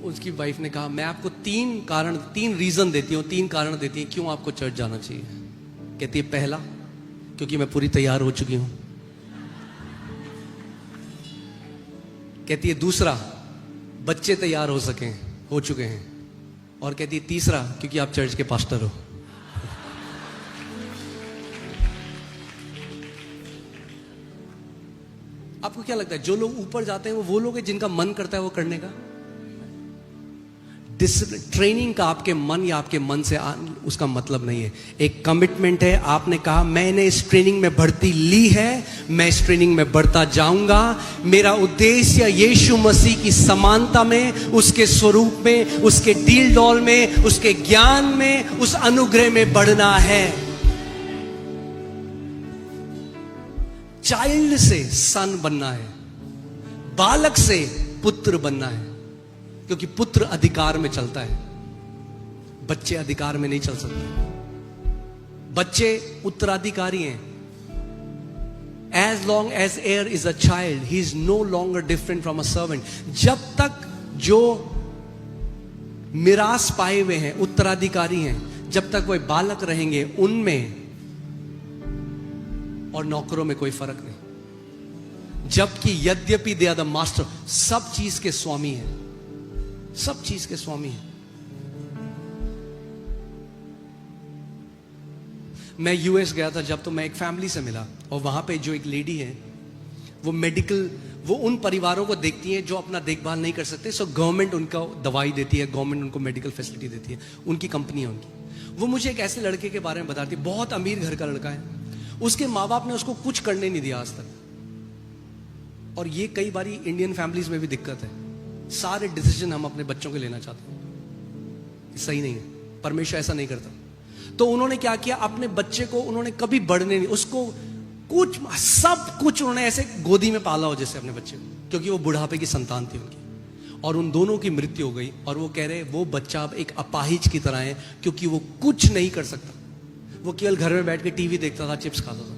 उसकी वाइफ ने कहा मैं आपको तीन रीजन देती हूं, 3 कारण देती है क्यों आपको चर्च जाना चाहिए। कहती है पहला, क्योंकि मैं पूरी तैयार हो चुकी हूं। कहती है दूसरा, बच्चे तैयार हो चुके हैं। और कहती है तीसरा, क्योंकि आप चर्च के पास्टर हो। आपको क्या लगता है जो लोग ऊपर जाते हैं वो लोग हैं जिनका मन करता है वो करने का? डिसिप्लिन ट्रेनिंग का आपके मन या आपके मन से उसका मतलब नहीं है। एक कमिटमेंट है। आपने कहा मैंने इस ट्रेनिंग में भर्ती ली है, मैं इस ट्रेनिंग में बढ़ता जाऊंगा। मेरा उद्देश्य यीशु मसीह की समानता में, उसके स्वरूप में, उसके डील डॉल में, उसके ज्ञान में, उस अनुग्रह में बढ़ना है। चाइल्ड से सन बनना है, बालक से पुत्र बनना है, क्योंकि पुत्र अधिकार में चलता है, बच्चे अधिकार में नहीं चल सकते। बच्चे उत्तराधिकारी हैं। As long as heir is a child, he is no longer different from a servant. जब तक जो मिरास पाए हुए हैं, उत्तराधिकारी हैं, जब तक वो बालक रहेंगे, उनमें और नौकरों में कोई फर्क नहीं। जबकि यद्यपि दे आर द मास्टर, सब चीज के स्वामी हैं, सब चीज के स्वामी हैं। मैं यूएस गया था जब, तो मैं एक फैमिली से मिला और वहां पे जो एक लेडी है वो उन परिवारों को देखती है जो अपना देखभाल नहीं कर सकते। सो गवर्नमेंट उनको दवाई देती है, गवर्नमेंट उनको मेडिकल फैसिलिटी देती है, उनकी कंपनी है उनकी। वो मुझे एक ऐसे लड़के के बारे में बताती है, बहुत अमीर घर का लड़का है, उसके माँ बाप ने उसको कुछ करने नहीं दिया आज तक। और ये कई बारी इंडियन फैमिलीज में भी दिक्कत है। सारे डिसीजन हम अपने बच्चों के लेना चाहते हैं, सही नहीं है। परमेश्वर ऐसा नहीं करता। तो उन्होंने क्या किया, अपने बच्चे को उन्होंने कभी बढ़ने नहीं, उसको कुछ सब कुछ उन्होंने ऐसे गोदी में पाला हो जैसे अपने बच्चे को, क्योंकि वो बुढ़ापे की संतान थी उनकी। और उन दोनों की मृत्यु हो गई। और वो कह रहे वो बच्चा अब एक अपाहिज की तरह है, क्योंकि वो कुछ नहीं कर सकता। वो केवल घर में बैठ के टीवी देखता था, चिप्स खाता था,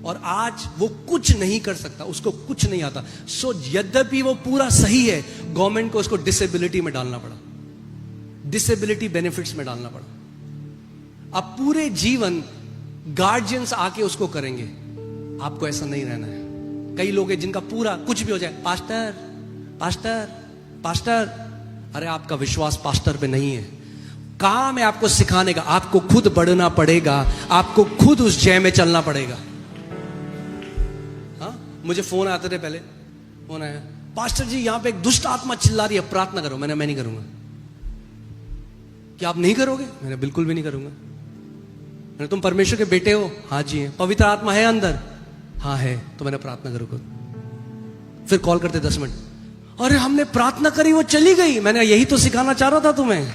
और आज वो कुछ नहीं कर सकता, उसको कुछ नहीं आता। सो यद्यपि वो पूरा सही है, गवर्नमेंट को उसको डिसेबिलिटी में डालना पड़ा, डिसेबिलिटी बेनिफिट्स में डालना पड़ा। अब पूरे जीवन गार्जियंस आके उसको करेंगे। आपको ऐसा नहीं रहना है। कई लोग हैं जिनका पूरा कुछ भी हो जाए, पास्टर पास्टर पास्टर। अरे आपका विश्वास पास्टर पे नहीं है। काम है आपको सिखाने का। आपको खुद बढ़ना पड़ेगा, आपको खुद उस जय में चलना पड़ेगा। हाँ, मुझे फोन आते थे, पहले फोन आया, पास्टर जी यहाँ पे एक दुष्ट आत्मा चिल्ला रही है, प्रार्थना करो। मैं नहीं करूंगा। क्या आप नहीं करोगे? मैंने बिल्कुल भी नहीं करूंगा। मैंने तुम परमेश्वर के बेटे हो? हाँ जी है। पवित्र आत्मा है अंदर? हाँ है। तो मैंने प्रार्थना करूंगा। फिर कॉल करते 10 मिनट, अरे हमने प्रार्थना करी, वो चली गई। मैंने यही तो सिखाना चाह रहा था तुम्हें।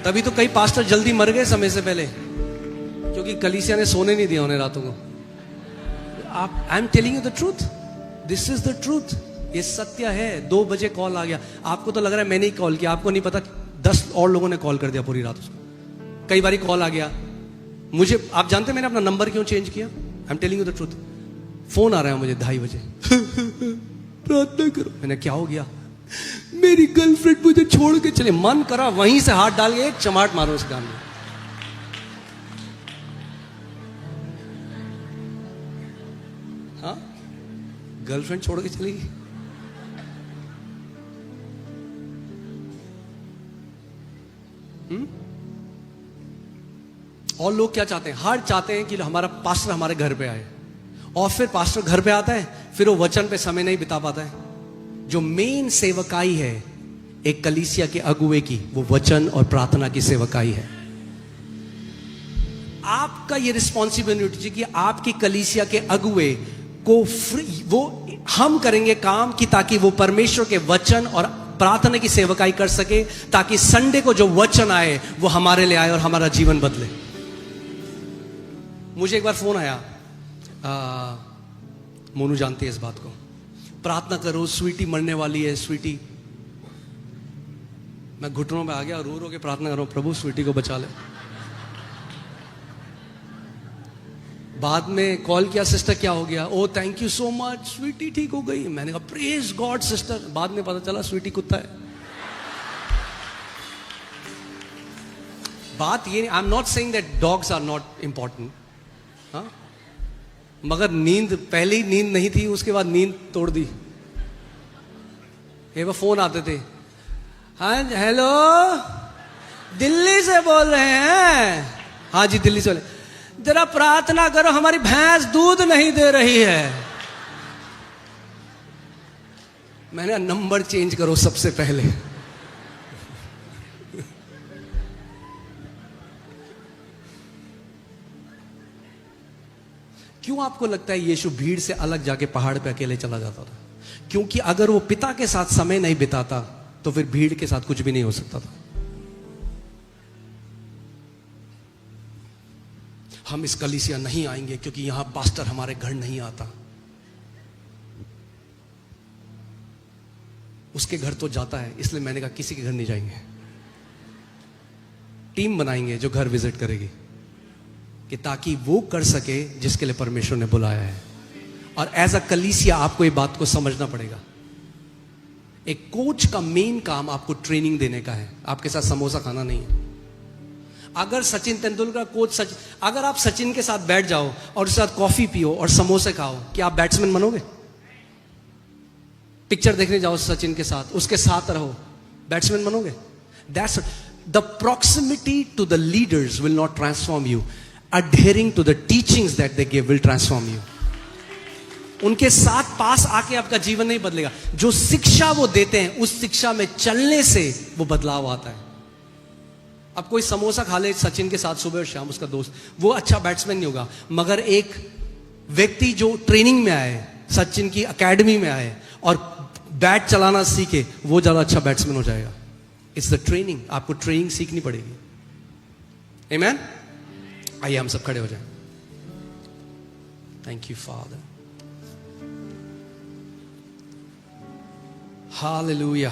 तभी तो कई पास्टर जल्दी मर गए समय से पहले, क्योंकि कलीसिया ने सोने नहीं दिया उन्हें रातों को। आई am telling you the truth, this is the truth. ये सत्य है। 2 बजे कॉल आ गया। आपको तो लग रहा है मैंने ही कॉल किया, आपको नहीं पता 10 और लोगों ने कॉल कर दिया पूरी रात उसको। कई बारी कॉल आ गया, मुझे आप जानते हैं मैंने अपना नंबर क्यों चेंज किया? I am telling you the truth. Phone आ रहा है मुझे 2:30 बजे, प्रार्थना करो। मैंने क्या हो गया? मेरी गर्लफ्रेंड मुझे छोड़ के चले। मन करा वहीं से हाथ डाल के एक चमाट मारो उस कान में। हाँ, गर्लफ्रेंड छोड़ के चली गई। और लोग क्या चाहते हैं? हर चाहते हैं कि हमारा पास्टर हमारे घर पे आए, और फिर पास्टर घर पे आता है, फिर वो वचन पे समय नहीं बिता पाता है। जो मेन सेवकाई है एक कलीसिया के अगुवे की, वो वचन और प्रार्थना की सेवकाई है। आपका ये रिस्पॉन्सिबिलिटी कि आपकी कलीसिया के अगुवे को वो हम करेंगे काम कि ताकि वो परमेश्वर के वचन और प्रार्थना की सेवकाई कर सके, ताकि संडे को जो वचन आए वो हमारे लिए आए और हमारा जीवन बदले। मुझे एक बार फोन आया, मोनू जानती है इस बात को, प्रार्थना करो स्वीटी मरने वाली है स्वीटी। मैं घुटनों में आ गया, रो रो के प्रार्थना कर रहा हूं, प्रभु स्वीटी को बचा ले। बाद में कॉल किया, सिस्टर क्या हो गया? Oh thank you so much, sweetie ठीक हो गई। मैंने कहा प्रेज गॉड सिस्टर। बाद में पता चला स्वीटी कुत्ता है। बात ये, I am not saying that dogs are not important, हाँ, मगर नींद, पहले ही नींद नहीं थी, उसके बाद नींद तोड़ दी। ये वो फोन आते थे, हाँ हेलो दिल्ली से बोल रहे हैं? हाँ जी दिल्ली से बोले, जरा प्रार्थना करो हमारी भैंस दूध नहीं दे रही है। मैंने नंबर चेंज करो सबसे पहले। क्यों आपको लगता है यीशु भीड़ से अलग जाके पहाड़ पे अकेले चला जाता था? क्योंकि अगर वो पिता के साथ समय नहीं बिताता तो फिर भीड़ के साथ कुछ भी नहीं हो सकता था। हम इस कलीसिया नहीं आएंगे क्योंकि यहां पास्टर हमारे घर नहीं आता। उसके घर तो जाता है, इसलिए मैंने कहा किसी के घर नहीं जाएंगे। टीम बनाएंगे जो घर विजिट करेगी, कि ताकि वो कर सके जिसके लिए परमेश्वर ने बुलाया है। और एज अ कलीसिया आपको ये बात को समझना पड़ेगा। एक कोच का मेन काम आपको ट्रेनिंग देने का है, आपके साथ समोसा खाना नहीं है। अगर सचिन तेंदुलकर कोच अगर आप सचिन के साथ बैठ जाओ और उसके साथ कॉफी पियो और समोसे खाओ, क्या आप बैट्समैन बनोगे? पिक्चर देखने जाओ सचिन के साथ, उसके साथ रहो, बैट्समैन बनोगे? That's the proximity to the leaders will not transform you, adhering to the teachings that they give will transform you. उनके साथ पास आके आपका जीवन नहीं बदलेगा। जो शिक्षा वो देते हैं उस शिक्षा में चलने से वो बदलाव आता है। अब कोई समोसा खा ले सचिन के साथ सुबह और शाम, उसका दोस्त, वो अच्छा बैट्समैन नहीं होगा। मगर एक व्यक्ति जो ट्रेनिंग में आए, सचिन की एकेडमी में आए और बैट चलाना सीखे, वो ज्यादा अच्छा बैट्समैन हो जाएगा। इट्स द ट्रेनिंग, आपको ट्रेनिंग सीखनी पड़ेगी। आमीन। आइए हम सब खड़े हो जाएं। Thank you father, hallelujah.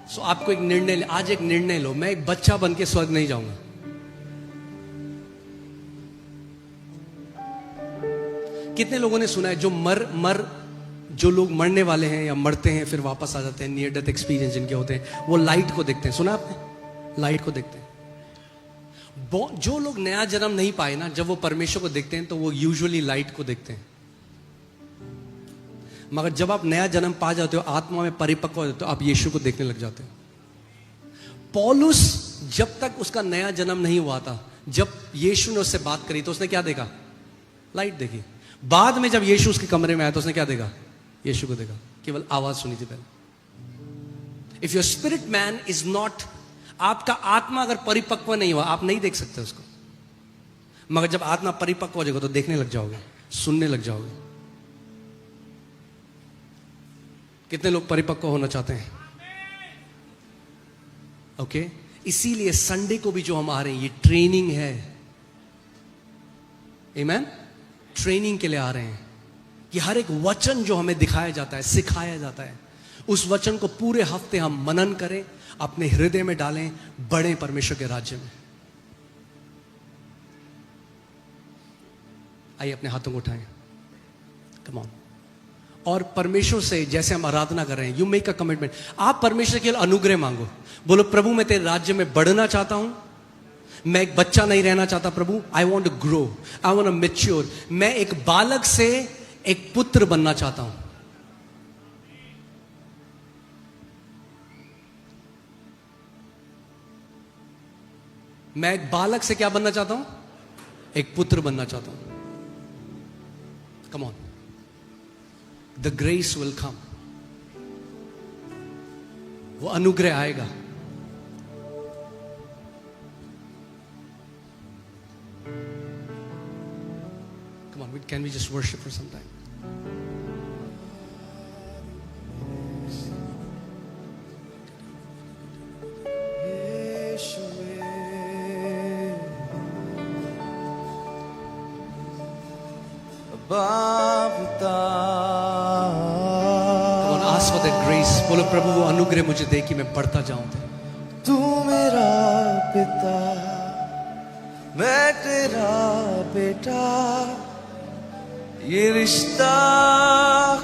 So आपको एक निर्णय, आज एक निर्णय लो, मैं एक बच्चा बन के स्वर्ग नहीं जाऊंगा। कितने लोगों ने सुना है जो लोग मरने वाले हैं या मरते हैं फिर वापस आ जाते हैं, नियर डेथ एक्सपीरियंस जिनके होते हैं, वो लाइट को देखते हैं। सुना आपने? लाइट को देखते हैं। जो लोग नया जन्म नहीं पाए ना, जब वो परमेश्वर को देखते हैं तो वो यूजुअली लाइट को देखते हैं। मगर जब आप नया जन्म पा जाते हो, आत्मा में परिपक्व हो जाते हो, आप यीशु को देखने लग जाते हो। पौलुस जब तक उसका नया जन्म नहीं हुआ था, जब यीशु ने उससे बात करी तो उसने क्या देखा? लाइट देखी। बाद में जब यीशु उसके कमरे में आया तो उसने क्या देखा? यीशु को देखा, केवल आवाज सुनी थी पहले। If your spirit man is not, आपका आत्मा अगर परिपक्व नहीं हुआ, आप नहीं देख सकते उसको। मगर जब आत्मा परिपक्व हो जाएगा तो देखने लग जाओगे, सुनने लग जाओगे। कितने लोग परिपक्व होना चाहते हैं? ओके, इसीलिए संडे को भी जो हम आ रहे हैं, ये ट्रेनिंग है। आमीन। ट्रेनिंग के लिए आ रहे हैं कि हर एक वचन जो हमें दिखाया जाता है, सिखाया जाता है, उस वचन को पूरे हफ्ते हम मनन करें, अपने हृदय में डालें, बढ़ें परमेश्वर के राज्य में। आइए अपने हाथों को उठाएं, कम ऑन। और परमेश्वर से जैसे हम आराधना कर रहे हैं, यू मेक अ कमिटमेंट। आप परमेश्वर के लिए अनुग्रह मांगो, बोलो प्रभु मैं तेरे राज्य में बढ़ना चाहता हूं, मैं एक बच्चा नहीं रहना चाहता प्रभु, I want to grow, I want to mature, मैं एक बालक से एक पुत्र बनना चाहता हूं। मैं एक बालक से क्या बनना चाहता हूं? एक पुत्र बनना चाहता हूं। Come on, the grace will come, वो अनुग्रह आएगा। Come on, can we just worship for some time? Come on, ask for that grace. बोलो प्रभु वो अनुग्रह मुझे दे कि मैं बढ़ता जाऊं। तू मेरा पिता, मैं तेरा बेटा, ये रिश्ता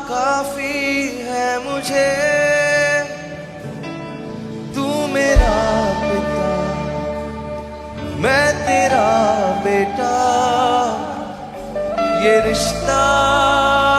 काफी है मुझे। तू मेरा पिता, मैं तेरा बेटा, ये रिश्ता